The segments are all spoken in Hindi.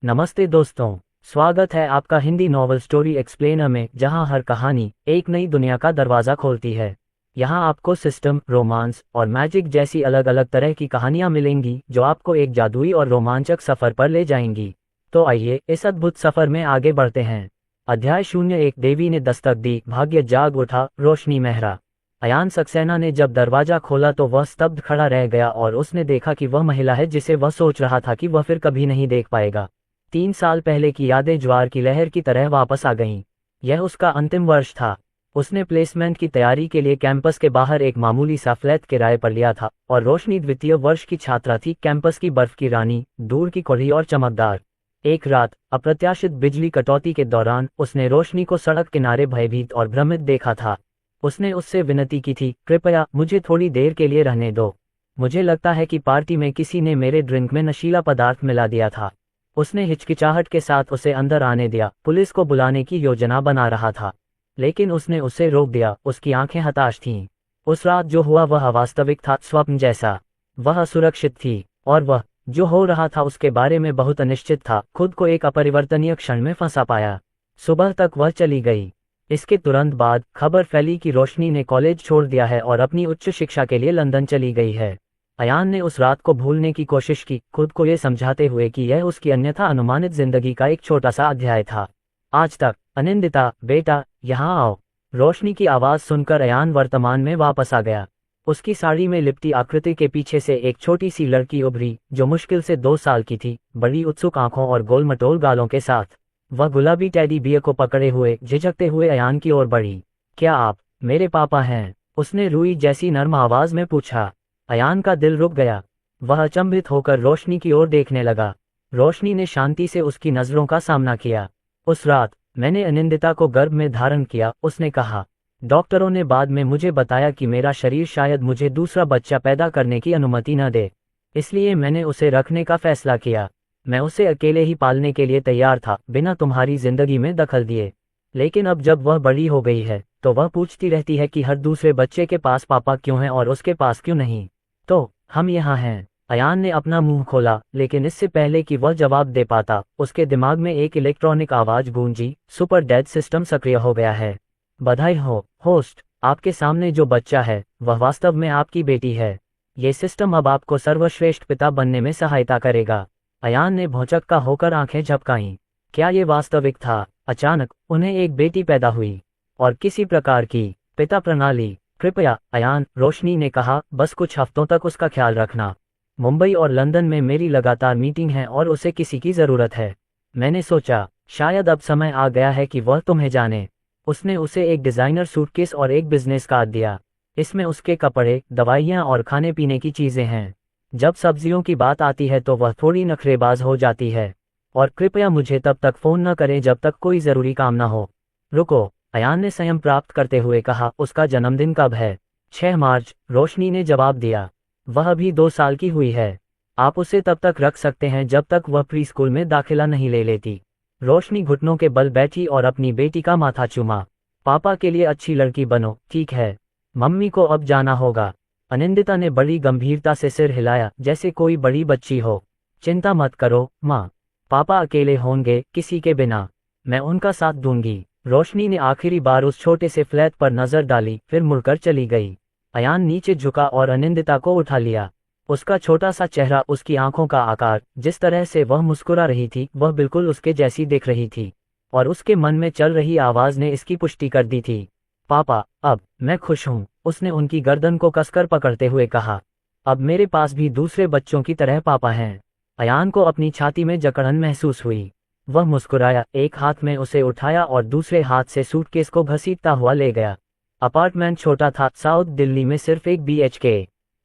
नमस्ते दोस्तों, स्वागत है आपका हिंदी नॉवल स्टोरी एक्सप्लेनर में, जहां हर कहानी एक नई दुनिया का दरवाज़ा खोलती है। यहां आपको सिस्टम, रोमांस और मैजिक जैसी अलग अलग तरह की कहानियां मिलेंगी जो आपको एक जादुई और रोमांचक सफ़र पर ले जाएंगी। तो आइए इस अद्भुत सफ़र में आगे बढ़ते हैं। अध्याय 01। देवी ने दस्तक दी, भाग्य जाग उठा, रोशनी महरा। अयान सक्सेना ने जब दरवाज़ा खोला तो वह स्तब्ध खड़ा रह गया और उसने देखा कि वह महिला है जिसे वह सोच रहा था कि वह फिर कभी नहीं देख पाएगा। 3 साल पहले की यादें ज्वार की लहर की तरह वापस आ गईं। यह उसका अंतिम वर्ष था। उसने प्लेसमेंट की तैयारी के लिए कैंपस के बाहर एक मामूली सा फ्लैट किराए पर लिया था और रोशनी द्वितीय वर्ष की छात्रा थी, कैंपस की बर्फ की रानी, दूर की कोढ़ी और चमकदार। एक रात अप्रत्याशित बिजली कटौती के दौरान उसने रोशनी को सड़क किनारे भयभीत और भ्रमित देखा था। उसने उससे विनती की थी, कृपया मुझे थोड़ी देर के लिए रहने दो। मुझे लगता है कि पार्टी में किसी ने मेरे ड्रिंक में नशीला पदार्थ मिला दिया था। उसने हिचकिचाहट के साथ उसे अंदर आने दिया, पुलिस को बुलाने की योजना बना रहा था, लेकिन उसने उसे रोक दिया। उसकी आंखें हताश थीं। उस रात जो हुआ वह अवास्तविक था, स्वप्न जैसा। वह असुरक्षित थी और वह जो हो रहा था उसके बारे में बहुत अनिश्चित था। खुद को एक अपरिवर्तनीय क्षण में फंसा पाया। सुबह तक वह चली गई। इसके तुरंत बाद खबर फैली कि रोशनी ने कॉलेज छोड़ दिया है और अपनी उच्च शिक्षा के लिए लंदन चली गई है। अयान ने उस रात को भूलने की कोशिश की, खुद को ये समझाते हुए कि यह उसकी अन्यथा अनुमानित जिंदगी का एक छोटा सा अध्याय था। आज तक। अनिंदिता, बेटा यहाँ आओ। रोशनी की आवाज़ सुनकर अयान वर्तमान में वापस आ गया। उसकी साड़ी में लिपटी आकृति के पीछे से एक छोटी सी लड़की उभरी, जो मुश्किल से 2 साल की थी, बड़ी उत्सुक आंखों और गोल-मटोल गालों के साथ। वह गुलाबी टेडी बियर को पकड़े हुए झिझकते हुए अयान की ओर बढ़ी। क्या आप मेरे पापा हैं? उसने रुई जैसी नर्म आवाज में पूछा। अयान का दिल रुक गया। वह अचंभित होकर रोशनी की ओर देखने लगा। रोशनी ने शांति से उसकी नजरों का सामना किया। उस रात मैंने अनिंदिता को गर्भ में धारण किया, उसने कहा। डॉक्टरों ने बाद में मुझे बताया कि मेरा शरीर शायद मुझे दूसरा बच्चा पैदा करने की अनुमति न दे, इसलिए मैंने उसे रखने का फैसला किया। मैं उसे अकेले ही पालने के लिए तैयार था, बिना तुम्हारी जिंदगी में दखल दिए। लेकिन अब जब वह बड़ी हो गई है तो वह पूछती रहती है कि हर दूसरे बच्चे के पास पापा क्यों हैं और उसके पास क्यों नहीं। तो हम यहाँ हैं। अयान ने अपना मुंह खोला, लेकिन इससे पहले कि वह जवाब दे पाता, उसके दिमाग में एक इलेक्ट्रॉनिक आवाज गूंजी, सुपर डैड सिस्टम सक्रिय हो गया है। बधाई हो होस्ट, आपके सामने जो बच्चा है वह वास्तव में आपकी बेटी है। ये सिस्टम अब आपको सर्वश्रेष्ठ पिता बनने में सहायता करेगा। अयान ने भौचक्का होकर आंखें झपकाईं। क्या ये वास्तविक था? अचानक उन्हें एक बेटी पैदा हुई, और किसी प्रकार की पिता प्रणाली। कृपया अयान, रोशनी ने कहा, बस कुछ हफ्तों तक उसका ख्याल रखना। मुंबई और लंदन में मेरी लगातार मीटिंग है और उसे किसी की जरूरत है। मैंने सोचा शायद अब समय आ गया है कि वह तुम्हें जाने। उसने उसे एक डिजाइनर सूटकेस और एक बिजनेस कार्ड दिया। इसमें उसके कपड़े, दवाइयाँ और खाने पीने की चीजें हैं। जब सब्जियों की बात आती है तो वह थोड़ी नखरेबाज हो जाती है। और कृपया मुझे तब तक फोन न करें जब तक कोई जरूरी काम न हो। रुको, अयान ने संयम प्राप्त करते हुए कहा, उसका जन्मदिन कब है? 6 मार्च, रोशनी ने जवाब दिया। वह अभी 2 साल की हुई है। आप उसे तब तक रख सकते हैं जब तक वह प्री स्कूल में दाखिला नहीं ले लेती। रोशनी घुटनों के बल बैठी और अपनी बेटी का माथा चूमा। पापा के लिए अच्छी लड़की बनो, ठीक है? मम्मी को अब जाना होगा। अनिंदिता ने बड़ी गंभीरता से सिर हिलाया, जैसे कोई बड़ी बच्ची हो। चिंता मत करो माँ, पापा अकेले होंगे, किसी के बिना। मैं उनका साथ दूंगी। रोशनी ने आखिरी बार उस छोटे से फ्लैट पर नजर डाली, फिर मुड़कर चली गई। अयान नीचे झुका और अनिंदिता को उठा लिया। उसका छोटा सा चेहरा, उसकी आंखों का आकार, जिस तरह से वह मुस्कुरा रही थी वह बिल्कुल उसके जैसी दिख रही थी। और उसके मन में चल रही आवाज ने इसकी पुष्टि कर दी थी। पापा, अब मैं खुश हूँ, उसने उनकी गर्दन को कसकर पकड़ते हुए कहा। अब मेरे पास भी दूसरे बच्चों की तरह पापा हैं। अयान को अपनी छाती में जकड़न महसूस हुई। वह मुस्कुराया, एक हाथ में उसे उठाया और दूसरे हाथ से सूटकेस को घसीटता हुआ ले गया। अपार्टमेंट छोटा था, साउथ दिल्ली में सिर्फ एक BHK,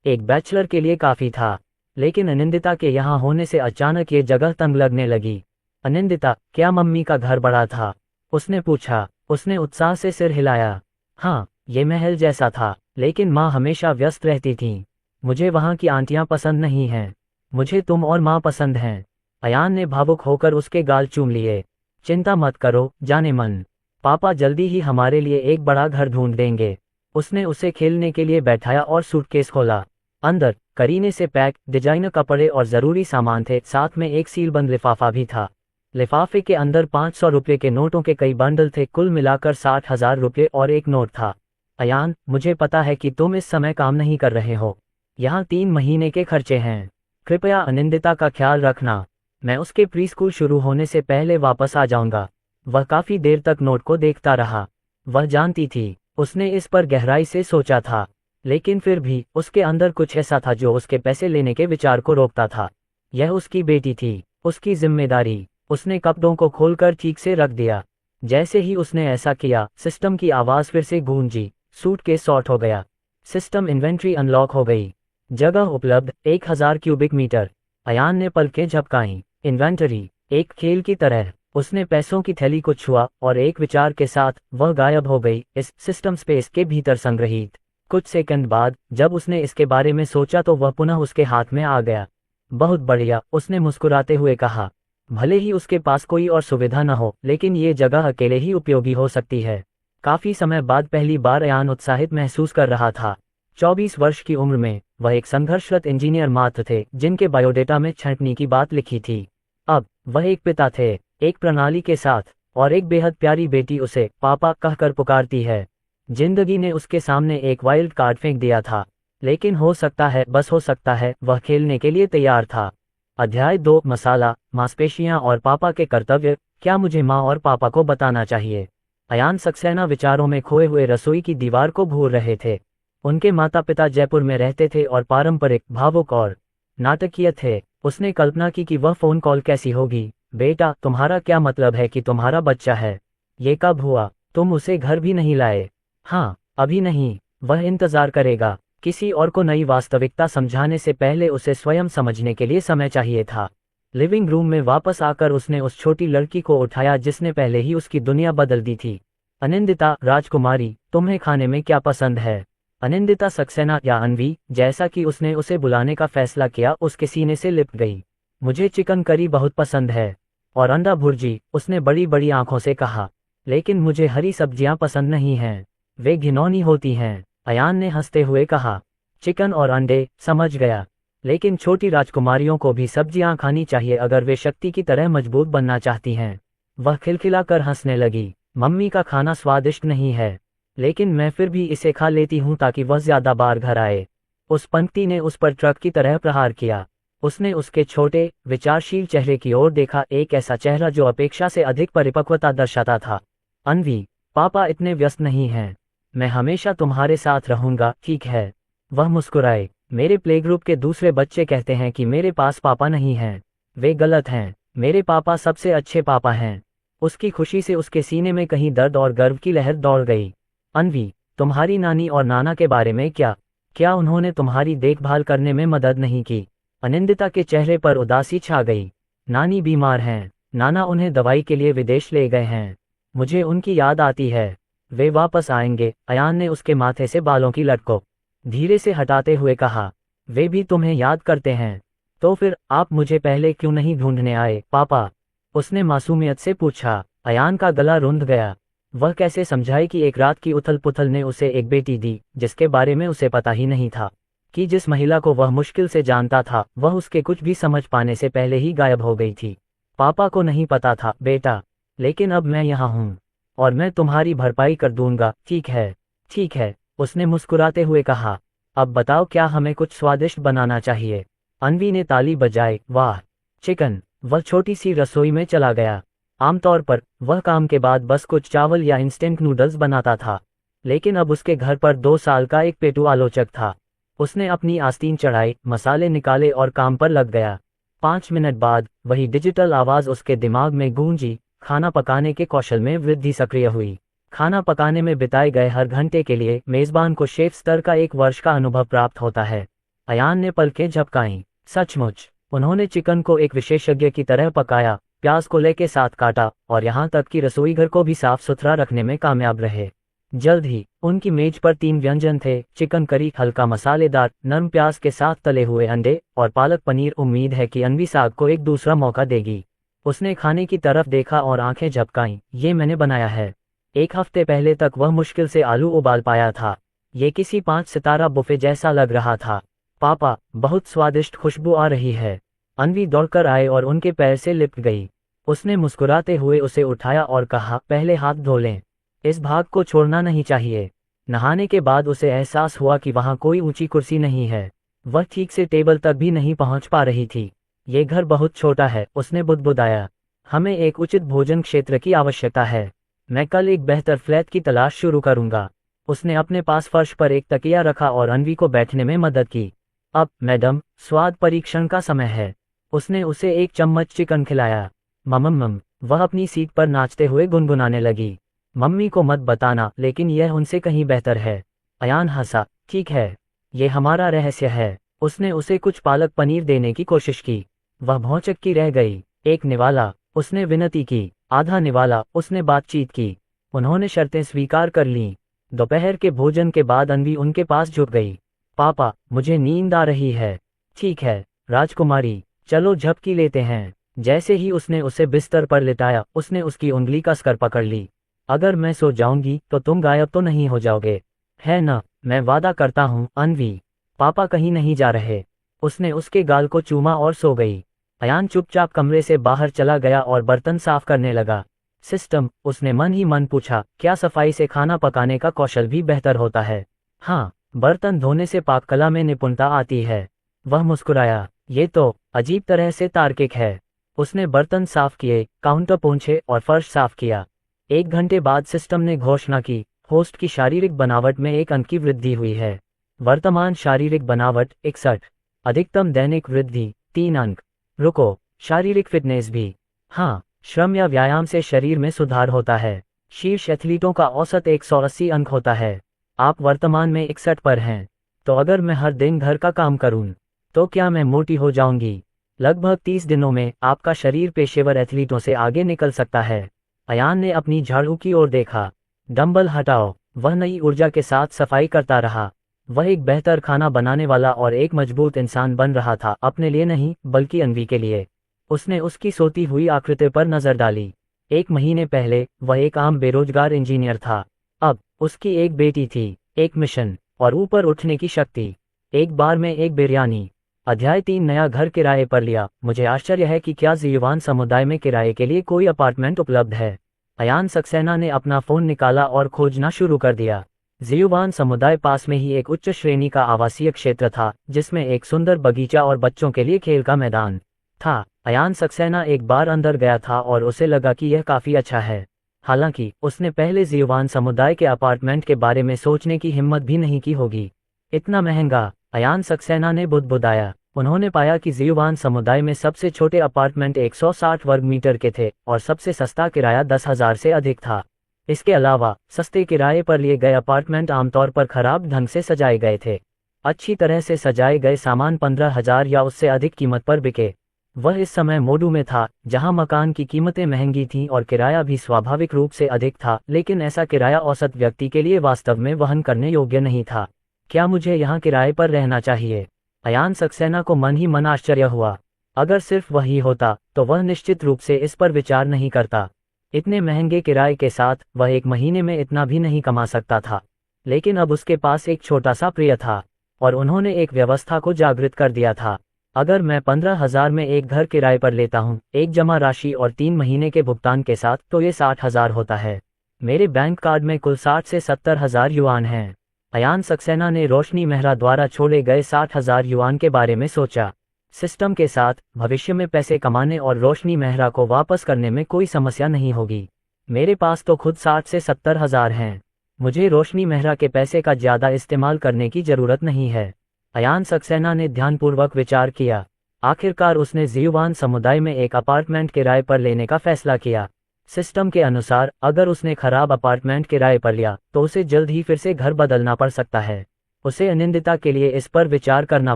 एक बैचलर के लिए काफी था। लेकिन अनिंदिता के यहाँ होने से अचानक ये जगह तंग लगने लगी। अनिंदिता, क्या मम्मी का घर बड़ा था? उसने पूछा। उसने उत्साह से सिर हिलाया। हाँ, ये महल जैसा था, लेकिन माँ हमेशा व्यस्त रहती थीं। मुझे वहाँ की आंटियाँ पसंद नहीं हैं। मुझे तुम और माँ पसंद हैं। अयान ने भावुक होकर उसके गाल चूम लिए। चिंता मत करो जाने मन, पापा जल्दी ही हमारे लिए एक बड़ा घर ढूंढ देंगे। उसने उसे खेलने के लिए बैठाया और सूटकेस खोला। अंदर करीने से पैक डिजाइनर कपड़े और जरूरी सामान थे, साथ में एक सीलबंद लिफाफा भी था। लिफाफे के अंदर 500 रुपये के नोटों के कई बंडल थे, कुल मिलाकर 60,000 रुपये और एक नोट था। अयान, मुझे पता है कि तुम इस समय काम नहीं कर रहे हो। यहाँ 3 महीने के खर्चे हैं। कृपया अनिंदिता का ख्याल रखना। मैं उसके प्री स्कूल शुरू होने से पहले वापस आ जाऊंगा। वह काफी देर तक नोट को देखता रहा। वह जानती थी, उसने इस पर गहराई से सोचा था, लेकिन फिर भी उसके अंदर कुछ ऐसा था जो उसके पैसे लेने के विचार को रोकता था। यह उसकी बेटी थी, उसकी जिम्मेदारी। उसने कपड़ों को खोलकर ठीक से रख दिया। जैसे ही उसने ऐसा किया, सिस्टम की आवाज फिर से गूंजी। सूटकेस सॉर्ट हो गया। सिस्टम इन्वेंट्री अनलॉक हो गई। जगह उपलब्ध 1000 क्यूबिक मीटर। अयान ने पलकें झपकाईं। इन्वेंटरी, एक खेल की तरह। उसने पैसों की थैली को छुआ और एक विचार के साथ वह गायब हो गई, इस सिस्टम स्पेस के भीतर संग्रहीत। कुछ सेकंड बाद जब उसने इसके बारे में सोचा तो वह पुनः उसके हाथ में आ गया। बहुत बढ़िया, उसने मुस्कुराते हुए कहा। भले ही उसके पास कोई और सुविधा न हो, लेकिन ये जगह अकेले ही उपयोगी हो सकती है। काफी समय बाद पहली बार अयान उत्साहित महसूस कर रहा था। 24 वर्ष की उम्र में वह एक संघर्षरत इंजीनियर मात्र थे जिनके बायोडेटा में छंटनी की बात लिखी थी। अब वह एक पिता थे, एक प्रणाली के साथ, और एक बेहद प्यारी बेटी उसे पापा कहकर पुकारती है। जिंदगी ने उसके सामने एक वाइल्ड कार्ड फेंक दिया था, लेकिन हो सकता है, बस हो सकता है, वह खेलने के लिए तैयार था। अध्याय 2, मसाला, मांसपेशियां और पापा के कर्तव्य। क्या मुझे माँ और पापा को बताना चाहिए? अयान सक्सेना विचारों में खोए हुए रसोई की दीवार को भूल रहे थे। उनके माता पिता जयपुर में रहते थे और पारंपरिक, भावुक और नाटकीय थे। उसने कल्पना की कि वह फोन कॉल कैसी होगी। बेटा, तुम्हारा क्या मतलब है कि तुम्हारा बच्चा है? ये कब हुआ? तुम उसे घर भी नहीं लाए? हाँ, अभी नहीं। वह इंतजार करेगा। किसी और को नई वास्तविकता समझाने से पहले उसे स्वयं समझने के लिए समय चाहिए था। लिविंग रूम में वापस आकर उसने उस छोटी लड़की को उठाया जिसने पहले ही उसकी दुनिया बदल दी थी। अनिंदिता, राजकुमारी, तुम्हें खाने में क्या पसंद है? अनिंदिता सक्सेना या अनवी, जैसा कि उसने उसे बुलाने का फैसला किया, उसके सीने से लिपट गई। मुझे चिकन करी बहुत पसंद है। और अंडा भुर्जी, उसने बड़ी बड़ी आंखों से कहा। लेकिन मुझे हरी सब्जियां पसंद नहीं हैं, वे घिनौनी होती हैं, अयान ने हंसते हुए कहा। चिकन और अंडे, समझ गया। लेकिन छोटी राजकुमारियों को भी सब्जियां खानी चाहिए अगर वे शक्ति की तरह मजबूत बनना चाहती हैं। वह खिलखिलाकर हंसने लगी। मम्मी का खाना स्वादिष्ट नहीं है, लेकिन मैं फिर भी इसे खा लेती हूँ ताकि वह ज्यादा बार घर आए। उस पंक्ति ने उस पर ट्रक की तरह प्रहार किया। उसने उसके छोटे, विचारशील चेहरे की ओर देखा, एक ऐसा चेहरा जो अपेक्षा से अधिक परिपक्वता दर्शाता था। अनवी, पापा इतने व्यस्त नहीं हैं। मैं हमेशा तुम्हारे साथ रहूंगा, ठीक है? वह मुस्कुराए। मेरे प्लेग्रुप के दूसरे बच्चे कहते हैं कि मेरे पास पापा नहीं हैं। वे गलत हैं। मेरे पापा सबसे अच्छे पापा हैं। उसकी खुशी से उसके सीने में कहीं दर्द और गर्व की लहर दौड़ गई। अनवी, तुम्हारी नानी और नाना के बारे में क्या? क्या उन्होंने तुम्हारी देखभाल करने में मदद नहीं की? अनिंदिता के चेहरे पर उदासी छा गई। नानी बीमार हैं। नाना उन्हें दवाई के लिए विदेश ले गए हैं। मुझे उनकी याद आती है। वे वापस आएंगे। अयान ने उसके माथे से बालों की लट को धीरे से हटाते हुए कहा। वे भी तुम्हें याद करते हैं? तो फिर आप मुझे पहले क्यों नहीं ढूंढने आए, पापा? उसने मासूमियत से पूछा। अयान का गला रुंध गया। वह कैसे समझाए कि एक रात की उथल पुथल ने उसे एक बेटी दी जिसके बारे में उसे पता ही नहीं था, कि जिस महिला को वह मुश्किल से जानता था वह उसके कुछ भी समझ पाने से पहले ही गायब हो गई थी। पापा को नहीं पता था, बेटा, लेकिन अब मैं यहाँ हूँ और मैं तुम्हारी भरपाई कर दूंगा, ठीक है? ठीक है, उसने मुस्कुराते हुए कहा। अब बताओ, क्या हमें कुछ स्वादिष्ट बनाना चाहिए? अनवी ने ताली बजाई। वाह, चिकन! वह छोटी सी रसोई में चला गया। आमतौर पर वह काम के बाद बस कुछ चावल या इंस्टेंट नूडल्स बनाता था, लेकिन अब उसके घर पर 2 साल का एक पेटू आलोचक था। उसने अपनी आस्तीन चढ़ाई, मसाले निकाले और काम पर लग गया। 5 मिनट बाद वही डिजिटल आवाज उसके दिमाग में गूंजी। खाना पकाने के कौशल में वृद्धि सक्रिय हुई। खाना पकाने में बिताए गए हर घंटे के लिए मेजबान को शेफ स्तर का 1 वर्ष का अनुभव प्राप्त होता है। अयान ने पलकें झपकाईं। सचमुच, उन्होंने चिकन को एक विशेषज्ञ की तरह पकाया, प्याज को ले के साथ काटा और यहाँ तक कि रसोई घर को भी साफ सुथरा रखने में कामयाब रहे। जल्द ही उनकी मेज पर 3 व्यंजन थे, चिकन करी, हल्का मसालेदार, नरम प्याज के साथ तले हुए अंडे और पालक पनीर। उम्मीद है कि अनवी साग को एक दूसरा मौका देगी। उसने खाने की तरफ देखा और आंखें झपकाईं। ये मैंने बनाया है। 1 हफ्ते पहले तक वह मुश्किल से आलू उबाल पाया था। ये किसी 5 सितारा बुफे जैसा लग रहा था। पापा, बहुत स्वादिष्ट खुशबू आ रही है। अनवी दौड़कर आए और उनके पैर से लिपट गई। उसने मुस्कुराते हुए उसे उठाया और कहा, पहले हाथ धो लें। इस भाग को छोड़ना नहीं चाहिए। नहाने के बाद उसे एहसास हुआ कि वहाँ कोई ऊंची कुर्सी नहीं है। वह ठीक से टेबल तक भी नहीं पहुँच पा रही थी। ये घर बहुत छोटा है, उसने बुदबुदाया। हमें एक उचित भोजन क्षेत्र की आवश्यकता है। मैं कल एक बेहतर फ्लैट की तलाश शुरू करूंगा। उसने अपने पास फर्श पर एक तकिया रखा और अन्वी को बैठने में मदद की। अब मैडम, स्वाद परीक्षण का समय है। उसने उसे एक चम्मच चिकन खिलाया। मम्मम, वह अपनी सीट पर नाचते हुए गुनगुनाने लगी। मम्मी को मत बताना, लेकिन यह उनसे कहीं बेहतर है। अयान हंसा। ठीक है, ये हमारा रहस्य है। उसने उसे कुछ पालक पनीर देने की कोशिश की। वह भौचक्की रह गई। एक निवाला, उसने विनती की। आधा निवाला, उसने बातचीत की। उन्होंने शर्तें स्वीकार कर लीं। दोपहर के भोजन के बाद अन्वी उनके पास झुक गई। पापा, मुझे नींद आ रही है। ठीक है राजकुमारी, चलो झपकी लेते हैं। जैसे ही उसने उसे बिस्तर पर लिटाया, उसने उसकी उंगली कसकर पकड़ ली। अगर मैं सो जाऊंगी तो तुम गायब तो नहीं हो जाओगे, है ना? मैं वादा करता हूँ अन्वी। पापा कहीं नहीं जा रहे। उसने उसके गाल को चूमा और सो गई। अयान चुपचाप कमरे से बाहर चला गया और बर्तन साफ करने लगा। सिस्टम, उसने मन ही मन पूछा, क्या सफाई से खाना पकाने का कौशल भी बेहतर होता है? हाँ, बर्तन धोने से पाककला में निपुणता आती है। वह मुस्कुराया। ये तो अजीब तरह से तार्किक है। उसने बर्तन साफ किए, काउंटर पोंछे और फर्श साफ किया। 1 घंटे बाद सिस्टम ने घोषणा की, होस्ट की शारीरिक बनावट में 1 अंक की वृद्धि हुई है। वर्तमान शारीरिक बनावट 61। अधिकतम दैनिक वृद्धि 3 अंक। रुको, शारीरिक फिटनेस भी? हाँ, श्रम या व्यायाम से शरीर में सुधार होता है। शीर्ष एथलीटों का औसत 180 अंक होता है। आप वर्तमान में 61 पर हैं। तो अगर मैं हर दिन घर का काम करूं, तो क्या मैं मोटी हो जाऊंगी? लगभग 30 दिनों में आपका शरीर पेशेवर एथलीटों से आगे निकल सकता है। अयान ने अपनी झाड़ू की ओर देखा। डंबल हटाओ। वह नई ऊर्जा के साथ सफाई करता रहा। वह एक बेहतर खाना बनाने वाला और एक मजबूत इंसान बन रहा था, अपने लिए नहीं बल्कि अन्वी के लिए। उसने उसकी सोती हुई आकृति पर नजर डाली। 1 महीने पहले वह एक आम बेरोजगार इंजीनियर था। अब उसकी एक बेटी थी, एक मिशन और ऊपर उठने की शक्ति। एक बार में एक बिरयानी। अध्याय 3। नया घर किराए पर लिया। मुझे आश्चर्य है कि क्या ज़ियुआन समुदाय में किराए के लिए कोई अपार्टमेंट उपलब्ध है। अयान सक्सेना ने अपना फ़ोन निकाला और खोजना शुरू कर दिया। ज़ियुआन समुदाय पास में ही एक उच्च श्रेणी का आवासीय क्षेत्र था, जिसमें एक सुंदर बगीचा और बच्चों के लिए खेल का मैदान था। अयान सक्सेना एक बार अंदर गया था और उसे लगा कि यह काफ़ी अच्छा है। हालांकि उसने पहले ज़ियुआन समुदाय के अपार्टमेंट के बारे में सोचने की हिम्मत भी नहीं की होगी। इतना महंगा? अयान सक्सेना ने बुदबुदाया। उन्होंने पाया कि ज़ियुआन समुदाय में सबसे छोटे अपार्टमेंट 160 वर्ग मीटर के थे और सबसे सस्ता किराया 10,000 से अधिक था। इसके अलावा सस्ते किराए पर लिए गए अपार्टमेंट आमतौर पर खराब ढंग से सजाए गए थे। अच्छी तरह से सजाए गए सामान 15,000 या उससे अधिक कीमत पर बिके। वह इस समय मोडू में था, जहां मकान की कीमतें महंगी थीं और किराया भी स्वाभाविक रूप से अधिक था, लेकिन ऐसा किराया औसत व्यक्ति के लिए वास्तव में वहन करने योग्य नहीं था। क्या मुझे यहाँ किराए पर रहना चाहिए? अयान सक्सेना को मन ही मन आश्चर्य हुआ। अगर सिर्फ वही होता तो वह निश्चित रूप से इस पर विचार नहीं करता। इतने महंगे किराए के साथ वह 1 महीने में इतना भी नहीं कमा सकता था। लेकिन अब उसके पास एक छोटा सा प्रिय था और उन्होंने एक व्यवस्था को जागृत कर दिया था। अगर मैं 15,000 में एक घर किराए पर लेता हूँ, एक जमा राशि और 3 महीने के भुगतान के साथ, तो ये 60,000 होता है। मेरे बैंक कार्ड में कुल 60 से 70,000 युआन हैं। अयान सक्सेना ने रोशनी मेहरा द्वारा छोड़े गए 60,000 युआन के बारे में सोचा। सिस्टम के साथ भविष्य में पैसे कमाने और रोशनी मेहरा को वापस करने में कोई समस्या नहीं होगी। मेरे पास तो खुद 60 से 70,000 हैं। मुझे रोशनी मेहरा के पैसे का ज़्यादा इस्तेमाल करने की ज़रूरत नहीं है। अयान सक्सेना ने ध्यानपूर्वक विचार किया। आखिरकार उसने ज़ियुआन समुदाय में एक अपार्टमेंट किराए पर लेने का फैसला किया। सिस्टम के अनुसार अगर उसने खराब अपार्टमेंट किराए पर लिया तो उसे जल्द ही फिर से घर बदलना पड़ सकता है। उसे अनिंदिता के लिए इस पर विचार करना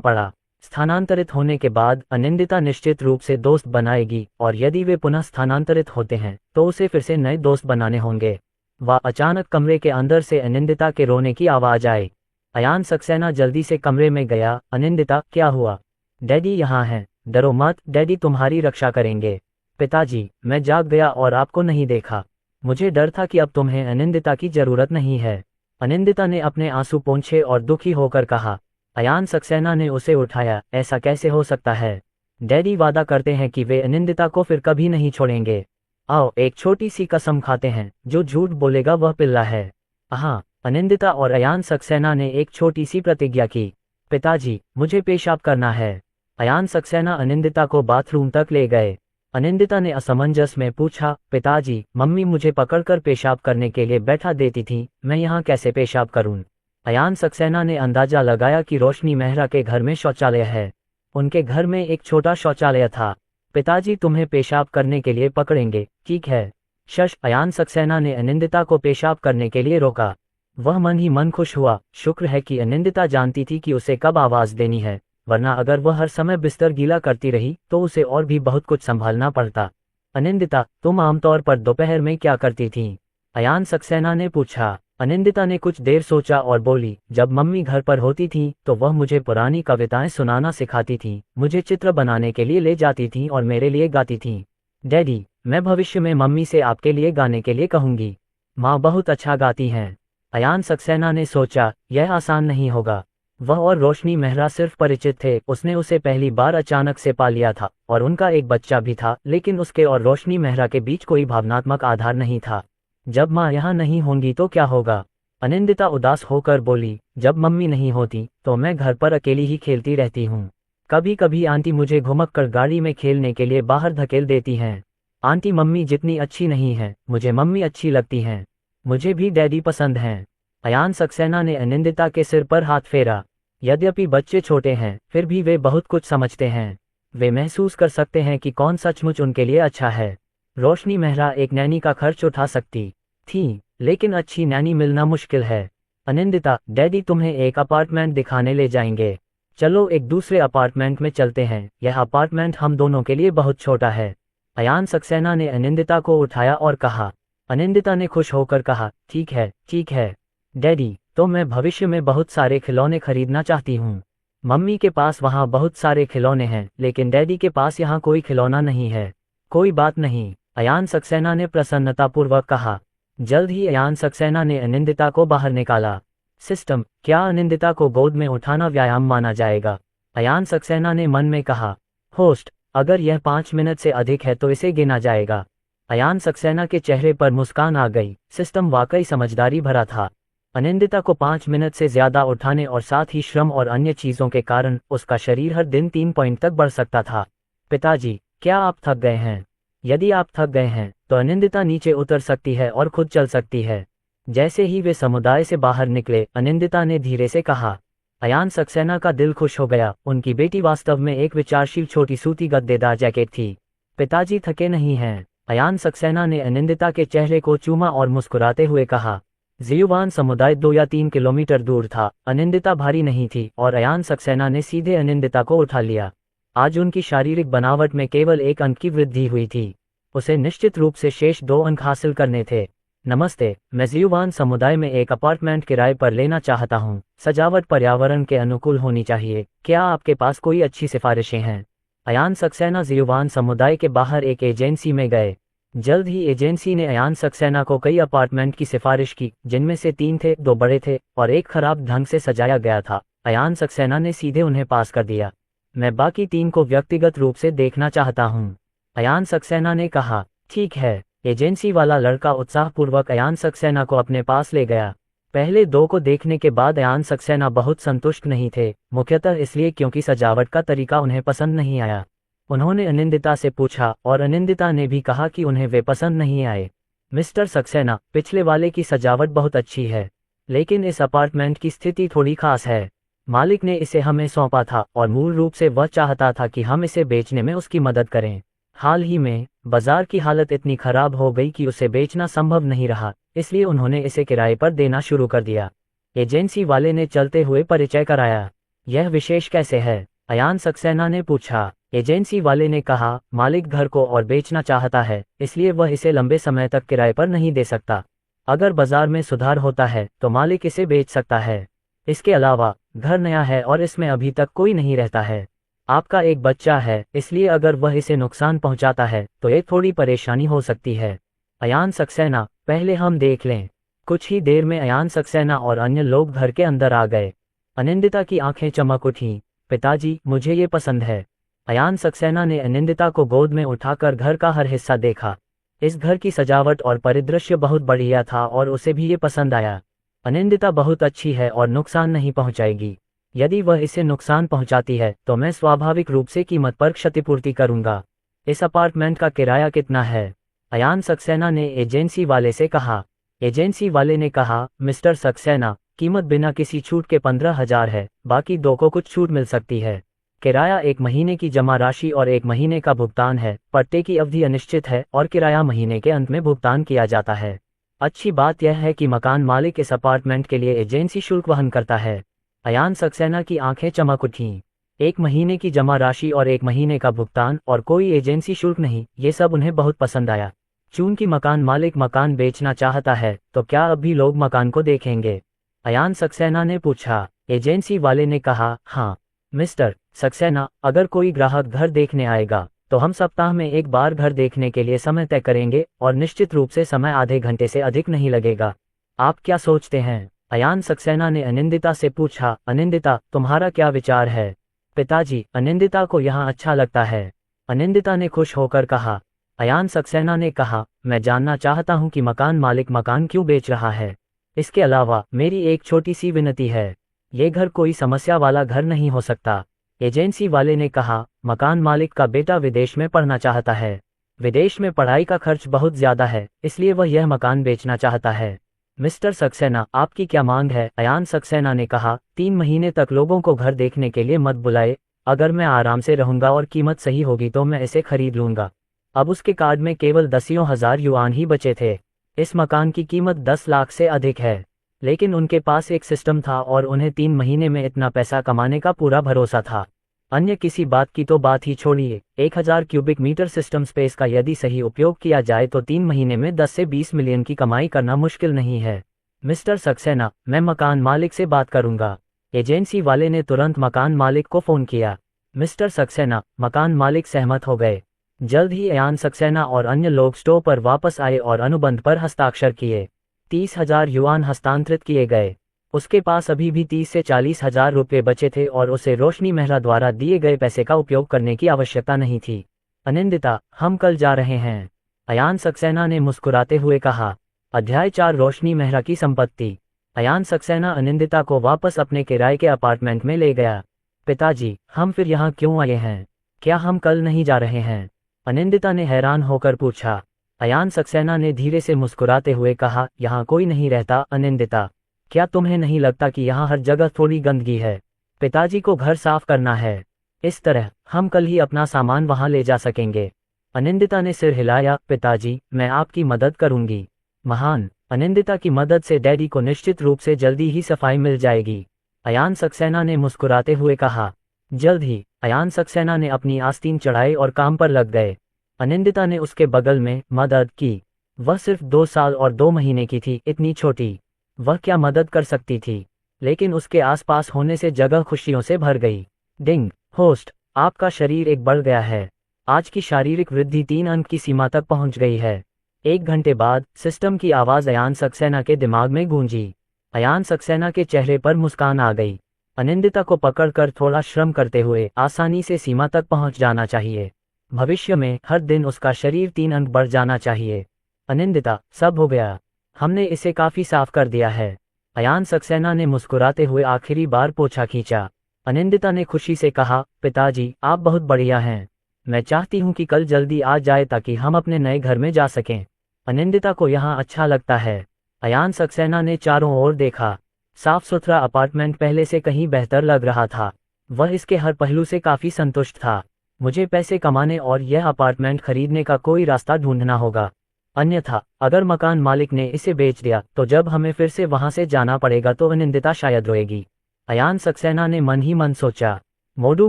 पड़ा। स्थानांतरित होने के बाद अनिंदिता निश्चित रूप से दोस्त बनाएगी और यदि वे पुनः स्थानांतरित होते हैं तो उसे फिर से नए दोस्त बनाने होंगे। वह अचानक कमरे के अंदर से अनिंदिता के रोने की आवाज़ आई। अयान सक्सेना जल्दी से कमरे में गया। अनिंदिता, क्या हुआ? डैडी यहाँ हैं। डरो मत, डैडी तुम्हारी रक्षा करेंगे। पिताजी, मैं जाग गया और आपको नहीं देखा। मुझे डर था कि अब तुम्हें अनिंदिता की जरूरत नहीं है। अनिंदिता ने अपने आंसू पोंछे और दुखी होकर कहा। अयान सक्सेना ने उसे उठाया। ऐसा कैसे हो सकता है? डैडी वादा करते हैं कि वे अनिंदिता को फिर कभी नहीं छोड़ेंगे। आओ एक छोटी सी कसम खाते हैं, जो झूठ बोलेगा वह पिल्ला है। हाँ, अनिंदिता और अयान सक्सेना ने एक छोटी सी प्रतिज्ञा की। पिताजी, मुझे पेशाब करना है। अयान सक्सेना अनिंदिता को बाथरूम तक ले गए। अनिंदिता ने असमंजस में पूछा, पिताजी, मम्मी मुझे पकड़कर पेशाब करने के लिए बैठा देती थी, मैं यहाँ कैसे पेशाब करूँ? अयान सक्सेना ने अंदाजा लगाया कि रोशनी मेहरा के घर में शौचालय है। उनके घर में एक छोटा शौचालय था। पिताजी तुम्हें पेशाब करने के लिए पकड़ेंगे, ठीक है? शश। अयान सक्सेना ने अनिंदिता को पेशाब करने के लिए रोका। वह मन ही मन खुश हुआ। शुक्र है कि अनिंदिता जानती थी कि उसे कब आवाज देनी है, वरना अगर वह हर समय बिस्तर गीला करती रही तो उसे और भी बहुत कुछ संभालना पड़ता। अनिंदिता, तुम आमतौर पर दोपहर में क्या करती थीं? अयान सक्सेना ने पूछा। अनिंदिता ने कुछ देर सोचा और बोली, जब मम्मी घर पर होती थीं तो वह मुझे पुरानी कविताएं सुनाना सिखाती थीं, मुझे चित्र बनाने के लिए ले जाती थीं और मेरे लिए गाती थीं। डैडी, मैं भविष्य में मम्मी से आपके लिए गाने के लिए कहूंगी। माँ बहुत अच्छा गाती हैं। अयान सक्सेना ने सोचा, यह आसान नहीं होगा। वह और रोशनी मेहरा सिर्फ परिचित थे, उसने उसे पहली बार अचानक से पा लिया था और उनका एक बच्चा भी था, लेकिन उसके और रोशनी मेहरा के बीच कोई भावनात्मक आधार नहीं था। जब माँ यहाँ नहीं होंगी तो क्या होगा? अनिंदिता उदास होकर बोली, जब मम्मी नहीं होती तो मैं घर पर अकेली ही खेलती रहती हूँ। कभी कभी आंटी मुझे घुमक्कर गाड़ी में खेलने के लिए बाहर धकेल देती हैं। आंटी मम्मी जितनी अच्छी नहीं है, मुझे मम्मी अच्छी लगती हैं। मुझे भी डैडी पसंद हैं। अयान सक्सेना ने अनिंदिता के सिर पर हाथ फेरा। यद्यपि बच्चे छोटे हैं, फिर भी वे बहुत कुछ समझते हैं। वे महसूस कर सकते हैं कि कौन सचमुच उनके लिए अच्छा है। रोशनी मेहरा एक नैनी का खर्च उठा सकती थी, लेकिन अच्छी नैनी मिलना मुश्किल है। अनिंदिता, डैडी तुम्हें एक अपार्टमेंट दिखाने ले जाएंगे। चलो एक दूसरे अपार्टमेंट में चलते हैं, यह अपार्टमेंट हम दोनों के लिए बहुत छोटा है। अयान सक्सेना ने अनिंदिता को उठाया और कहा। अनिंदिता ने खुश होकर कहा, ठीक है, ठीक है डैडी, तो मैं भविष्य में बहुत सारे खिलौने खरीदना चाहती हूँ। मम्मी के पास वहाँ बहुत सारे खिलौने हैं, लेकिन डैडी के पास यहाँ कोई खिलौना नहीं है। कोई बात नहीं, अयान सक्सेना ने प्रसन्नतापूर्वक कहा। जल्द ही अयान सक्सेना ने अनिंदिता को बाहर निकाला। सिस्टम, क्या अनिंदिता को गोद में उठाना व्यायाम माना जाएगा? अयान सक्सेना ने मन में कहा। होस्ट, अगर यह 5 मिनट से अधिक है तो इसे गिना जाएगा। अयान सक्सेना के चेहरे पर मुस्कान आ गई। सिस्टम वाकई समझदारी भरा था। अनिंदिता को 5 मिनट से ज्यादा उठाने और साथ ही श्रम और अन्य चीजों के कारण उसका शरीर हर दिन 3 पॉइंट तक बढ़ सकता था। पिताजी, क्या आप थक गए हैं? यदि आप थक गए हैं तो अनिंदिता नीचे उतर सकती है और खुद चल सकती है। जैसे ही वे समुदाय से बाहर निकले, अनिंदिता ने धीरे से कहा। अयान सक्सेना का दिल खुश हो गया। उनकी बेटी वास्तव में एक विचारशील छोटी सूती गद्देदार जैकेट थी। पिताजी थके नहीं हैं? अयान सक्सेना ने अनिंदिता के चेहरे को चूमा और मुस्कुराते हुए कहा। जियुवान समुदाय 2 या 3 किलोमीटर दूर था। अनिंदिता भारी नहीं थी और अयान सक्सेना ने सीधे अनिंदिता को उठा लिया। आज उनकी शारीरिक बनावट में केवल 1 अंक की वृद्धि हुई थी। उसे निश्चित रूप से शेष 2 अंक हासिल करने थे। नमस्ते, मैं जियुवान समुदाय में एक अपार्टमेंट किराए पर लेना चाहता हूँ। सजावट पर्यावरण के अनुकूल होनी चाहिए। क्या आपके पास कोई अच्छी सिफारिशें हैं? अयान सक्सेना जियुवान समुदाय के बाहर एक एजेंसी में गए। जल्द ही एजेंसी ने अयान सक्सेना को कई अपार्टमेंट की सिफारिश की, जिनमें से 3 थे, 2 बड़े थे और एक खराब ढंग से सजाया गया था। अयान सक्सेना ने सीधे उन्हें पास कर दिया। मैं बाकी 3 को व्यक्तिगत रूप से देखना चाहता हूँ, अयान सक्सेना ने कहा। ठीक है। एजेंसी वाला लड़का उत्साहपूर्वक अयान सक्सेना को अपने पास ले गया। पहले 2 को देखने के बाद अयान सक्सेना बहुत संतुष्ट नहीं थे, मुख्यतः इसलिए क्योंकि सजावट का तरीका उन्हें पसंद नहीं आया। उन्होंने अनिंदिता से पूछा और अनिंदिता ने भी कहा कि उन्हें वे पसंद नहीं आए। मिस्टर सक्सेना, पिछले वाले की सजावट बहुत अच्छी है, लेकिन इस अपार्टमेंट की स्थिति थोड़ी खास है। मालिक ने इसे हमें सौंपा था और मूल रूप से वह चाहता था कि हम इसे बेचने में उसकी मदद करें। हाल ही में बाजार की हालत इतनी खराब हो गई कि उसे बेचना संभव नहीं रहा, इसलिए उन्होंने इसे किराए पर देना शुरू कर दिया। एजेंसी वाले ने चलते हुए परिचय कराया। यह विशेष कैसे है? अयान सक्सेना ने पूछा। एजेंसी वाले ने कहा, मालिक घर को और बेचना चाहता है, इसलिए वह इसे लंबे समय तक किराए पर नहीं दे सकता। अगर बाजार में सुधार होता है तो मालिक इसे बेच सकता है। इसके अलावा घर नया है और इसमें अभी तक कोई नहीं रहता है। आपका एक बच्चा है, इसलिए अगर वह इसे नुकसान पहुंचाता है तो ये थोड़ी परेशानी हो सकती है। अयान सक्सेना, पहले हम देख लें। कुछ ही देर में अयान सक्सेना और अन्य लोग घर के अंदर आ गए। अनिंदिता की आंखें चमक उठीं। पिताजी, मुझे ये पसंद है। अयान सक्सेना ने अनिंदिता को गोद में उठाकर घर का हर हिस्सा देखा। इस घर की सजावट और परिदृश्य बहुत बढ़िया था और उसे भी ये पसंद आया। अनिंदिता बहुत अच्छी है और नुकसान नहीं पहुंचाएगी। यदि वह इसे नुकसान पहुंचाती है तो मैं स्वाभाविक रूप से कीमत पर क्षतिपूर्ति करूंगा। इस अपार्टमेंट का किराया कितना है? अयान सक्सेना ने एजेंसी वाले से कहा। एजेंसी वाले ने कहा, मिस्टर सक्सेना, कीमत बिना किसी छूट के 15,000 है, बाकी 2 को कुछ छूट मिल सकती है। किराया 1 महीने की जमा राशि और 1 महीने का भुगतान है। पट्टे की अवधि अनिश्चित है और किराया महीने के अंत में भुगतान किया जाता है। अच्छी बात यह है कि मकान मालिक इस अपार्टमेंट के लिए एजेंसी शुल्क वहन करता है। अयान सक्सेना की आंखें चमक उठीं। 1 महीने की जमा राशि और 1 महीने का भुगतान और कोई एजेंसी शुल्क नहीं, ये सब उन्हें बहुत पसंद आया। चूंकि मकान मालिक मकान बेचना चाहता है तो क्या अब भी लोग मकान को देखेंगे? अयान सक्सेना ने पूछा। एजेंसी वाले ने कहा, हाँ मिस्टर सक्सेना, अगर कोई ग्राहक घर देखने आएगा तो हम सप्ताह में 1 बार घर देखने के लिए समय तय करेंगे और निश्चित रूप से समय आधे घंटे से अधिक नहीं लगेगा। आप क्या सोचते हैं? अयान सक्सेना ने अनिंदिता से पूछा। अनिंदिता, तुम्हारा क्या विचार है? पिताजी, अनिंदिता को यहाँ अच्छा लगता है, अनिंदिता ने खुश होकर कहा। अयान सक्सेना ने कहा, मैं जानना चाहता हूँ कि मकान मालिक मकान क्यों बेच रहा है। इसके अलावा मेरी एक छोटी सी विनती है, ये घर कोई समस्या वाला घर नहीं हो सकता। एजेंसी वाले ने कहा, मकान मालिक का बेटा विदेश में पढ़ना चाहता है। विदेश में पढ़ाई का खर्च बहुत ज्यादा है, इसलिए वह यह मकान बेचना चाहता है। मिस्टर सक्सेना, आपकी क्या मांग है? अयान सक्सेना ने कहा, 3 महीने तक लोगों को घर देखने के लिए मत बुलाए। अगर मैं आराम से रहूंगा और कीमत सही होगी तो मैं इसे खरीद लूंगा। अब उसके कार्ड में केवल 10,000 युआन ही बचे थे। इस मकान की कीमत 10 लाख से अधिक है, लेकिन उनके पास एक सिस्टम था और उन्हें 3 महीने में इतना पैसा कमाने का पूरा भरोसा था। अन्य किसी बात की तो बात ही छोड़िए, 1000 क्यूबिक मीटर सिस्टम स्पेस का यदि सही उपयोग किया जाए तो 3 महीने में 10 से 20 मिलियन की कमाई करना मुश्किल नहीं है। मिस्टर सक्सेना, मैं मकान मालिक से बात करूंगा। एजेंसी वाले ने तुरंत मकान मालिक को फोन किया। मिस्टर सक्सेना, मकान मालिक सहमत हो गए। जल्द ही अयान सक्सेना और अन्य लोग स्टोर पर वापस आए और अनुबंध पर हस्ताक्षर किए। 30,000 युआन हस्तांतरित किए गए। उसके पास अभी भी 30 से 40,000 रुपये बचे थे और उसे रोशनी मेहरा द्वारा दिए गए पैसे का उपयोग करने की आवश्यकता नहीं थी। अनिंदिता, हम कल जा रहे हैं, अयान सक्सेना ने मुस्कुराते हुए कहा। अध्याय 4, रोशनी मेहरा की संपत्ति। अयान सक्सेना अनिंदिता को वापस अपने किराए के अपार्टमेंट में ले गया। पिताजी, हम फिर यहाँ क्यों आए हैं? क्या हम कल नहीं जा रहे हैं? अनिंदिता ने हैरान होकर पूछा। अयान सक्सेना ने धीरे से मुस्कुराते हुए कहा, यहाँ कोई नहीं रहता अनिंदिता। क्या तुम्हें नहीं लगता कि यहाँ हर जगह थोड़ी गंदगी है? पिताजी को घर साफ करना है। इस तरह हम कल ही अपना सामान वहाँ ले जा सकेंगे। अनिंदिता ने सिर हिलाया। पिताजी, मैं आपकी मदद करूंगी। महान। अनिंदिता की मदद से डैडी को निश्चित रूप से जल्दी ही सफाई मिल जाएगी, अयान सक्सेना ने मुस्कुराते हुए कहा। जल्द ही अयान सक्सेना ने अपनी आस्तीन चढ़ाई और काम पर लग गए। अनिंदिता ने उसके बगल में मदद की। वह सिर्फ 2 साल और 2 महीने की थी, इतनी छोटी। वह क्या मदद कर सकती थी, लेकिन उसके आसपास होने से जगह खुशियों से भर गई। डिंग। होस्ट, आपका शरीर 1 बढ़ गया है। आज की शारीरिक वृद्धि 3 अंक की सीमा तक पहुंच गई है। 1 घंटे बाद सिस्टम की आवाज़ अयान सक्सेना के दिमाग में गूंजी। अयान सक्सेना के चेहरे पर मुस्कान आ गई। अनिंदिता को पकड़कर थोड़ा श्रम करते हुए आसानी से सीमा तक पहुंच जाना चाहिए। भविष्य में हर दिन उसका शरीर 3 अंक बढ़ जाना चाहिए। अनिंदिता, सब हो गया। हमने इसे काफी साफ कर दिया है। अयान सक्सेना ने मुस्कुराते हुए आखिरी बार पोछा खींचा। अनिंदिता ने खुशी से कहा, पिताजी, आप बहुत बढ़िया हैं। मैं चाहती हूँ कि कल जल्दी आ जाए ताकि हम अपने नए घर में जा सकें। अनिंदिता को यहाँ अच्छा लगता है। अयान सक्सेना ने चारों ओर देखा। साफ सुथरा अपार्टमेंट पहले से कहीं बेहतर लग रहा था। वह इसके हर पहलू से काफी संतुष्ट था। मुझे पैसे कमाने और यह अपार्टमेंट खरीदने का कोई रास्ता ढूंढना होगा, अन्यथा अगर मकान मालिक ने इसे बेच दिया तो जब हमें फिर से वहां से जाना पड़ेगा तो अनिंदिता शायद रोएगी। अयान सक्सेना ने मन ही मन सोचा। मोडू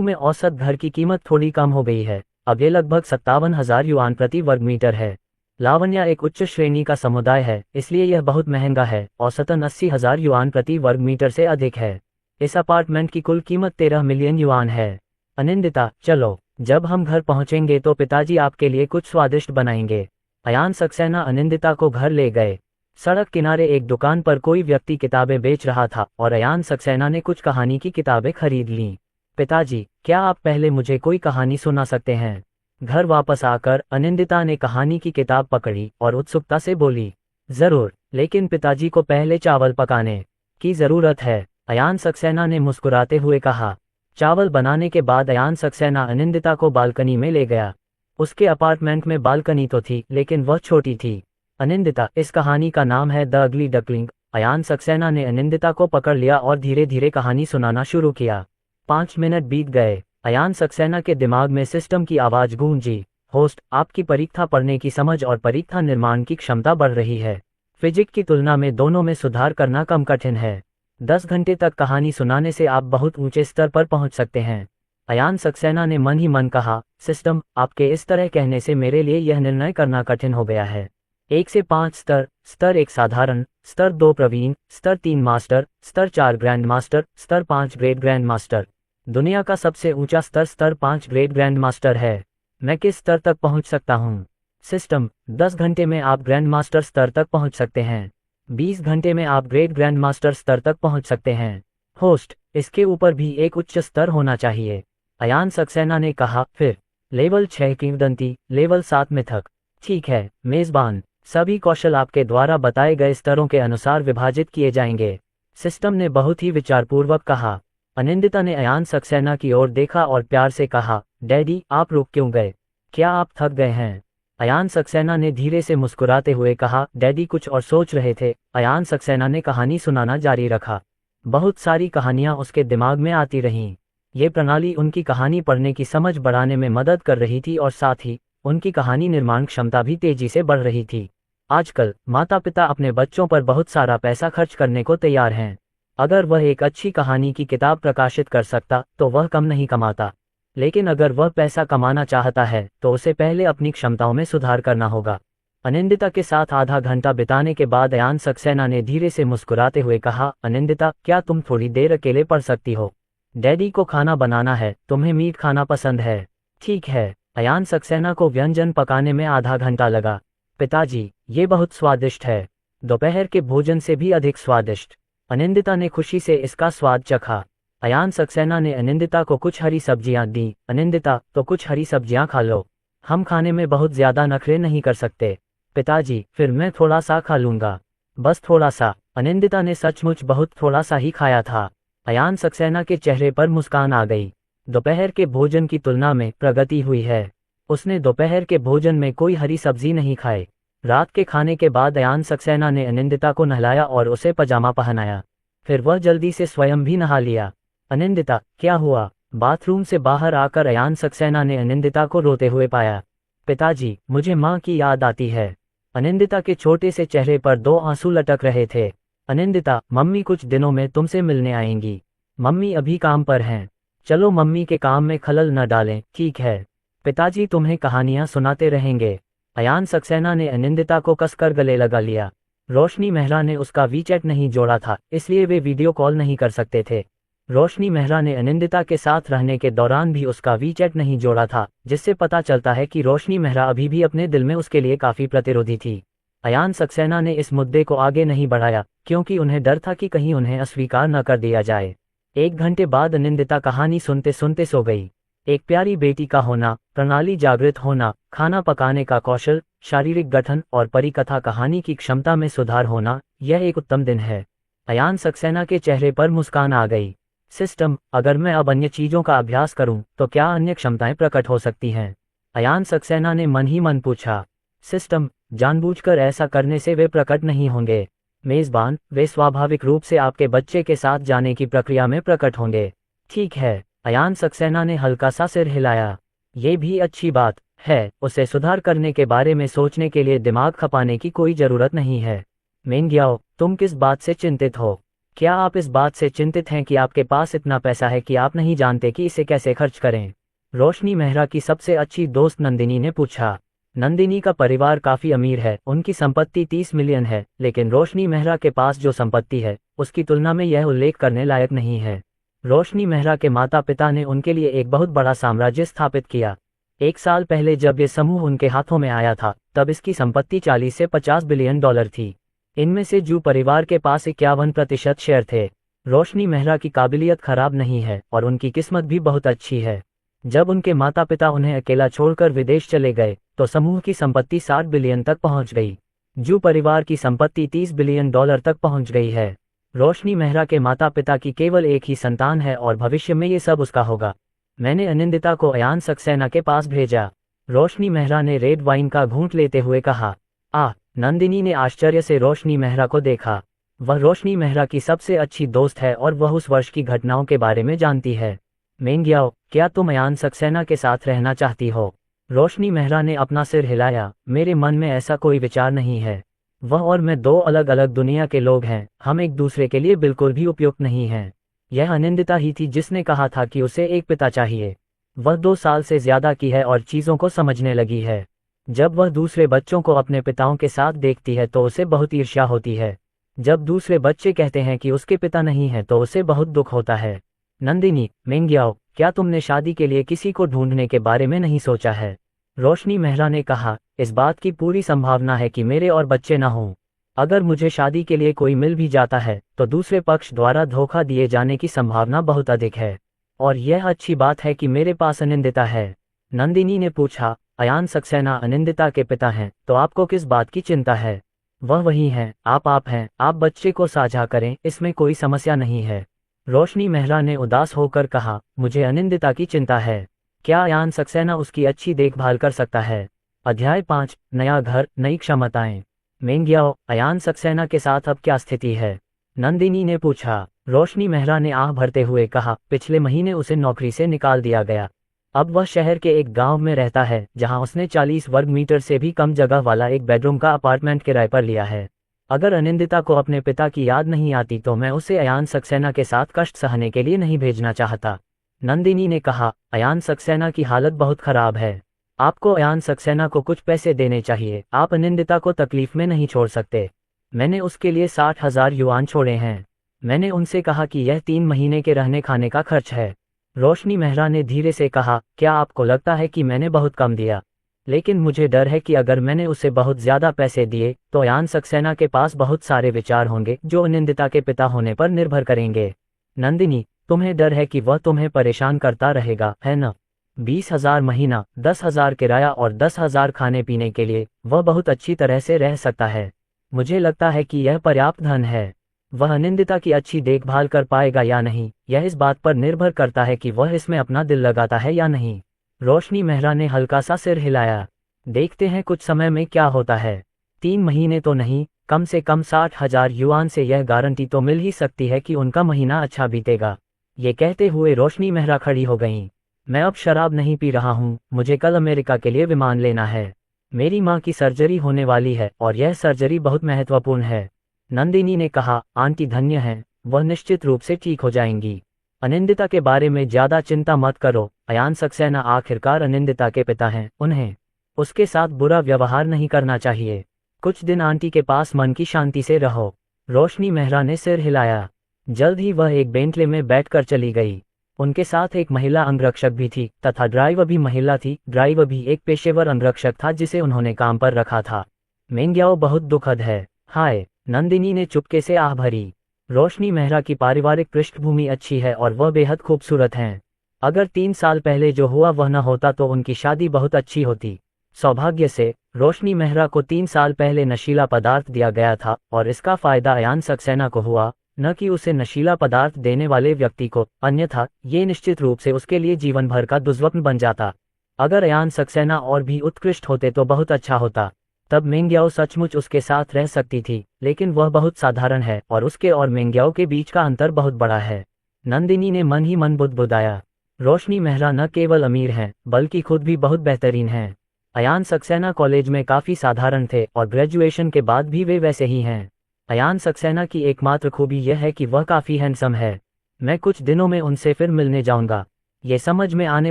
में औसत घर की कीमत थोड़ी कम हो गई है, अब ये लगभग 57,000 युआन प्रति वर्ग मीटर है। लावण्या एक उच्च श्रेणी का समुदाय है, इसलिए यह बहुत महंगा है, औसतन 80,000 युआन प्रति वर्ग मीटर से अधिक है। इस अपार्टमेंट की कुल कीमत 13 मिलियन युआन है। अनिंदिता, चलो, जब हम घर पहुंचेंगे तो पिताजी आपके लिए कुछ स्वादिष्ट बनाएंगे। अयान सक्सेना अनिंदिता को घर ले गए। सड़क किनारे एक दुकान पर कोई व्यक्ति किताबें बेच रहा था और अयान सक्सेना ने कुछ कहानी की किताबें खरीद लीं। पिताजी, क्या आप पहले मुझे कोई कहानी सुना सकते हैं? घर वापस आकर अनिंदिता ने कहानी की किताब पकड़ी और उत्सुकता से बोली, जरूर, लेकिन पिताजी को पहले चावल पकाने की जरूरत है, अयान सक्सेना ने मुस्कुराते हुए कहा। चावल बनाने के बाद अयान सक्सेना अनिंदिता को बालकनी में ले गया। उसके अपार्टमेंट में बालकनी तो थी, लेकिन वह छोटी थी। अनिंदिता, इस कहानी का नाम है the ugly duckling. Ayan Saxena ने अनिंदिता को पकड़ लिया और धीरे धीरे कहानी सुनाना शुरू किया। 5 मिनट बीत गए। अयान सक्सेना के दिमाग में सिस्टम की आवाज गूंजी, होस्ट, आपकी परीक्षा पढ़ने की समझ और परीक्षा निर्माण की क्षमता बढ़ रही है। फिजिक्स की तुलना में दोनों में सुधार करना कम कठिन है। 10 घंटे तक कहानी सुनाने से आप बहुत ऊंचे स्तर पर पहुंच सकते हैं। अयान सक्सेना ने मन ही मन कहा, सिस्टम, आपके इस तरह कहने से मेरे लिए यह निर्णय करना कठिन हो गया है। 1 से 5 स्तर, स्तर 1 साधारण, स्तर 2 प्रवीण, स्तर 3 मास्टर, स्तर 4 ग्रैंड मास्टर, स्तर 5 ग्रेट ग्रैंड मास्टर। दुनिया का सबसे ऊंचा स्तर स्तर 5 ग्रेट ग्रैंड मास्टर है। मैं किस स्तर तक पहुंच सकता हूं? सिस्टम, 10 घंटे में आप ग्रैंड मास्टर स्तर तक पहुंच सकते हैं। 20 घंटे में आप ग्रेट ग्रैंड मास्टर स्तर तक पहुंच सकते हैं। होस्ट, इसके ऊपर भी एक उच्च स्तर होना चाहिए, अयान सक्सेना ने कहा। फिर लेवल 6 किंवदंती, लेवल 7 मिथक। ठीक है मेजबान, सभी कौशल आपके द्वारा बताए गए स्तरों के अनुसार विभाजित किए जाएंगे, सिस्टम ने बहुत ही विचारपूर्वक कहा। अनिंदिता ने अयान सक्सेना की ओर देखा और प्यार से कहा, डैडी, आप रुक क्यों गए? क्या आप थक गए हैं? अयान सक्सेना ने धीरे से मुस्कुराते हुए कहा, डैडी कुछ और सोच रहे थे। अयान सक्सेना ने कहानी सुनाना जारी रखा। बहुत सारी कहानियां उसके दिमाग में आती रहीं। ये प्रणाली उनकी कहानी पढ़ने की समझ बढ़ाने में मदद कर रही थी और साथ ही उनकी कहानी निर्माण क्षमता भी तेजी से बढ़ रही थी। आजकल माता पिता अपने बच्चों पर बहुत सारा पैसा खर्च करने को तैयार हैं। अगर वह एक अच्छी कहानी की किताब प्रकाशित कर सकता तो वह कम नहीं कमाता, लेकिन अगर वह पैसा कमाना चाहता है तो उसे पहले अपनी क्षमताओं में सुधार करना होगा। अनिंदिता के साथ आधा घंटा बिताने के बाद अयान सक्सेना ने धीरे से मुस्कुराते हुए कहा, अनिंदिता, क्या तुम थोड़ी देर अकेले पढ़ सकती हो? डैडी को खाना बनाना है, तुम्हें मीट खाना पसंद है? ठीक है। अयान सक्सेना को व्यंजन पकाने में आधा घंटा लगा। पिताजी, ये बहुत स्वादिष्ट है, दोपहर के भोजन से भी अधिक स्वादिष्ट। अनिंदिता ने खुशी से इसका स्वाद चखा। अयान सक्सेना ने अनिंदिता को कुछ हरी सब्जियां दी। अनिंदिता, तो कुछ हरी सब्जियां खा लो, हम खाने में बहुत ज्यादा नखरे नहीं कर सकते। पिताजी, फिर मैं थोड़ा सा खा लूंगा, बस थोड़ा सा। अनिंदिता ने सचमुच बहुत थोड़ा सा ही खाया था। अयान सक्सेना के चेहरे पर मुस्कान आ गई। दोपहर के भोजन की तुलना में प्रगति हुई है। उसने दोपहर के भोजन में कोई हरी सब्जी नहीं खाई। रात के खाने के बाद अयान सक्सेना ने अनिंदिता को नहलाया और उसे पजामा पहनाया। फिर वह जल्दी से स्वयं भी नहा लिया। अनिंदिता, क्या हुआ? बाथरूम से बाहर आकर अयान सक्सेना ने अनिंदिता को रोते हुए पाया। पिताजी, मुझे माँ की याद आती है। अनिंदिता के छोटे से चेहरे पर 2 आंसू लटक रहे थे। अनिंदिता, मम्मी कुछ दिनों में तुमसे मिलने आएंगी। मम्मी अभी काम पर हैं। चलो मम्मी के काम में खलल न डालें, ठीक है? पिताजी तुम्हें कहानियां सुनाते रहेंगे। अयान सक्सेना ने अनिंदिता को कसकर गले लगा लिया। रोशनी मेहरा ने उसका वीचैट नहीं जोड़ा था, इसलिए वे वीडियो कॉल नहीं कर सकते थे। रोशनी मेहरा ने अनिंदिता के साथ रहने के दौरान भी उसका वीचैट नहीं जोड़ा था, जिससे पता चलता है कि रोशनी मेहरा अभी भी अपने दिल में उसके लिए काफी प्रतिरोधी थी। अयान सक्सेना ने इस मुद्दे को आगे नहीं बढ़ाया, क्योंकि उन्हें डर था कि कहीं उन्हें अस्वीकार न कर दिया जाए। 1 घंटे बाद अनिंदिता कहानी सुनते सुनते सो गई। एक प्यारी बेटी का होना, प्रणाली जागृत होना, खाना पकाने का कौशल, शारीरिक गठन और परिकथा कहानी की क्षमता में सुधार होना, यह एक उत्तम दिन है। अयान सक्सेना के चेहरे पर मुस्कान आ गई। सिस्टम, अगर मैं अब अन्य चीजों का अभ्यास करूं तो क्या अन्य क्षमताएं प्रकट हो सकती हैं? अयान सक्सेना ने मन ही मन पूछा। सिस्टम, जानबूझकर ऐसा करने से वे प्रकट नहीं होंगे, मेजबान, वे स्वाभाविक रूप से आपके बच्चे के साथ जाने की प्रक्रिया में प्रकट होंगे। ठीक है। अयान सक्सेना ने हल्का सा सिर हिलाया। ये भी अच्छी बात है, उसे सुधार करने के बारे में सोचने के लिए दिमाग खपाने की कोई जरूरत नहीं है। मेंग्याओ, तुम किस बात से चिंतित हो? क्या आप इस बात से चिंतित हैं कि आपके पास इतना पैसा है कि आप नहीं जानते कि इसे कैसे खर्च करें? रोशनी मेहरा की सबसे अच्छी दोस्त नंदिनी ने पूछा। नंदिनी का परिवार काफी अमीर है, उनकी संपत्ति 30 मिलियन है, लेकिन रोशनी मेहरा के पास जो संपत्ति है उसकी तुलना में यह उल्लेख करने लायक नहीं है। रोशनी मेहरा के माता पिता ने उनके लिए एक बहुत बड़ा साम्राज्य स्थापित किया। 1 साल पहले जब ये समूह उनके हाथों में आया था तब इसकी संपत्ति 40 से 50 बिलियन डॉलर थी। इनमें से जू परिवार के पास 51% शेयर थे। रोशनी मेहरा की काबिलियत खराब नहीं है और उनकी किस्मत भी बहुत अच्छी है। जब उनके माता पिता उन्हें अकेला छोड़कर विदेश चले गए तो समूह की संपत्ति 60 बिलियन तक पहुंच गई। जू परिवार की संपत्ति 30 बिलियन डॉलर तक पहुंच गई है। रोशनी मेहरा के माता पिता की केवल एक ही संतान है और भविष्य में ये सब उसका होगा। मैंने अनिंदिता को अयान सक्सेना के पास भेजा। रोशनी मेहरा ने रेड वाइन का घूंट लेते हुए कहा। नंदिनी ने आश्चर्य से रोशनी मेहरा को देखा। वह रोशनी मेहरा की सबसे अच्छी दोस्त है और वह उस वर्ष की घटनाओं के बारे में जानती है। मेंग्याओ, क्या तुम अयान सक्सेना के साथ रहना चाहती हो? रोशनी मेहरा ने अपना सिर हिलाया। मेरे मन में ऐसा कोई विचार नहीं है। वह और मैं दो अलग अलग दुनिया के लोग हैं। हम एक दूसरे के लिए बिल्कुल भी उपयुक्त नहीं हैं। यह अनिंदिता ही थी जिसने कहा था कि उसे एक पिता चाहिए। वह 2 साल से ज्यादा की है और चीजों को समझने लगी है। जब वह दूसरे बच्चों को अपने पिताओं के साथ देखती है तो उसे बहुत ईर्ष्या होती है। जब दूसरे बच्चे कहते हैं कि उसके पिता नहीं है तो उसे बहुत दुख होता है। नंदिनी, मेंग्याओ, क्या तुमने शादी के लिए किसी को ढूंढने के बारे में नहीं सोचा है? रोशनी मेहरा ने कहा, इस बात की पूरी संभावना है कि मेरे और बच्चे न हों। अगर मुझे शादी के लिए कोई मिल भी जाता है तो दूसरे पक्ष द्वारा धोखा दिए जाने की संभावना बहुत अधिक है। और यह अच्छी बात है कि मेरे पास अनिंदिता है। नंदिनी ने पूछा, अयान सक्सेना अनिंदिता के पिता हैं तो आपको किस बात की चिंता है? वह वही हैं, आप हैं, आप बच्चे को साझा करें, इसमें कोई समस्या नहीं है। रोशनी मेहरा ने उदास होकर कहा, मुझे अनिंदिता की चिंता है। क्या अयान सक्सेना उसकी अच्छी देखभाल कर सकता है? अध्याय 5, नया घर, नई क्षमताएं। मेंग्याओ, अयान सक्सेना के साथ अब क्या स्थिति है? नंदिनी ने पूछा। रोशनी मेहरा ने आह भरते हुए कहा, पिछले महीने उसे नौकरी से निकाल दिया गया। अब वह शहर के एक गांव में रहता है जहां उसने 40 वर्ग मीटर से भी कम जगह वाला एक बेडरूम का अपार्टमेंट किराए पर लिया है। अगर अनिंदिता को अपने पिता की याद नहीं आती तो मैं उसे अयान सक्सेना के साथ कष्ट सहने के लिए नहीं भेजना चाहता। नंदिनी ने कहा, अयान सक्सेना की हालत बहुत खराब है। आपको अयान सक्सेना को कुछ पैसे देने चाहिए। आप अनिंदिता को तकलीफ में नहीं छोड़ सकते। मैंने उसके लिए 60,000 युआन छोड़े हैं। मैंने उनसे कहा कि यह 3 महीने के रहने खाने का खर्च है। रोशनी मेहरा ने धीरे से कहा, क्या आपको लगता है कि मैंने बहुत कम दिया? लेकिन मुझे डर है कि अगर मैंने उसे बहुत ज्यादा पैसे दिए तो अयान सक्सेना के पास बहुत सारे विचार होंगे जो अनिंदिता के पिता होने पर निर्भर करेंगे। नंदिनी, तुम्हें डर है कि वह तुम्हें परेशान करता रहेगा, है न? 20,000 महीना, 10,000 किराया और 10,000 खाने पीने के लिए वह बहुत अच्छी तरह से रह सकता है। मुझे लगता है कि यह पर्याप्त धन है। वह अनिंदिता की अच्छी देखभाल कर पाएगा या नहीं, यह इस बात पर निर्भर करता है कि वह इसमें अपना दिल लगाता है या नहीं। रोशनी मेहरा ने हल्का सा सिर हिलाया। देखते हैं कुछ समय में क्या होता है। 3 महीने तो नहीं, कम से कम 60,000 युआन से यह गारंटी तो मिल ही सकती है कि उनका महीना अच्छा बीतेगा। ये कहते हुए रोशनी मेहरा खड़ी हो गईं। मैं अब शराब नहीं पी रहा हूँ। मुझे कल अमेरिका के लिए विमान लेना है। मेरी माँ की सर्जरी होने वाली है और यह सर्जरी बहुत महत्वपूर्ण है। नंदिनी ने कहा, आंटी धन्य हैं, वह निश्चित रूप से ठीक हो जाएंगी। अनिंदिता के बारे में ज्यादा चिंता मत करो। अयान सक्सेना आखिरकार अनिंदिता के पिता हैं, उन्हें उसके साथ बुरा व्यवहार नहीं करना चाहिए। कुछ दिन आंटी के पास मन की शांति से रहो। रोशनी मेहरा ने सिर हिलाया। जल्द ही वह एक बेंटले में बैठकर चली गई। उनके साथ एक महिला अंगरक्षक भी थी तथा ड्राइवर भी महिला थी। ड्राइवर भी एक पेशेवर अंगरक्षक था जिसे उन्होंने काम पर रखा था। मेंग्याओ बहुत दुखद है। हाय, नंदिनी ने चुपके से आह भरी। रोशनी मेहरा की पारिवारिक पृष्ठभूमि अच्छी है और वह बेहद खूबसूरत हैं। अगर 3 साल पहले जो हुआ वह न होता तो उनकी शादी बहुत अच्छी होती। सौभाग्य से रोशनी मेहरा को 3 साल पहले नशीला पदार्थ दिया गया था और इसका फायदा अयान सक्सेना को हुआ, न कि उसे नशीला पदार्थ देने वाले व्यक्ति को, अन्यथा ये निश्चित रूप से उसके लिए जीवन भर का दुर्स्वप्न बन जाता। अगर अयान सक्सेना और भी उत्कृष्ट होते तो बहुत अच्छा होता। तब मेंग्याओ सचमुच उसके साथ रह सकती थी, लेकिन वह बहुत साधारण है और उसके और मेंग्याओ के बीच का अंतर बहुत बड़ा है। नंदिनी ने मन ही मन बुदबुदाया। रोशनी मेहरा न केवल अमीर हैं बल्कि खुद भी बहुत बेहतरीन हैं। अयान सक्सेना कॉलेज में काफी साधारण थे और ग्रेजुएशन के बाद भी वे वैसे ही हैं। अयान सक्सेना की एकमात्र खूबी यह है कि वह काफी हैंडसम है। मैं कुछ दिनों में उनसे फिर मिलने जाऊंगा। ये समझ में आने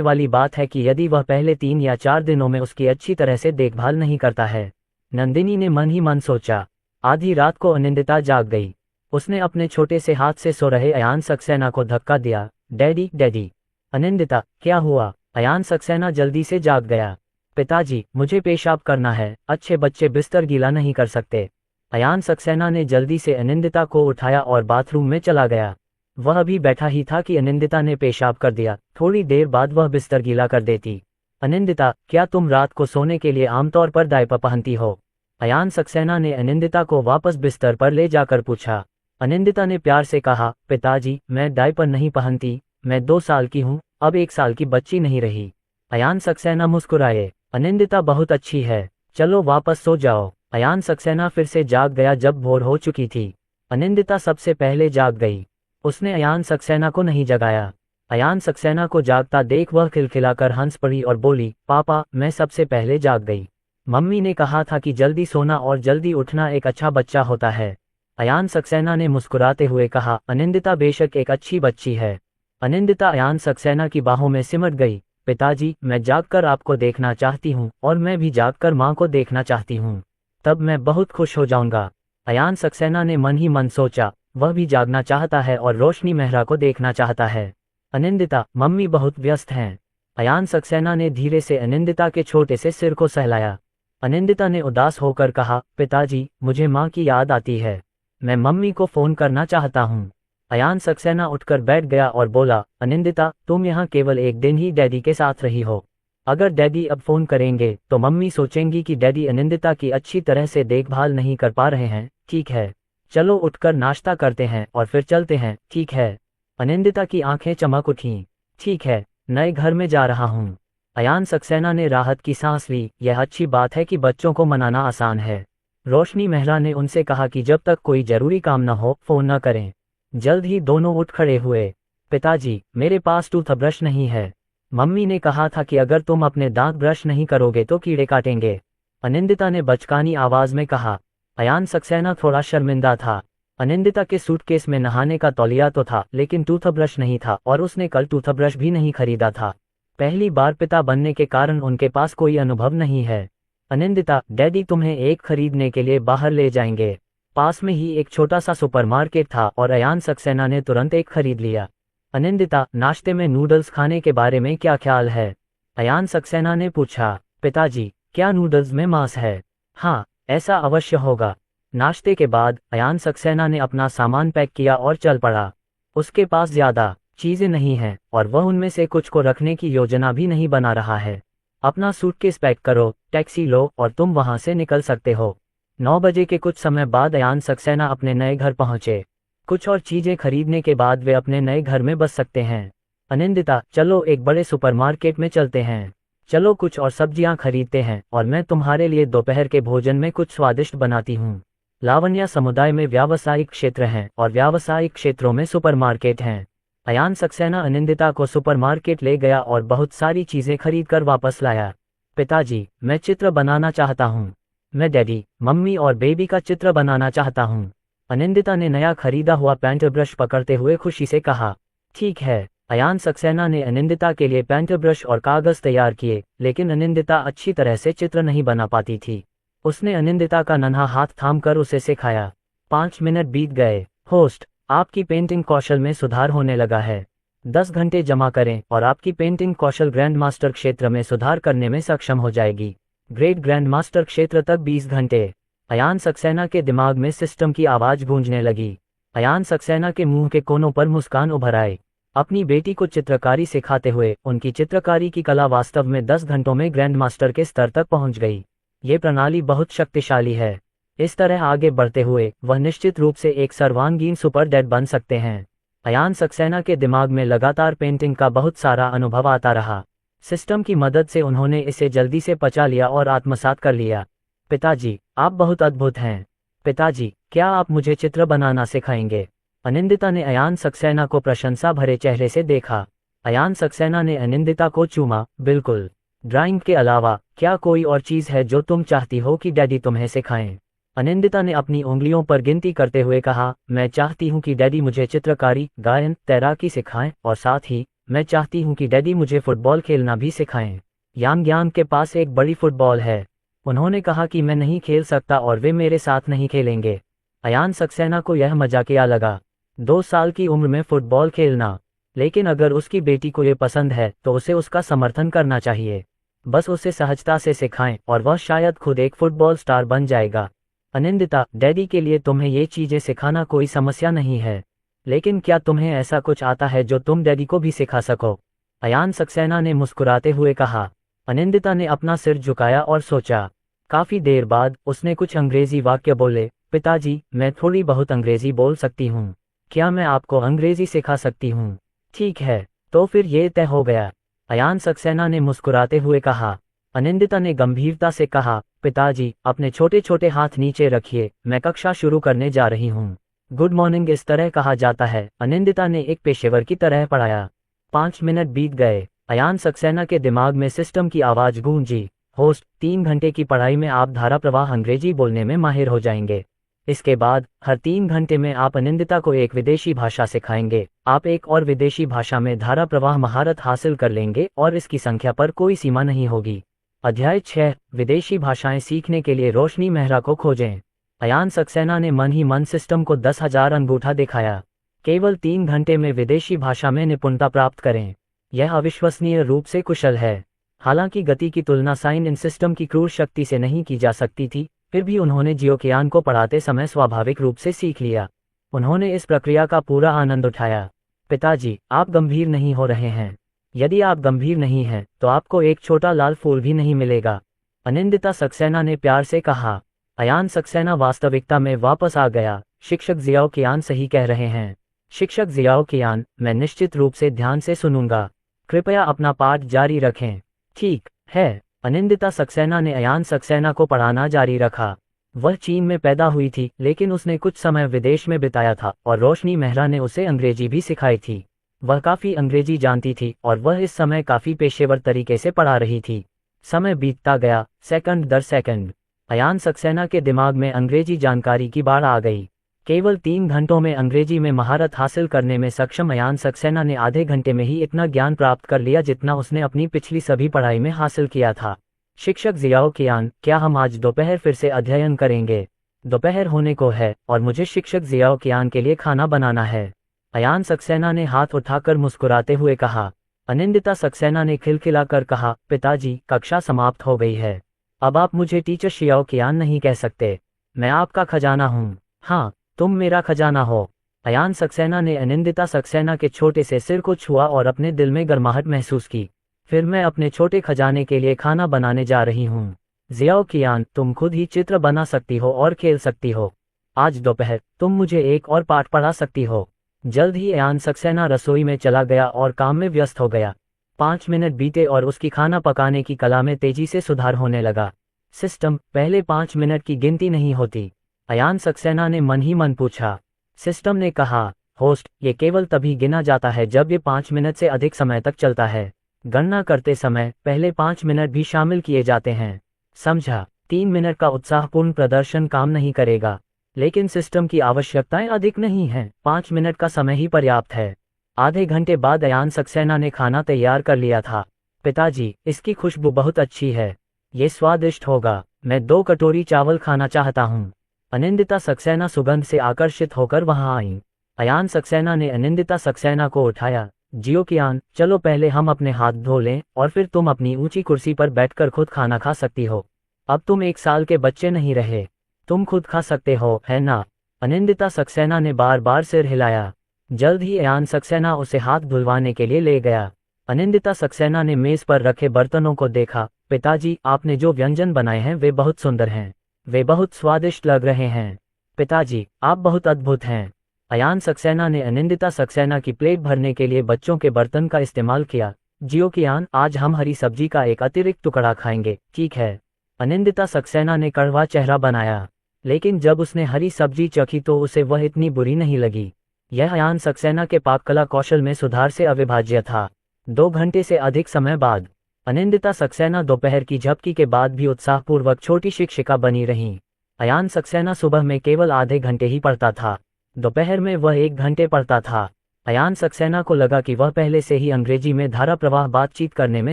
वाली बात है कि यदि वह पहले 3 या 4 दिनों में उसकी अच्छी तरह से देखभाल नहीं करता है। नंदिनी ने मन ही मन सोचा। आधी रात को अनिंदिता जाग गई। उसने अपने छोटे से हाथ से सो रहे अयान सक्सेना को धक्का दिया। Daddy, daddy. अनिंदिता, क्या हुआ? अयान सक्सेना जल्दी से जाग गया। पिताजी, मुझे पेशाब करना है। अच्छे बच्चे बिस्तर गीला नहीं कर सकते। अयान सक्सेना ने जल्दी से अनिंदिता को उठाया और बाथरूम में चला गया। वह अभी बैठा ही था कि अनिंदिता ने पेशाब कर दिया। थोड़ी देर बाद वह बिस्तर गीला कर देती। अनिंदिता, क्या तुम रात को सोने के लिए आमतौर पर डायपर पहनती हो? अयान सक्सेना ने अनिंदिता को वापस बिस्तर पर ले जाकर पूछा। अनिंदिता ने प्यार से कहा, पिताजी, मैं डायपर नहीं पहनती, मैं 2 साल की हूँ, अब 1 साल की बच्ची नहीं रही। अयान सक्सेना मुस्कुराए। अनिंदिता बहुत अच्छी है, चलो वापस सो जाओ। अयान सक्सेना फिर से जाग गया जब भोर हो चुकी थी। अनिंदिता सबसे पहले जाग गई। उसने अयान सक्सेना को नहीं जगाया। अयान सक्सेना को जागता देख वह खिलखिलाकर हंस पड़ी और बोली, पापा, मैं सबसे पहले जाग गई। मम्मी ने कहा था कि जल्दी सोना और जल्दी उठना एक अच्छा बच्चा होता है। अयान सक्सेना ने मुस्कुराते हुए कहा, अनिंदिता बेशक एक अच्छी बच्ची है। अनिंदिता अयान सक्सेना की बाहों में सिमट गई। पिताजी, मैं जागकर आपको देखना चाहती हूँ और मैं भी जागकर माँ को देखना चाहती हूँ। तब मैं बहुत खुश हो जाऊंगा। अयान सक्सेना ने मन ही मन सोचा, वह भी जागना चाहता है और रोशनी मेहरा को देखना चाहता है। अनिंदिता, मम्मी बहुत व्यस्त हैं। अयान सक्सेना ने धीरे से अनिंदिता के छोटे से सिर को सहलाया। अनिंदिता ने उदास होकर कहा, पिताजी, मुझे माँ की याद आती है, मैं मम्मी को फ़ोन करना चाहता हूँ। अयान सक्सेना उठकर बैठ गया और बोला, अनिंदिता, तुम यहाँ केवल एक दिन ही डैडी के साथ रही हो। अगर डैडी अब फ़ोन करेंगे तो मम्मी सोचेंगी कि डैडी अनिंदिता की अच्छी तरह से देखभाल नहीं कर पा रहे हैं। ठीक है, चलो उठकर नाश्ता करते हैं और फिर चलते हैं। ठीक है। अनिंदिता की आंखें चमक उठीं। ठीक है, नए घर में जा रहा हूँ। अयान सक्सेना ने राहत की सांस ली। यह अच्छी बात है कि बच्चों को मनाना आसान है। रोशनी मेहरा ने उनसे कहा कि जब तक कोई जरूरी काम न हो फ़ोन न करें। जल्द ही दोनों उठ खड़े हुए। पिताजी, मेरे पास टूथब्रश नहीं है। मम्मी ने कहा था कि अगर तुम अपने दांत ब्रश नहीं करोगे तो कीड़े काटेंगे। अनिंदिता ने बचकानी आवाज में कहा। अयान सक्सेना थोड़ा शर्मिंदा था। अनिंदिता के सूटकेस में नहाने का तौलिया तो था, लेकिन टूथब्रश नहीं था और उसने कल टूथब्रश भी नहीं खरीदा था। पहली बार पिता बनने के कारण उनके पास कोई अनुभव नहीं है। अनिंदिता, डैडी तुम्हें एक खरीदने के लिए बाहर ले जाएंगे। पास में ही एक छोटा सा सुपरमार्केट था और अयान सक्सेना ने तुरंत एक खरीद लिया। अनिंदिता, नाश्ते में नूडल्स खाने के बारे में क्या ख्याल है? अयान सक्सेना ने पूछा। पिताजी, क्या नूडल्स में मांस है? हाँ, ऐसा अवश्य होगा। नाश्ते के बाद अयान सक्सेना ने अपना सामान पैक किया और चल पड़ा। उसके पास ज्यादा चीजें नहीं हैं और वह उनमें से कुछ को रखने की योजना भी नहीं बना रहा है। अपना सूटकेस पैक करो, टैक्सी लो और तुम वहां से निकल सकते हो। 9 बजे के कुछ समय बाद अयान सक्सेना अपने नए घर पहुंचे। कुछ और चीजें खरीदने के बाद वे अपने नए घर में बस सकते हैं। अनिंदिता, चलो एक बड़े सुपरमार्केट में चलते हैं। चलो कुछ और सब्जियां खरीदते हैं और मैं तुम्हारे लिए दोपहर के भोजन में कुछ स्वादिष्ट बनाती हूँ। लावण्या समुदाय में व्यावसायिक क्षेत्र हैं और व्यावसायिक क्षेत्रों में सुपरमार्केट हैं। अयान सक्सेना अनिंदिता को सुपरमार्केट ले गया और बहुत सारी चीजें खरीदकर वापस लाया। पिताजी, मैं चित्र बनाना चाहता हूँ। मैं डैडी, मम्मी और बेबी का चित्र बनाना चाहता हूँ। अनिंदिता ने नया खरीदा हुआ पेंट ब्रश पकड़ते हुए खुशी से कहा। ठीक है। अयान सक्सेना ने अनिंदिता के लिए पेंट ब्रश और कागज तैयार किए, लेकिन अनिंदिता अच्छी तरह से चित्र नहीं बना पाती थी। उसने अनिंदिता का नन्हा हाथ थामकर उसे सिखाया। 5 मिनट बीत गए। होस्ट, आपकी पेंटिंग कौशल में सुधार होने लगा है। 10 घंटे जमा करें और आपकी पेंटिंग कौशल ग्रैंड मास्टर क्षेत्र में सुधार करने में सक्षम हो जाएगी। ग्रेट ग्रैंड मास्टर क्षेत्र तक 20 घंटे। अयान सक्सेना के दिमाग में सिस्टम की आवाज गूंजने लगी। अयान सक्सेना के मुंह के कोनों पर मुस्कान उभर आई। अपनी बेटी को चित्रकारी सिखाते हुए उनकी चित्रकारी की कला वास्तव में 10 घंटों में ग्रैंड मास्टर के स्तर तक पहुंच गई। ये प्रणाली बहुत शक्तिशाली है। इस तरह आगे बढ़ते हुए वह निश्चित रूप से एक सर्वांगीण सुपर डैड बन सकते हैं। अयान सक्सेना के दिमाग में लगातार पेंटिंग का बहुत सारा अनुभव आता रहा। सिस्टम की मदद से उन्होंने इसे जल्दी से पचा लिया और आत्मसात कर लिया। पिताजी, आप बहुत अद्भुत हैं। पिताजी, क्या आप मुझे चित्र बनाना सिखाएंगे? अनिंदिता ने अयान सक्सेना को प्रशंसा भरे चेहरे से देखा। अयान सक्सेना ने अनिंदिता को चूमा। बिल्कुल। ड्राइंग के अलावा क्या कोई और चीज़ है जो तुम चाहती हो कि डैडी तुम्हें सिखाएं? अनिंदिता ने अपनी उंगलियों पर गिनती करते हुए कहा, मैं चाहती हूँ कि डैडी मुझे चित्रकारी, गायन, तैराकी सिखाएं और साथ ही मैं चाहती हूँ कि डैडी मुझे फुटबॉल खेलना भी सिखाएं। यांग के पास एक बड़ी फुटबॉल है। उन्होंने कहा कि मैं नहीं खेल सकता और वे मेरे साथ नहीं खेलेंगे। अयान सक्सेना को यह मजाकिया लगा। 2 साल की उम्र में फुटबॉल खेलना। लेकिन अगर उसकी बेटी को ये पसंद है तो उसे उसका समर्थन करना चाहिए। बस उसे सहजता से सिखाएं और वह शायद खुद एक फुटबॉल स्टार बन जाएगा। अनिंदिता, डैडी के लिए तुम्हें ये चीजें सिखाना कोई समस्या नहीं है। लेकिन क्या तुम्हें ऐसा कुछ आता है जो तुम डैडी को भी सिखा सको? अयान सक्सेना ने मुस्कुराते हुए कहा। अनिंदिता ने अपना सिर झुकाया और सोचा। काफी देर बाद उसने कुछ अंग्रेजी वाक्य बोले। पिताजी, मैं थोड़ी बहुत अंग्रेजी बोल सकती हूँ। क्या मैं आपको अंग्रेजी सिखा सकती हूँ? ठीक है, तो फिर ये तय हो गया। अयान सक्सेना ने मुस्कुराते हुए कहा। अनिंदिता ने गंभीरता से कहा, पिताजी, अपने छोटे छोटे हाथ नीचे रखिए, मैं कक्षा शुरू करने जा रही हूँ। गुड मॉर्निंग इस तरह कहा जाता है, अनिंदिता ने एक पेशेवर की तरह पढ़ाया। 5 मिनट बीत गए। अयान सक्सेना के दिमाग में सिस्टम की आवाज गूंजी। होस्ट, 3 घंटे की पढ़ाई में आप धारा प्रवाह अंग्रेजी बोलने में माहिर हो जाएंगे। इसके बाद हर 3 घंटे में आप अनिंदिता को एक विदेशी भाषा सिखाएंगे। आप एक और विदेशी भाषा में धारा प्रवाह महारत हासिल कर लेंगे और इसकी संख्या पर कोई सीमा नहीं होगी। अध्याय 6, विदेशी भाषाएं सीखने के लिए रोशनी मेहरा को खोजें। अयान सक्सेना ने मन ही मन सिस्टम को 10,000 अंगूठा दिखाया। केवल 3 घंटे में विदेशी भाषा में निपुणता प्राप्त करें। यह अविश्वसनीय रूप से कुशल है। हालांकि गति की तुलना साइन इन सिस्टम की क्रूर शक्ति से नहीं की जा सकती थी, फिर भी उन्होंने जियोकियान को पढ़ाते समय स्वाभाविक रूप से सीख लिया। उन्होंने इस प्रक्रिया का पूरा आनंद उठाया। पिताजी, आप गंभीर नहीं हो रहे हैं। यदि आप गंभीर नहीं हैं, तो आपको एक छोटा लाल फूल भी नहीं मिलेगा, अनिंदिता सक्सेना ने प्यार से कहा। अयान सक्सेना वास्तविकता में वापस आ गया। शिक्षक जियाओकियान सही कह रहे हैं। शिक्षक जियाओकियान, मैं निश्चित रूप से ध्यान से सुनूंगा। कृपया अपना पाठ जारी रखें। ठीक है, अनिंदिता सक्सेना ने अयान सक्सेना को पढ़ाना जारी रखा। वह चीन में पैदा हुई थी, लेकिन उसने कुछ समय विदेश में बिताया था और रोशनी मेहरा ने उसे अंग्रेजी भी सिखाई थी। वह काफ़ी अंग्रेजी जानती थी और वह इस समय काफ़ी पेशेवर तरीके से पढ़ा रही थी। समय बीतता गया, सेकंड दर सेकंड। अयान सक्सेना के दिमाग में अंग्रेजी जानकारी की बाढ़ आ गई। केवल 3 घंटों में अंग्रेजी में महारत हासिल करने में सक्षम अयान सक्सेना ने आधे घंटे में ही इतना ज्ञान प्राप्त कर लिया जितना उसने अपनी पिछली सभी पढ़ाई में हासिल किया था। शिक्षक जियाओकियान, क्या हम आज दोपहर फिर से अध्ययन करेंगे? दोपहर होने को है और मुझे शिक्षक जियाओकियान के लिए खाना बनाना है, अयान सक्सेना ने हाथ उठाकर मुस्कुराते हुए कहा। अनिंदिता सक्सेना ने खिलखिलाकर कहा, पिताजी, कक्षा समाप्त हो गई है। अब आप मुझे टीचर जियाओकियान नहीं कह सकते। मैं आपका खजाना हूँ। हाँ, तुम मेरा खजाना हो। अयान सक्सेना ने अनिंदिता सक्सेना के छोटे से सिर को छुआ और अपने दिल में गर्माहट महसूस की। फिर मैं अपने छोटे खजाने के लिए खाना बनाने जा रही हूँ। जियाओकियान, तुम खुद ही चित्र बना सकती हो और खेल सकती हो। आज दोपहर तुम मुझे एक और पाठ पढ़ा सकती हो। जल्द ही अयान सक्सेना रसोई में चला गया और काम में व्यस्त हो गया। 5 मिनट बीते और उसकी खाना पकाने की कला में तेजी से सुधार होने लगा। सिस्टम, पहले 5 मिनट की गिनती नहीं होती, अयान सक्सेना ने मन ही मन पूछा। सिस्टम ने कहा, होस्ट, ये केवल तभी गिना जाता है जब ये 5 मिनट से अधिक समय तक चलता है। गणना करते समय पहले 5 मिनट भी शामिल किए जाते हैं। समझा? 3 मिनट का उत्साहपूर्ण प्रदर्शन काम नहीं करेगा, लेकिन सिस्टम की आवश्यकताएं अधिक नहीं हैं। 5 मिनट का समय ही पर्याप्त है। आधे घंटे बाद अयान सक्सेना ने खाना तैयार कर लिया था। पिताजी, इसकी खुशबू बहुत अच्छी है। ये स्वादिष्ट होगा। मैं 2 कटोरी चावल खाना चाहता हूँ। अनिंदिता सक्सेना सुगंध से आकर्षित होकर वहां आईं। अयान सक्सेना ने अनिंदिता सक्सेना को उठाया। जियोकियान, चलो पहले हम अपने हाथ धो लें और फिर तुम अपनी ऊंची कुर्सी पर बैठकर खुद खाना खा सकती हो। अब तुम 1 साल के बच्चे नहीं रहे, तुम खुद खा सकते हो, है ना? अनिंदिता सक्सेना ने बार बार सिर हिलाया। जल्द ही अयान सक्सेना उसे हाथ धुलवाने के लिए ले गया। अनिंदिता सक्सेना ने मेज पर रखे बर्तनों को देखा। पिताजी, आपने जो व्यंजन बनाए हैं वे बहुत सुंदर हैं। वे बहुत स्वादिष्ट लग रहे हैं। पिताजी, आप बहुत अद्भुत हैं। अयान सक्सेना ने अनिंदिता सक्सेना की प्लेट भरने के लिए बच्चों के बर्तन का इस्तेमाल किया। जियोकियान, आज हम हरी सब्जी का एक अतिरिक्त टुकड़ा खाएंगे, ठीक है? अनिंदिता सक्सेना ने कड़वा चेहरा बनाया, लेकिन जब उसने हरी सब्जी चखी तो उसे वह इतनी बुरी नहीं लगी। यह अयान सक्सेना के पाककला कौशल में सुधार से अविभाज्य था। 2 घंटे से अधिक समय बाद अनिंदिता सक्सेना दोपहर की झपकी के बाद भी उत्साहपूर्वक छोटी शिक्षिका बनी रहीं। अयान सक्सेना सुबह में केवल आधे घंटे ही पढ़ता था, दोपहर में वह 1 घंटे पढ़ता था। अयान सक्सेना को लगा कि वह पहले से ही अंग्रेजी में धारा प्रवाह बातचीत करने में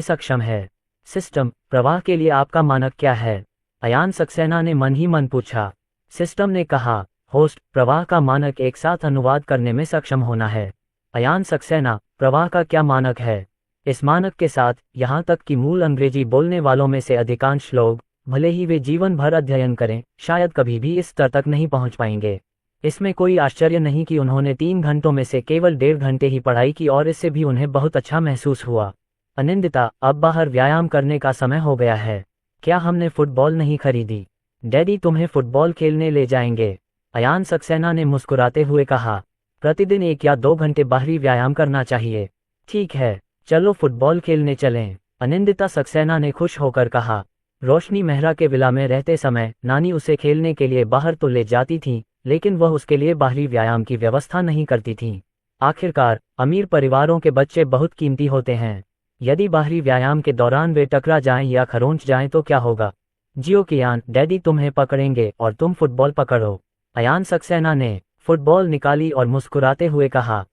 सक्षम है। सिस्टम, प्रवाह के लिए आपका मानक क्या है? अयान सक्सेना ने मन ही मन पूछा। सिस्टम ने कहा, होस्ट, प्रवाह का मानक एक साथ अनुवाद करने में सक्षम होना है। अयान सक्सेना, प्रवाह का क्या मानक है? इस मानक के साथ, यहाँ तक कि मूल अंग्रेजी बोलने वालों में से अधिकांश लोग, भले ही वे जीवन भर अध्ययन करें, शायद कभी भी इस स्तर तक नहीं पहुँच पाएंगे। इसमें कोई आश्चर्य नहीं कि उन्होंने 3 घंटों में से केवल 1.5 घंटे ही पढ़ाई की और इससे भी उन्हें बहुत अच्छा महसूस हुआ। अनिंदिता, अब बाहर व्यायाम करने का समय हो गया है। क्या हमने फुटबॉल नहीं खरीदी? डैडी तुम्हें फुटबॉल खेलने ले जाएंगे, अयान सक्सेना ने मुस्कुराते हुए कहा। प्रतिदिन 1 या 2 घंटे बाहरी व्यायाम करना चाहिए। ठीक है, चलो फुटबॉल खेलने चलें, अनिंदिता सक्सेना ने खुश होकर कहा। रोशनी मेहरा के विला में रहते समय नानी उसे खेलने के लिए बाहर तो ले जाती थी, लेकिन वह उसके लिए बाहरी व्यायाम की व्यवस्था नहीं करती थी। आखिरकार, अमीर परिवारों के बच्चे बहुत कीमती होते हैं। यदि बाहरी व्यायाम के दौरान वे टकरा जाएं या खरोंच जाएं तो क्या होगा? जियो कियान, डैडी तुम्हें पकड़ेंगे और तुम फुटबॉल पकड़ो, अयान सक्सेना ने फुटबॉल निकाली और मुस्कुराते हुए कहा।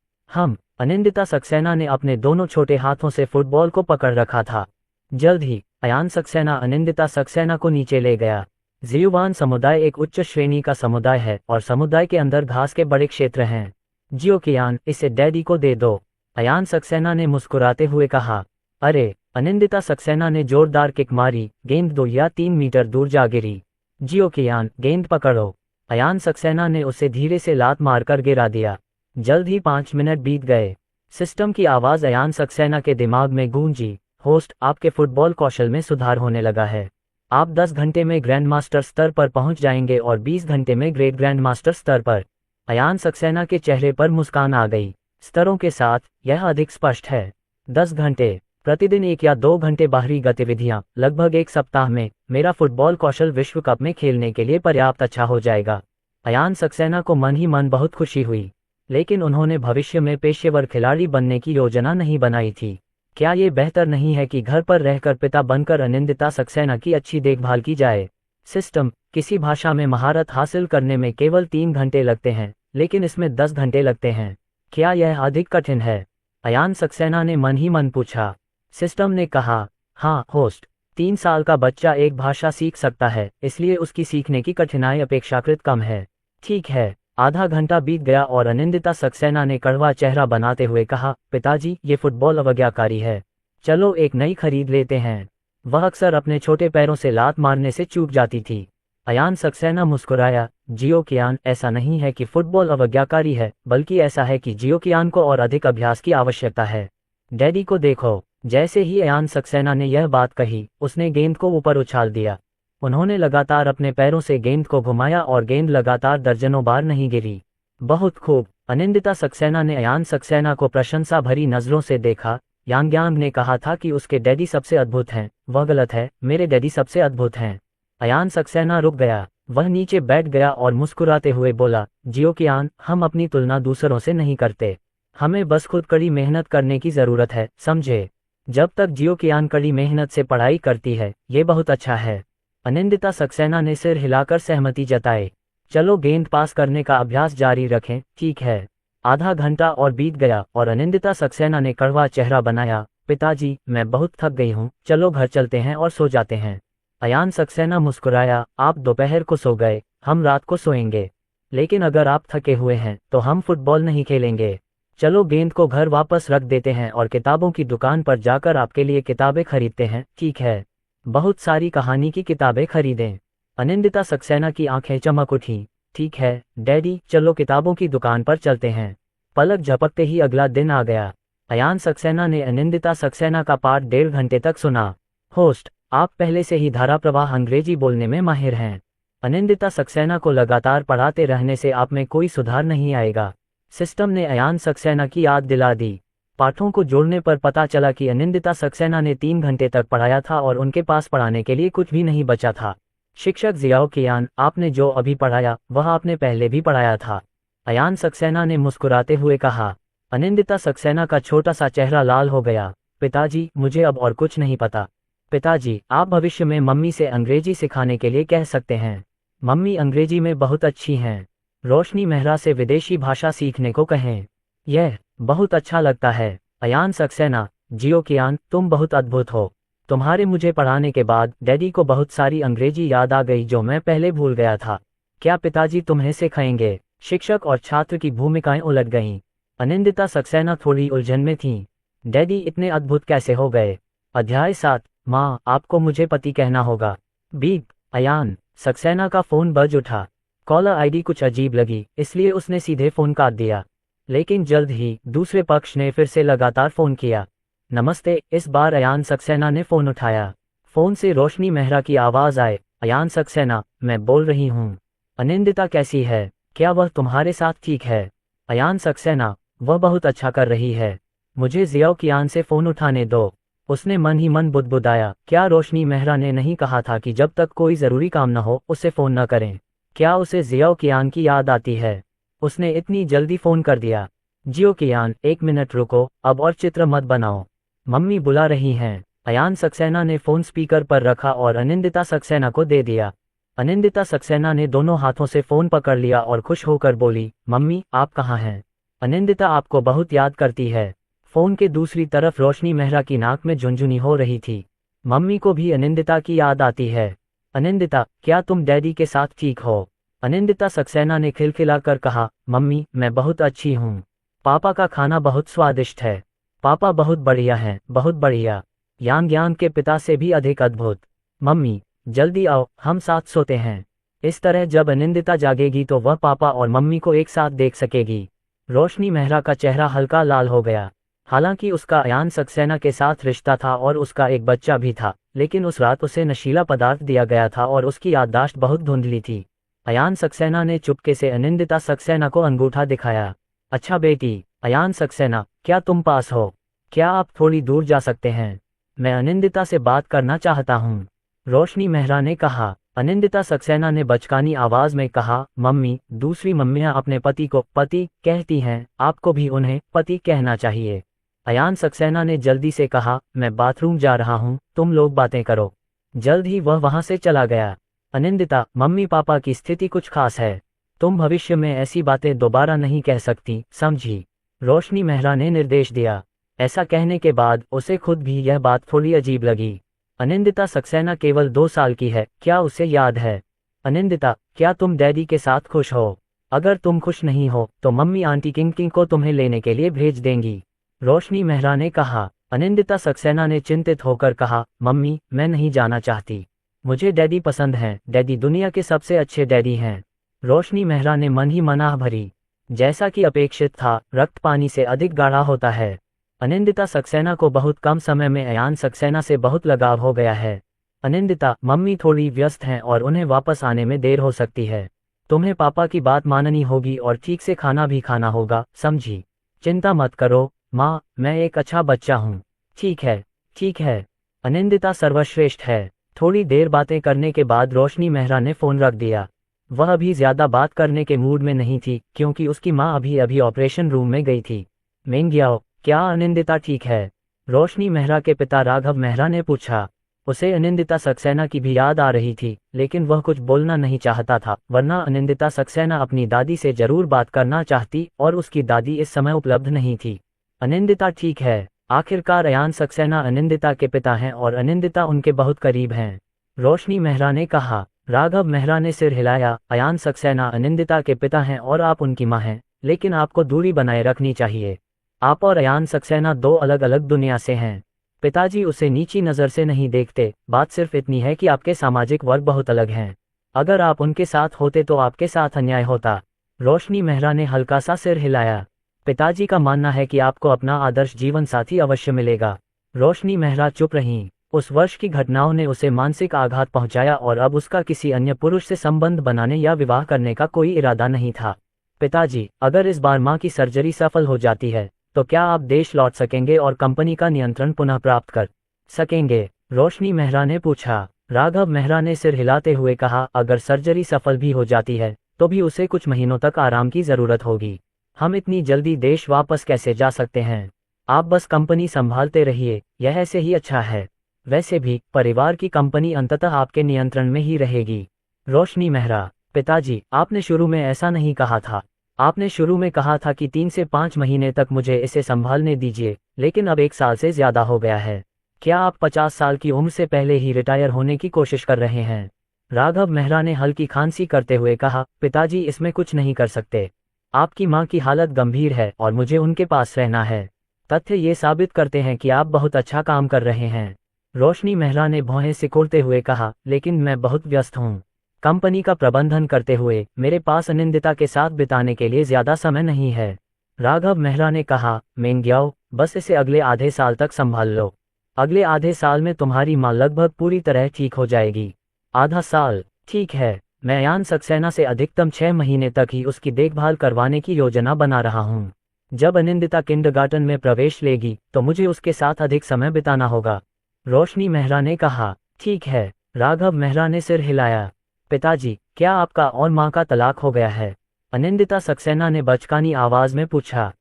अनिंदिता सक्सेना ने अपने दोनों छोटे हाथों से फुटबॉल को पकड़ रखा था। जल्द ही, अयान सक्सेना अनिंदिता सक्सेना को नीचे ले गया। जियुवान समुदाय एक उच्च श्रेणी का समुदाय है और समुदाय के अंदर घास के बड़े क्षेत्र हैं। जियो कियान, इसे डैडी को दे दो, अयान सक्सेना ने मुस्कुराते हुए कहा। अरे, अनिंदिता सक्सेना ने जोरदार किक मारी, गेंद 2 या 3 मीटर दूर जा गिरी। जियो कियान, गेंद पकड़ो, अयान सक्सेना ने उसे धीरे से लात मारकर गिरा दिया। जल्द ही 5 मिनट बीत गए। सिस्टम की आवाज़ अयान सक्सेना के दिमाग में गूंजी। होस्ट, आपके फुटबॉल कौशल में सुधार होने लगा है। आप 10 घंटे में ग्रैंड मास्टर स्तर पर पहुंच जाएंगे और 20 घंटे में ग्रेट ग्रैंड मास्टर स्तर पर। अयान सक्सेना के चेहरे पर मुस्कान आ गई। स्तरों के साथ, यह अधिक स्पष्ट है। 10 घंटे, प्रतिदिन 1 या 2 घंटे बाहरी गतिविधियां, लगभग 1 सप्ताह में, मेरा फुटबॉल कौशल विश्व कप में खेलने के लिए पर्याप्त अच्छा हो जाएगा। अयान सक्सेना को मन ही मन बहुत खुशी हुई, लेकिन उन्होंने भविष्य में पेशेवर खिलाड़ी बनने की योजना नहीं बनाई थी। क्या ये बेहतर नहीं है कि घर पर रहकर पिता बनकर अनिंदिता सक्सेना की अच्छी देखभाल की जाए? सिस्टम, किसी भाषा में महारत हासिल करने में केवल 3 घंटे लगते हैं, लेकिन इसमें 10 घंटे लगते हैं। क्या यह अधिक कठिन है? अयान सक्सेना ने मन ही मन पूछा। सिस्टम ने कहा, हाँ होस्ट, 3 साल का बच्चा एक भाषा सीख सकता है, इसलिए उसकी सीखने की कठिनाई अपेक्षाकृत कम है। ठीक है। आधा घंटा बीत गया और अनिंदिता सक्सेना ने कड़वा चेहरा बनाते हुए कहा, पिताजी, ये फुटबॉल अवज्ञाकारी है। चलो एक नई खरीद लेते हैं। वह अक्सर अपने छोटे पैरों से लात मारने से चूक जाती थी। अयान सक्सेना मुस्कुराया। जियो कियान, ऐसा नहीं है कि फुटबॉल अवज्ञाकारी है, बल्कि ऐसा है कि जियो कियान को और अधिक अभ्यास की आवश्यकता है। डैडी को देखो। जैसे ही अयान सक्सेना ने यह बात कही, उसने गेंद को ऊपर उछाल दिया। उन्होंने लगातार अपने पैरों से गेंद को घुमाया और गेंद लगातार दर्जनों बार नहीं गिरी। बहुत खूब, अनिंदिता सक्सेना ने अयान सक्सेना को प्रशंसा भरी नजरों से देखा। यांग्यांग ने कहा था कि उसके डैडी सबसे अद्भुत हैं, वह गलत है, मेरे डैडी सबसे अद्भुत हैं। अयान सक्सेना रुक गया। वह नीचे बैठ गया और मुस्कुराते हुए बोला, जियो कियान, हम अपनी तुलना दूसरों से नहीं करते। हमें बस खुद कड़ी मेहनत करने की जरूरत है, समझे? जब तक जियो कियान कड़ी मेहनत से पढ़ाई करती है, ये बहुत अच्छा है। अनिंदिता सक्सेना ने सिर हिलाकर सहमति जताई। चलो गेंद पास करने का अभ्यास जारी रखें। ठीक है। आधा घंटा और बीत गया और अनिंदिता सक्सेना ने कड़वा चेहरा बनाया। पिताजी, मैं बहुत थक गई हूँ, चलो घर चलते हैं और सो जाते हैं। अयान सक्सेना मुस्कुराया। आप दोपहर को सो गए, हम रात को सोएंगे। लेकिन अगर आप थके हुए हैं तो हम फुटबॉल नहीं खेलेंगे। चलो गेंद को घर वापस रख देते हैं और किताबों की दुकान पर जाकर आपके लिए किताबें खरीदते हैं। ठीक है। बहुत सारी कहानी की किताबें खरीदें। अनिंदिता सक्सेना की आंखें चमक उठी। ठीक है डैडी, चलो किताबों की दुकान पर चलते हैं। पलक झपकते ही अगला दिन आ गया। अयान सक्सेना ने अनिंदिता सक्सेना का पाठ 1.5 घंटे तक सुना। होस्ट, आप पहले से ही धारा प्रवाह अंग्रेजी बोलने में माहिर हैं। अनिंदिता सक्सेना को लगातार पढ़ाते रहने से आप में कोई सुधार नहीं आएगा। सिस्टम ने अयान सक्सेना की याद दिला दी। पाठों को जोड़ने पर पता चला कि अनिंदिता सक्सेना ने 3 घंटे तक पढ़ाया था और उनके पास पढ़ाने के लिए कुछ भी नहीं बचा था। शिक्षक जियाओ कियान, आपने जो अभी पढ़ाया वह आपने पहले भी पढ़ाया था, अयान सक्सेना ने मुस्कुराते हुए कहा। अनिंदिता सक्सेना का छोटा सा चेहरा लाल हो गया। पिताजी, मुझे अब और कुछ नहीं पता। पिताजी, आप भविष्य में मम्मी से अंग्रेजी सिखाने के लिए कह सकते हैं। मम्मी अंग्रेजी में बहुत अच्छी हैं। रोशनी मेहरा से विदेशी भाषा सीखने को कहें। यह बहुत अच्छा लगता है। अयान सक्सेना, जियो कियान, तुम बहुत अद्भुत हो। तुम्हारे मुझे पढ़ाने के बाद डैडी को बहुत सारी अंग्रेजी याद आ गई जो मैं पहले भूल गया था। क्या पिताजी तुम्हें सिखाएंगे? शिक्षक और छात्र की भूमिकाएं उलट गईं। अनिंदिता सक्सेना थोड़ी उलझन में थीं। डैडी इतने अद्भुत कैसे हो गए? अध्याय 7। माँ, आपको मुझे पति कहना होगा। बीप। अयान सक्सेना का फोन बज उठा। कॉलर आईडी कुछ अजीब लगी, इसलिए उसने सीधे फ़ोन काट दिया। लेकिन जल्द ही दूसरे पक्ष ने फिर से लगातार फ़ोन किया। नमस्ते, इस बार अयान सक्सेना ने फ़ोन उठाया। फ़ोन से रोशनी मेहरा की आवाज़ आए। अयान सक्सेना, मैं बोल रही हूँ। अनिंदिता कैसी है? क्या वह तुम्हारे साथ ठीक है? अयान सक्सेना, वह बहुत अच्छा कर रही है। मुझे ज़ियाओ कियान से फ़ोन उठाने दो। उसने मन ही मन बुदबुदाया। क्या रोशनी मेहरा ने नहीं कहा था कि जब तक कोई ज़रूरी काम न हो उसे फ़ोन न करें? क्या उसे ज़ियाओ कियान की याद आती है? उसने इतनी जल्दी फ़ोन कर दिया। जियो कियान, 1 मिनट रुको, अब और चित्र मत बनाओ। मम्मी बुला रही हैं। अयान सक्सेना ने फ़ोन स्पीकर पर रखा और अनिंदिता सक्सेना को दे दिया। अनिंदिता सक्सेना ने दोनों हाथों से फ़ोन पकड़ लिया और खुश होकर बोली, मम्मी आप कहाँ हैं? अनिंदिता आपको बहुत याद करती है। फ़ोन के दूसरी तरफ रोशनी मेहरा की नाक में झुनझुनी हो रही थी। मम्मी को भी अनिंदिता की याद आती है। अनिंदिता, क्या तुम डैडी के साथ ठीक हो? अनिंदिता सक्सेना ने खिलखिलाकर कहा, मम्मी मैं बहुत अच्छी हूँ। पापा का खाना बहुत स्वादिष्ट है। पापा बहुत बढ़िया हैं, बहुत बढ़िया। यांग यांग के पिता से भी अधिक अद्भुत। मम्मी जल्दी आओ, हम साथ सोते हैं। इस तरह जब अनिंदिता जागेगी तो वह पापा और मम्मी को एक साथ देख सकेगी। रोशनी मेहरा का चेहरा हल्का लाल हो गया। हालांकि उसका अयान सक्सेना के साथ रिश्ता था और उसका एक बच्चा भी था, लेकिन उस रात उसे नशीला पदार्थ दिया गया था और उसकी याददाश्त बहुत धुंधली थी। अयान सक्सेना ने चुपके से अनिंदिता सक्सेना को अंगूठा दिखाया। अच्छा बेटी। अयान सक्सेना, क्या तुम पास हो? क्या आप थोड़ी दूर जा सकते हैं? मैं अनिंदिता से बात करना चाहता हूँ, रोशनी मेहरा ने कहा। अनिंदिता सक्सेना ने बचकानी आवाज में कहा, मम्मी, दूसरी मम्मियाँ अपने पति को पति कहती हैं, आपको भी उन्हें पति कहना चाहिए। अयान सक्सेना ने जल्दी से कहा, मैं बाथरूम जा रहा हूँ, तुम लोग बातें करो। जल्द ही वह वहाँ से चला गया। अनिंदिता, मम्मी पापा की स्थिति कुछ खास है। तुम भविष्य में ऐसी बातें दोबारा नहीं कह सकती, समझी? रोशनी मेहरा ने निर्देश दिया। ऐसा कहने के बाद उसे खुद भी यह बात थोड़ी अजीब लगी। अनिंदिता सक्सेना केवल 2 साल की है, क्या उसे याद है? अनिंदिता, क्या तुम डैडी के साथ खुश हो? अगर तुम खुश नहीं हो तो मम्मी आंटी किंग किंग को तुम्हें लेने के लिए भेज देंगी, रोशनी मेहरा ने कहा। अनिंदिता सक्सेना ने चिंतित होकर कहा, मम्मी मैं नहीं जाना चाहती। मुझे डैडी पसंद हैं, डैडी दुनिया के सबसे अच्छे डैडी हैं। रोशनी मेहरा ने मन ही मन आह भरी। जैसा कि अपेक्षित था, रक्त पानी से अधिक गाढ़ा होता है। अनिंदिता सक्सेना को बहुत कम समय में अयान सक्सेना से बहुत लगाव हो गया है। अनिंदिता, मम्मी थोड़ी व्यस्त हैं और उन्हें वापस आने में देर हो सकती है। तुम्हें पापा की बात माननी होगी और ठीक से खाना भी खाना होगा, समझी? चिंता मत करो माँ, मैं एक अच्छा बच्चा हूँ। ठीक है, ठीक है। अनिंदिता सर्वश्रेष्ठ है। थोड़ी देर बातें करने के बाद रोशनी मेहरा ने फ़ोन रख दिया। वह अभी ज़्यादा बात करने के मूड में नहीं थी, क्योंकि उसकी माँ अभी अभी ऑपरेशन रूम में गई थी। मेंग्याओ, क्या अनिंदिता ठीक है? रोशनी मेहरा के पिता राघव मेहरा ने पूछा। उसे अनिंदिता सक्सेना की भी याद आ रही थी, लेकिन वह कुछ बोलना नहीं चाहता था, वरना अनिंदिता सक्सेना अपनी दादी से जरूर बात करना चाहती और उसकी दादी इस समय उपलब्ध नहीं थी। अनिंदिता ठीक है। आखिरकार अयान सक्सेना अनिंदिता के पिता हैं और अनिंदिता उनके बहुत करीब हैं, रोशनी मेहरा ने कहा। राघव मेहरा ने सिर हिलाया। अयान सक्सेना अनिंदिता के पिता हैं और आप उनकी माँ हैं, लेकिन आपको दूरी बनाए रखनी चाहिए। आप और अयान सक्सेना 2 अलग अलग दुनिया से हैं। पिताजी उसे नीची नज़र से नहीं देखते, बात सिर्फ इतनी है कि आपके सामाजिक वर्ग बहुत अलग हैं। अगर आप उनके साथ होते तो आपके साथ अन्याय होता। रोशनी मेहरा ने हल्का सा सिर हिलाया। पिताजी का मानना है कि आपको अपना आदर्श जीवन साथी अवश्य मिलेगा। रोशनी मेहरा चुप रहीं। उस वर्ष की घटनाओं ने उसे मानसिक आघात पहुंचाया और अब उसका किसी अन्य पुरुष से संबंध बनाने या विवाह करने का कोई इरादा नहीं था। पिताजी, अगर इस बार माँ की सर्जरी सफल हो जाती है तो क्या आप देश लौट सकेंगे और कंपनी का नियंत्रण पुनः प्राप्त कर सकेंगे? रोशनी मेहरा ने पूछा। राघव मेहरा ने सिर हिलाते हुए कहा, अगर सर्जरी सफल भी हो जाती है तो भी उसे कुछ महीनों तक आराम की ज़रूरत होगी। हम इतनी जल्दी देश वापस कैसे जा सकते हैं? आप बस कंपनी संभालते रहिए, यह ऐसे ही अच्छा है। वैसे भी परिवार की कंपनी अंततः आपके नियंत्रण में ही रहेगी। रोशनी मेहरा, पिताजी, आपने शुरू में ऐसा नहीं कहा था। आपने शुरू में कहा था कि 3 से 5 महीने तक मुझे इसे संभालने दीजिए, लेकिन अब 1 साल से ज़्यादा हो गया है। क्या आप 50 साल की उम्र से पहले ही रिटायर होने की कोशिश कर रहे हैं? राघव मेहरा ने हल्की खांसी करते हुए कहा, पिताजी इसमें कुछ नहीं कर सकते। आपकी माँ की हालत गंभीर है और मुझे उनके पास रहना है। तथ्य ये साबित करते हैं कि आप बहुत अच्छा काम कर रहे हैं। रोशनी मेहरा ने भौहें सिकोड़ते हुए कहा, लेकिन मैं बहुत व्यस्त हूँ। कंपनी का प्रबंधन करते हुए मेरे पास अनिंदिता के साथ बिताने के लिए ज्यादा समय नहीं है। राघव मेहरा ने कहा, मेंग्याओ, बस इसे अगले आधे साल तक संभाल लो। अगले आधे साल में तुम्हारी माँ लगभग पूरी तरह ठीक हो जाएगी। आधा साल? ठीक है, मैं अयान सक्सेना से अधिकतम 6 महीने तक ही उसकी देखभाल करवाने की योजना बना रहा हूँ। जब अनिंदिता किंडरगार्टन में प्रवेश लेगी तो मुझे उसके साथ अधिक समय बिताना होगा। रोशनी मेहरा ने कहा। ठीक है, राघव मेहरा ने सिर हिलाया। पिताजी, क्या आपका और माँ का तलाक हो गया है? अनिंदिता सक्सेना ने बचकानी आवाज में पूछा।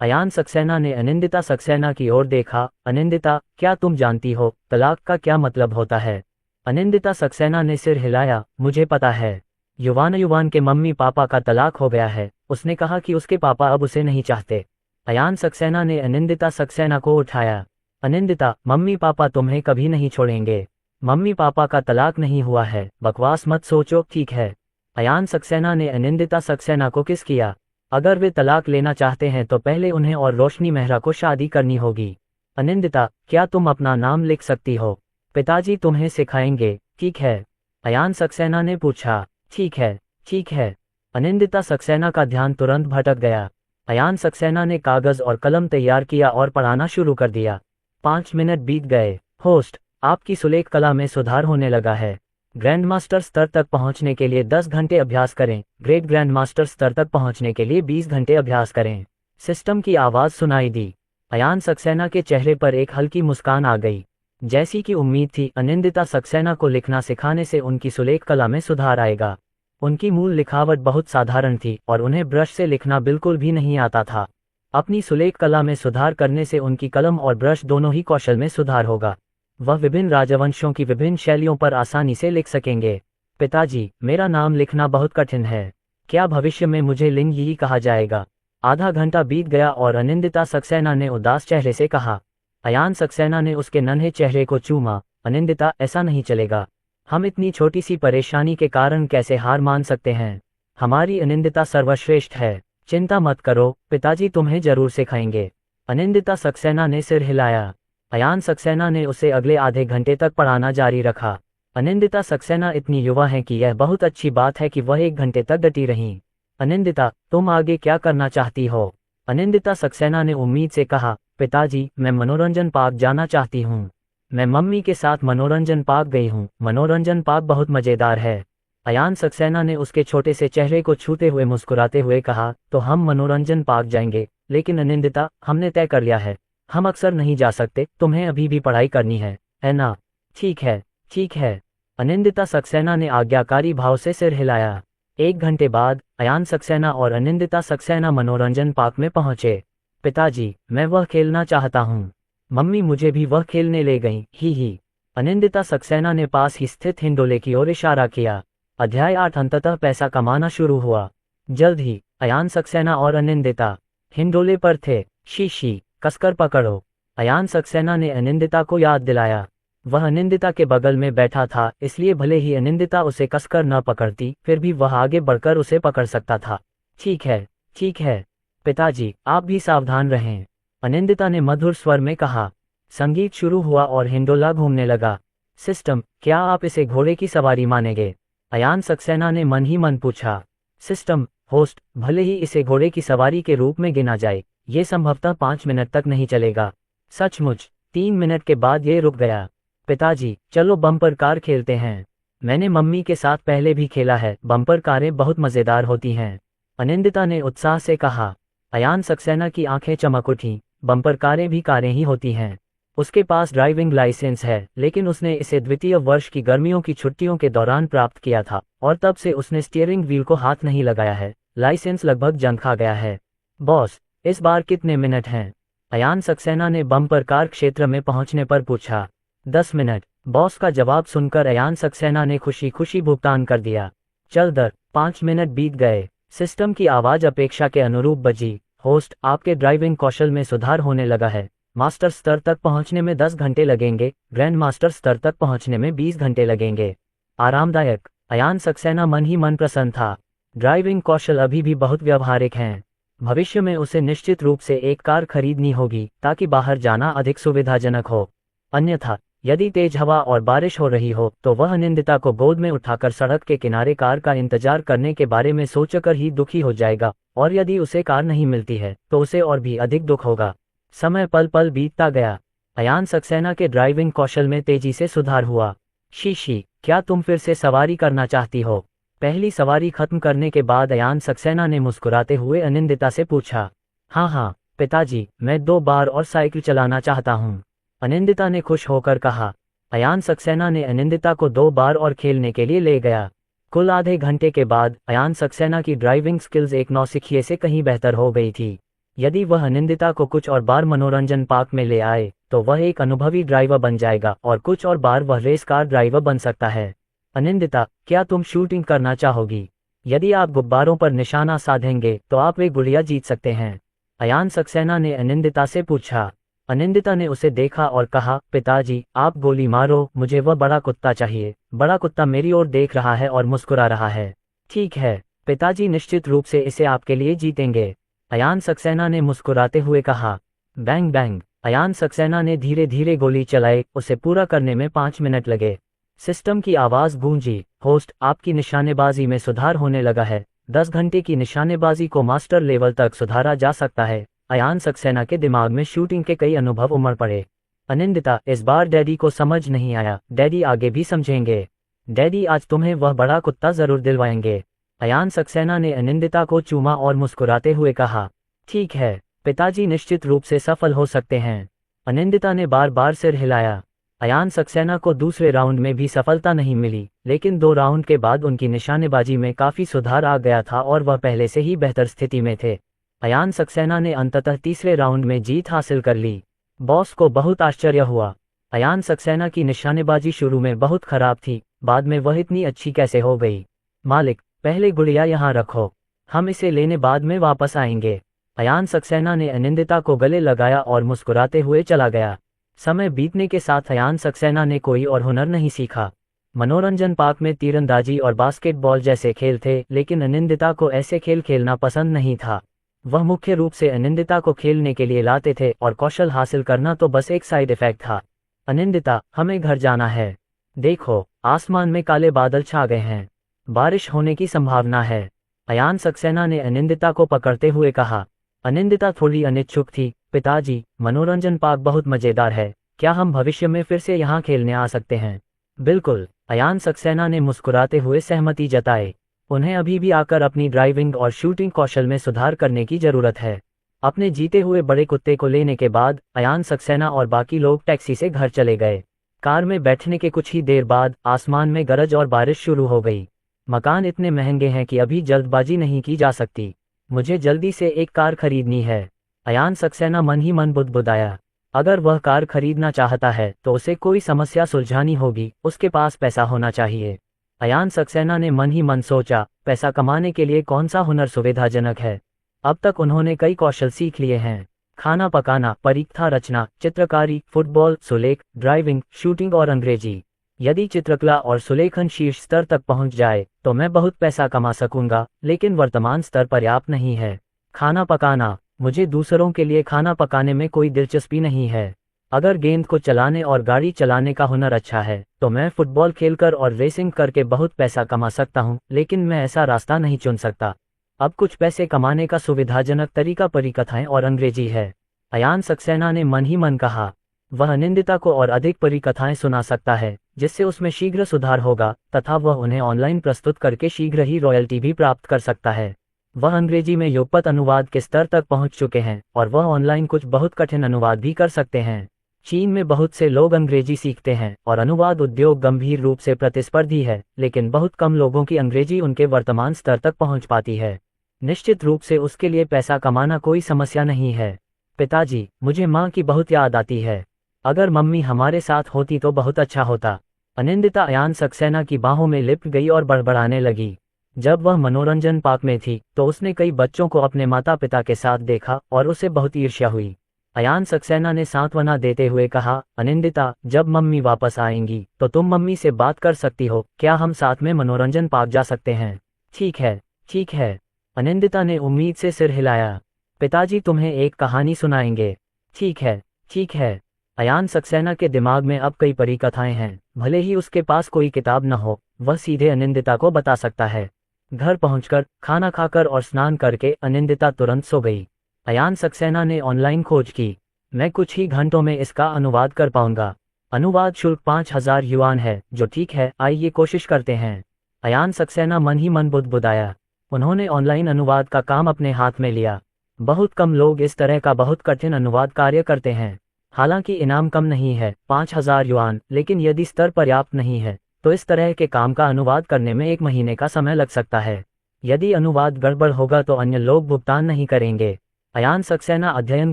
अयान सक्सेना ने अनिंदिता सक्सेना की ओर देखा। अनिंदिता, क्या तुम जानती हो तलाक का क्या मतलब होता है? अनिंदिता सक्सेना ने सिर हिलाया। मुझे पता है। युवान के मम्मी पापा का तलाक हो गया है। उसने कहा कि उसके पापा अब उसे नहीं चाहते। अयान सक्सेना ने अनिंदिता सक्सेना को उठाया। अनिंदिता, मम्मी पापा तुम्हें कभी नहीं छोड़ेंगे। मम्मी पापा का तलाक नहीं हुआ है, बकवास मत सोचो, ठीक है? अयान सक्सेना ने अनिंदिता सक्सेना को किस किया। अगर वे तलाक लेना चाहते हैं तो पहले उन्हें और रोशनी मेहरा को शादी करनी होगी। अनिंदिता, क्या तुम अपना नाम लिख सकती हो? पिताजी तुम्हें सिखाएंगे, ठीक है? अयान सक्सेना ने पूछा। ठीक है, ठीक है। अनिंदिता सक्सेना का ध्यान तुरंत भटक गया। अयान सक्सेना ने कागज और कलम तैयार किया और पढ़ाना शुरू कर दिया। 5 मिनट बीत गए। होस्ट, आपकी सुलेख कला में सुधार होने लगा है। ग्रैंड मास्टर स्तर तक पहुंचने के लिए 10 घंटे अभ्यास करें। ग्रेट ग्रैंड मास्टर स्तर तक पहुंचने के लिए 20 घंटे अभ्यास करें। सिस्टम की आवाज सुनाई दी। अयान सक्सेना के चेहरे पर एक हल्की मुस्कान आ गई। जैसी कि उम्मीद थी, अनिंदिता सक्सेना को लिखना सिखाने से उनकी सुलेख कला में सुधार आएगा। उनकी मूल लिखावट बहुत साधारण थी और उन्हें ब्रश से लिखना बिल्कुल भी नहीं आता था। अपनी सुलेख कला में सुधार करने से उनकी कलम और ब्रश दोनों ही कौशल में सुधार होगा। वह विभिन्न राजवंशों की विभिन्न शैलियों पर आसानी से लिख सकेंगे। पिताजी, मेरा नाम लिखना बहुत कठिन है। क्या भविष्य में मुझे लिंग ही कहा जाएगा? आधा घंटा बीत गया और अनिंदिता सक्सेना ने उदास चेहरे से कहा। अयान सक्सेना ने उसके नन्हे चेहरे को चूमा। अनिंदिता, ऐसा नहीं चलेगा। हम इतनी छोटी सी परेशानी के कारण कैसे हार मान सकते हैं? हमारी अनिंदिता सर्वश्रेष्ठ है। चिंता मत करो, पिताजी तुम्हें जरूर सिखाएंगे। अनिंदिता सक्सेना ने सिर हिलाया। अयान सक्सेना ने उसे अगले आधे घंटे तक पढ़ाना जारी रखा। अनिंदिता सक्सेना इतनी युवा है कि यह बहुत अच्छी बात है कि वह 1 घंटे तक डटी रहीं। अनिंदिता, तुम आगे क्या करना चाहती हो? अनिंदिता सक्सेना ने उम्मीद से कहा। पिताजी, मैं मनोरंजन पार्क जाना चाहती हूँ। मैं मम्मी के साथ मनोरंजन पार्क गई हूँ। मनोरंजन पार्क बहुत मजेदार है। अयान सक्सेना ने उसके छोटे से चेहरे को छूते हुए मुस्कुराते हुए कहा, तो हम मनोरंजन पार्क जाएंगे। लेकिन अनिंदिता, हमने तय कर लिया है, हम अक्सर नहीं जा सकते। तुम्हें अभी भी पढ़ाई करनी है ना? ठीक है, ठीक है। अनिंदिता सक्सेना ने आज्ञाकारी भाव से सिर हिलाया। 1 घंटे बाद अयान सक्सेना और अनिंदिता सक्सेना मनोरंजन पार्क में पहुंचे। पिताजी, मैं वह खेलना चाहता हूँ। मम्मी मुझे भी वह खेलने ले गईं, ही। अनिंदिता सक्सेना ने पास ही स्थित हिंडोले की ओर इशारा किया। अध्याय 8 अंततः पैसा कमाना शुरू हुआ। जल्द ही अयान सक्सेना और अनिंदिता हिंडोले पर थे। शीशी, कसकर पकड़ो, अयान सक्सेना ने अनिंदिता को याद दिलाया। वह अनिंदिता के बगल में बैठा था, इसलिए भले ही अनिंदिता उसे कसकर न पकड़ती, फिर भी वह आगे बढ़कर उसे पकड़ सकता था। ठीक है, ठीक है। पिताजी, आप भी सावधान रहें, अनिंदिता ने मधुर स्वर में कहा। संगीत शुरू हुआ और हिंडोला घूमने लगा। सिस्टम, क्या आप इसे घोड़े की सवारी मानेंगे? अयान सक्सेना ने मन ही मन पूछा। सिस्टम, होस्ट, भले ही इसे घोड़े की सवारी के रूप में गिना जाए, ये संभवतः 5 मिनट तक नहीं चलेगा। सचमुच? 3 मिनट के बाद ये रुक गया। पिताजी, चलो बम्पर कार खेलते हैं। मैंने मम्मी के साथ पहले भी खेला है, बम्पर कारें बहुत मजेदार होती हैं, अनिंदिता ने उत्साह से कहा। अयान सक्सेना की आंखें चमक उठीं। बम्पर कारें भी कारें ही होती हैं। उसके पास ड्राइविंग लाइसेंस है, लेकिन उसने इसे द्वितीय वर्ष की गर्मियों की छुट्टियों के दौरान प्राप्त किया था और तब से उसने स्टीयरिंग व्हील को हाथ नहीं लगाया है। लाइसेंस लगभग जंग खा गया है। बॉस, इस बार कितने मिनट हैं? अयान सक्सेना ने बम्पर कार क्षेत्र में पहुंचने पर पूछा। 10 मिनट, बॉस का जवाब सुनकर अयान सक्सेना ने खुशी खुशी भुगतान कर दिया। चल दर, 5 मिनट बीत गए। सिस्टम की आवाज अपेक्षा के अनुरूप बजी। होस्ट, आपके ड्राइविंग कौशल में सुधार होने लगा है। मास्टर स्तर तक पहुंचने में 10 घंटे लगेंगे, ग्रैंड मास्टर स्तर तक पहुंचने में 20 घंटे लगेंगे। आरामदायक, अयान सक्सेना मन ही मन प्रसन्न था। ड्राइविंग कौशल अभी भी बहुत व्यवहारिक हैं। भविष्य में उसे निश्चित रूप से एक कार खरीदनी होगी ताकि बाहर जाना अधिक सुविधाजनक हो। अन्यथा यदि तेज हवा और बारिश हो रही हो तो वह अनिंदिता को गोद में उठाकर सड़क के किनारे कार का इंतजार करने के बारे में सोचकर ही दुखी हो जाएगा, और यदि उसे कार नहीं मिलती है तो उसे और भी अधिक दुख होगा। समय पल पल बीतता गया। अयान सक्सेना के ड्राइविंग कौशल में तेजी से सुधार हुआ। शीशी, क्या तुम फिर से सवारी करना चाहती हो? पहली सवारी खत्म करने के बाद अयान सक्सेना ने मुस्कुराते हुए अनिंदिता से पूछा। हाँ हाँ पिताजी, मैं 2 बार और साइकिल चलाना चाहता हूँ, अनिंदिता ने खुश होकर कहा। अयान सक्सेना ने अनिंदिता को 2 बार और खेलने के लिए ले गया। कुल आधे घंटे के बाद अयान सक्सेना की ड्राइविंग स्किल्स एक नौसिखिए से कहीं बेहतर हो गई थी। यदि वह अनिंदिता को कुछ और बार मनोरंजन पार्क में ले आए तो वह एक अनुभवी ड्राइवर बन जाएगा और कुछ और बार वह रेस कार ड्राइवर बन सकता है। अनिंदिता, क्या तुम शूटिंग करना चाहोगी? यदि आप गुब्बारों पर निशाना साधेंगे तो आप एक गुड़िया जीत सकते हैं, अयान सक्सेना ने अनिंदिता से पूछा। अनिंदिता ने उसे देखा और कहा, पिताजी आप गोली मारो, मुझे वह बड़ा कुत्ता चाहिए। बड़ा कुत्ता मेरी ओर देख रहा है और मुस्कुरा रहा है। ठीक है पिताजी, निश्चित रूप से इसे आपके लिए जीतेंगे, अयान सक्सेना ने मुस्कुराते हुए कहा। बैंग बैंग, अयान सक्सेना ने धीरे धीरे गोली चलाई। उसे पूरा करने में 5 मिनट लगे। सिस्टम की आवाज़ गूंजी, होस्ट आपकी निशानेबाजी में सुधार होने लगा है। 10 घंटे की निशानेबाजी को मास्टर लेवल तक सुधारा जा सकता है। अयान सक्सेना के दिमाग में शूटिंग के कई अनुभव उमड़ पड़े। अनिंदिता, इस बार डैडी को समझ नहीं आया, डैडी आगे भी समझेंगे। डैडी आज तुम्हें वह बड़ा कुत्ता जरूर दिलवाएंगे, अयान सक्सेना ने अनिंदिता को चूमा और मुस्कुराते हुए कहा। ठीक है पिताजी, निश्चित रूप से सफल हो सकते हैं, अनिंदिता ने बार बार सिर हिलाया। अयान सक्सेना को दूसरे राउंड में भी सफलता नहीं मिली, लेकिन 2 राउंड के बाद उनकी निशानेबाजी में काफी सुधार आ गया था और वह पहले से ही बेहतर स्थिति में थे। अयान सक्सेना ने अंततः तीसरे राउंड में जीत हासिल कर ली। बॉस को बहुत आश्चर्य हुआ। अयान सक्सेना की निशानेबाजी शुरू में बहुत खराब थी, बाद में वह इतनी अच्छी कैसे हो गई? मालिक, पहले गुड़िया यहाँ रखो, हम इसे लेने बाद में वापस आएंगे, अयान सक्सेना ने अनिंदिता को गले लगाया और मुस्कुराते हुए चला गया। समय बीतने के साथ अयान सक्सेना ने कोई और हुनर नहीं सीखा। मनोरंजन पार्क में तीरंदाजी और बास्केटबॉल जैसे खेल थे, लेकिन अनिंदिता को ऐसे खेल खेलना पसंद नहीं था। वह मुख्य रूप से अनिंदिता को खेलने के लिए लाते थे और कौशल हासिल करना तो बस एक साइड इफेक्ट था। अनिंदिता, हमें घर जाना है। देखो, आसमान में काले बादल छा गए हैं, बारिश होने की संभावना है, अयान सक्सेना ने अनिंदिता को पकड़ते हुए कहा। अनिंदिता थोड़ी अनिच्छुक थी। पिताजी, मनोरंजन पार्क बहुत मजेदार है, क्या हम भविष्य में फिर से यहाँ खेलने आ सकते हैं? बिल्कुल, अयान सक्सेना ने मुस्कुराते हुए सहमति जताई। उन्हें अभी भी आकर अपनी ड्राइविंग और शूटिंग कौशल में सुधार करने की जरूरत है। अपने जीते हुए बड़े कुत्ते को लेने के बाद अयान सक्सेना और बाकी लोग टैक्सी से घर चले गए। कार में बैठने के कुछ ही देर बाद आसमान में गरज और बारिश शुरू हो गई। मकान इतने महंगे हैं कि अभी जल्दबाजी नहीं की जा सकती, मुझे जल्दी से एक कार खरीदनी है, अयान सक्सेना मन ही मन बुदबुदाया। अगर वह कार खरीदना चाहता है तो उसे कोई समस्या सुलझानी होगी, उसके पास पैसा होना चाहिए। अयान सक्सेना ने मन ही मन सोचा, पैसा कमाने के लिए कौन सा हुनर सुविधाजनक है। अब तक उन्होंने कई कौशल सीख लिए हैं, खाना पकाना, परीक्षा रचना, चित्रकारी, फुटबॉल, सुलेख, ड्राइविंग, शूटिंग और अंग्रेजी। यदि चित्रकला और सुलेखन शीर्ष स्तर तक पहुंच जाए तो मैं बहुत पैसा कमा सकूंगा, लेकिन वर्तमान स्तर पर्याप्त नहीं है। खाना पकाना, मुझे दूसरों के लिए खाना पकाने में कोई दिलचस्पी नहीं है। अगर गेंद को चलाने और गाड़ी चलाने का हुनर अच्छा है तो मैं फुटबॉल खेलकर और रेसिंग करके बहुत पैसा कमा सकता हूं, लेकिन मैं ऐसा रास्ता नहीं चुन सकता। अब कुछ पैसे कमाने का सुविधाजनक तरीका परिकथाएं और अंग्रेजी है, अयान सक्सेना ने मन ही मन कहा। वह अनिंदिता को और अधिक परिकथाएं सुना सकता है, जिससे उसमें शीघ्र सुधार होगा तथा वह उन्हें ऑनलाइन प्रस्तुत करके शीघ्र ही रॉयल्टी भी प्राप्त कर सकता है। वह अंग्रेजी में युगपत अनुवाद के स्तर तक पहुंच चुके हैं और वह ऑनलाइन कुछ बहुत कठिन अनुवाद भी कर सकते हैं। चीन में बहुत से लोग अंग्रेजी सीखते हैं और अनुवाद उद्योग गंभीर रूप से प्रतिस्पर्धी है, लेकिन बहुत कम लोगों की अंग्रेजी उनके वर्तमान स्तर तक पहुंच पाती है। निश्चित रूप से उसके लिए पैसा कमाना कोई समस्या नहीं है। पिताजी, मुझे माँ की बहुत याद आती है, अगर मम्मी हमारे साथ होती तो बहुत अच्छा होता। अनिंदिता अयान सक्सेना की बाहों में लिपट गई और बड़बड़ाने लगी। जब वह मनोरंजन पार्क में थी तो उसने कई बच्चों को अपने माता पिता के साथ देखा और उसे बहुत ईर्ष्या हुई। अयान सक्सेना ने सांत्वना देते हुए कहा, अनिंदिता, जब मम्मी वापस आएंगी तो तुम मम्मी से बात कर सकती हो, क्या हम साथ में मनोरंजन पार्क जा सकते हैं? ठीक है, ठीक है, अनिंदिता ने उम्मीद से सिर हिलाया। पिताजी तुम्हें एक कहानी सुनाएंगे। ठीक है, ठीक है, अयान सक्सेना के दिमाग में अब कई परिकथाएं हैं। भले ही उसके पास कोई किताब न हो, वह सीधे अनिंदिता को बता सकता है। घर पहुंचकर, खाना खाकर और स्नान करके अनिंदिता तुरंत सो गई। अयान सक्सेना ने ऑनलाइन खोज की। मैं कुछ ही घंटों में इसका अनुवाद कर पाऊंगा। अनुवाद शुल्क 5000 युआन है, जो ठीक है, आइए कोशिश करते हैं। अयान सक्सेना मन ही मन बुदबुदाया। उन्होंने ऑनलाइन अनुवाद का काम अपने हाथ में लिया। बहुत कम लोग इस तरह का बहुत कठिन अनुवाद कार्य करते हैं। हालांकि इनाम कम नहीं है, 5000 युआन, लेकिन यदि स्तर पर्याप्त नहीं है तो इस तरह के काम का अनुवाद करने में 1 महीने का समय लग सकता है। यदि अनुवाद गड़बड़ होगा तो अन्य लोग भुगतान नहीं करेंगे। अयान सक्सेना अध्ययन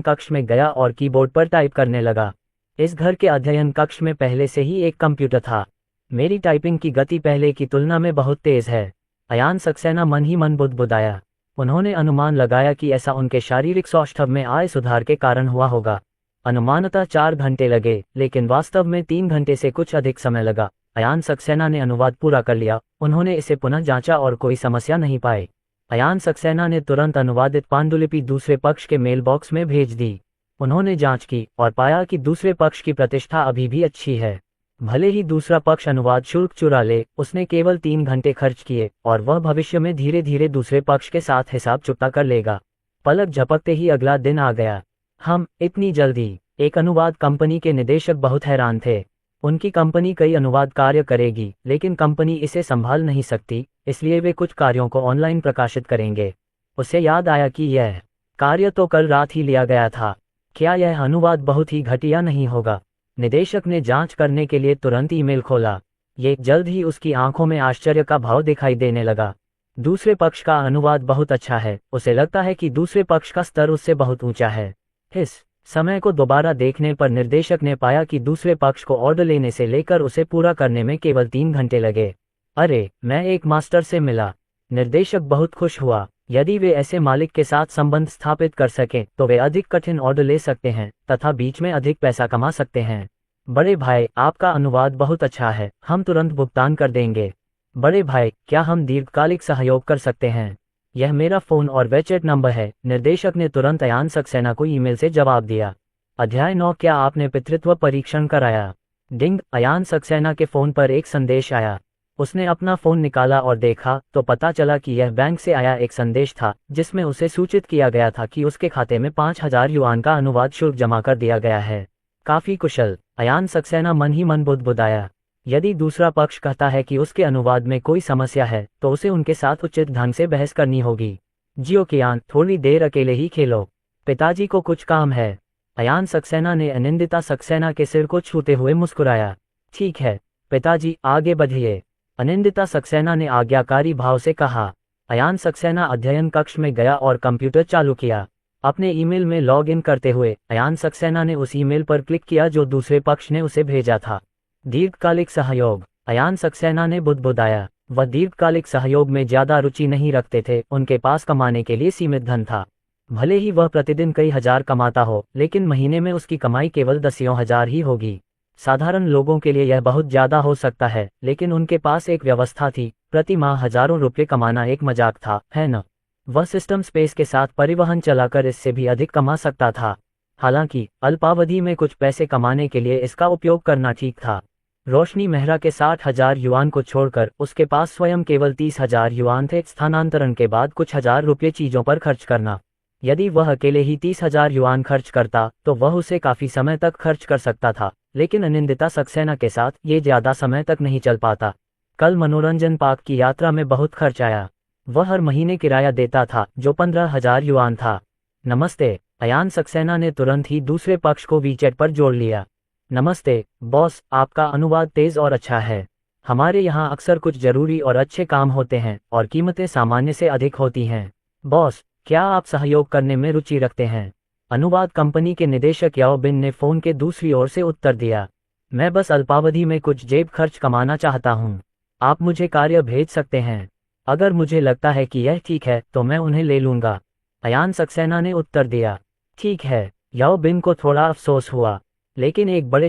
कक्ष में गया और कीबोर्ड पर टाइप करने लगा। इस घर के अध्ययन कक्ष में पहले से ही एक कंप्यूटर था। मेरी टाइपिंग की गति पहले की तुलना में बहुत तेज है। अयान सक्सेना मन ही मन बुदबुदाया। उन्होंने अनुमान लगाया कि ऐसा उनके शारीरिक सौष्ठव में आए सुधार के कारण हुआ होगा। अनुमानतः 4 घंटे लगे, लेकिन वास्तव में 3 घंटे से कुछ अधिक समय लगा। अयान सक्सेना ने अनुवाद पूरा कर लिया। उन्होंने इसे पुनः जांचा और कोई समस्या नहीं पाई। अयान सक्सेना ने तुरंत अनुवादित पांडुलिपि दूसरे पक्ष के मेल बॉक्स में भेज दी। उन्होंने जांच की और पाया कि दूसरे पक्ष की प्रतिष्ठा अभी भी अच्छी है। भले ही दूसरा पक्ष अनुवाद शुल्क चुरा ले, उसने केवल 3 घंटे खर्च किए और वह भविष्य में धीरे धीरे दूसरे पक्ष के साथ हिसाब चुकता कर लेगा। पलक झपकते ही अगला दिन आ गया। इतनी जल्दी? एक अनुवाद कंपनी के निदेशक बहुत हैरान थे। उनकी कंपनी कई अनुवाद कार्य करेगी, लेकिन कंपनी इसे संभाल नहीं सकती, इसलिए वे कुछ कार्यों को ऑनलाइन प्रकाशित करेंगे। उसे याद आया कि यह कार्य तो कल रात ही लिया गया था। क्या यह अनुवाद बहुत ही घटिया नहीं होगा? निदेशक ने जांच करने के लिए तुरंत ईमेल खोला। ये जल्द ही उसकी आंखों में आश्चर्य का भाव दिखाई देने लगा। दूसरे पक्ष का अनुवाद बहुत अच्छा है। उसे लगता है कि दूसरे पक्ष का स्तर उससे बहुत ऊंचा है। इस समय को दोबारा देखने पर निर्देशक ने पाया कि दूसरे पक्ष को ऑर्डर लेने से लेकर उसे पूरा करने में केवल 3 घंटे लगे। अरे, मैं एक मास्टर से मिला। निर्देशक बहुत खुश हुआ। यदि वे ऐसे मालिक के साथ संबंध स्थापित कर सकें तो वे अधिक कठिन ऑर्डर ले सकते हैं तथा बीच में अधिक पैसा कमा सकते हैं। बड़े भाई, आपका अनुवाद बहुत अच्छा है, हम तुरंत भुगतान कर देंगे। बड़े भाई, क्या हम दीर्घकालिक सहयोग कर सकते हैं? यह मेरा फोन और वेबसाइट नंबर है। निर्देशक ने तुरंत अयान सक्सेना को ईमेल से जवाब दिया। अध्याय 9। क्या आपने पितृत्व परीक्षण कराया? डिंग, अयान सक्सेना के फोन पर एक संदेश आया। उसने अपना फोन निकाला और देखा तो पता चला कि यह बैंक से आया एक संदेश था, जिसमें उसे सूचित किया गया था कि उसके खाते में 5000 युआन का अनुवाद शुल्क जमा कर दिया गया है। काफी कुशल। अयान सक्सेना मन ही मन बुदबुदाया। यदि दूसरा पक्ष कहता है कि उसके अनुवाद में कोई समस्या है तो उसे उनके साथ उचित ढंग से बहस करनी होगी। जियो कियान, थोड़ी देर अकेले ही खेलो, पिताजी को कुछ काम है। अयान सक्सेना ने अनिंदिता सक्सेना के सिर को छूते हुए मुस्कुराया। ठीक है पिताजी, आगे बढ़िए। अनिंदिता सक्सेना ने आज्ञाकारी भाव से कहा। अयान सक्सेना अध्ययन कक्ष में गया और कंप्यूटर चालू किया। अपने ईमेल में लॉग इन करते हुए अयान सक्सेना ने उस ईमेल पर क्लिक किया जो दूसरे पक्ष ने उसे भेजा था। दीर्घकालिक सहयोग। अयान सक्सेना ने बुदबुदाया। वह दीर्घकालिक सहयोग में ज्यादा रुचि नहीं रखते थे। उनके पास कमाने के लिए सीमित धन था। भले ही वह प्रतिदिन कई हजार कमाता हो, लेकिन महीने में उसकी कमाई केवल 10,000 ही होगी। साधारण लोगों के लिए यह बहुत ज्यादा हो सकता है, लेकिन उनके पास एक व्यवस्था थी। प्रति माह हजारों रुपये कमाना एक मजाक था, है न? वह सिस्टम स्पेस के साथ परिवहन चलाकर इससे भी अधिक कमा सकता था। हालांकि अल्पावधि में कुछ पैसे कमाने के लिए इसका उपयोग करना ठीक था। रोशनी मेहरा के 60,000 युआन को छोड़कर उसके पास स्वयं केवल 30,000 युआन थे। स्थानांतरण के बाद कुछ हजार रुपये चीजों पर खर्च करना। यदि वह अकेले ही 30,000 युआन खर्च करता तो वह उसे काफी समय तक खर्च कर सकता था, लेकिन अनिंदिता सक्सेना के साथ ये ज्यादा समय तक नहीं चल पाता। कल मनोरंजन पार्क की यात्रा में बहुत खर्च आया। वह हर महीने किराया देता था, जो 15,000 युआन था। नमस्ते। अयान सक्सेना ने तुरंत ही दूसरे पक्ष को वीचैट पर जोड़ लिया। नमस्ते बॉस, आपका अनुवाद तेज और अच्छा है। हमारे यहाँ अक्सर कुछ जरूरी और अच्छे काम होते हैं और कीमतें सामान्य से अधिक होती हैं। बॉस, क्या आप सहयोग करने में रुचि रखते हैं? अनुवाद कंपनी के निदेशक याओ बिन ने फोन के दूसरी ओर से उत्तर दिया। मैं बस अल्पावधि में कुछ जेब खर्च कमाना चाहता हूँ। आप मुझे कार्य भेज सकते हैं। अगर मुझे लगता है कि यह ठीक है तो मैं उन्हें ले लूंगा। अयान सक्सेना ने उत्तर दिया। ठीक है। याओ बिन को थोड़ा अफसोस हुआ, लेकिन एक बड़े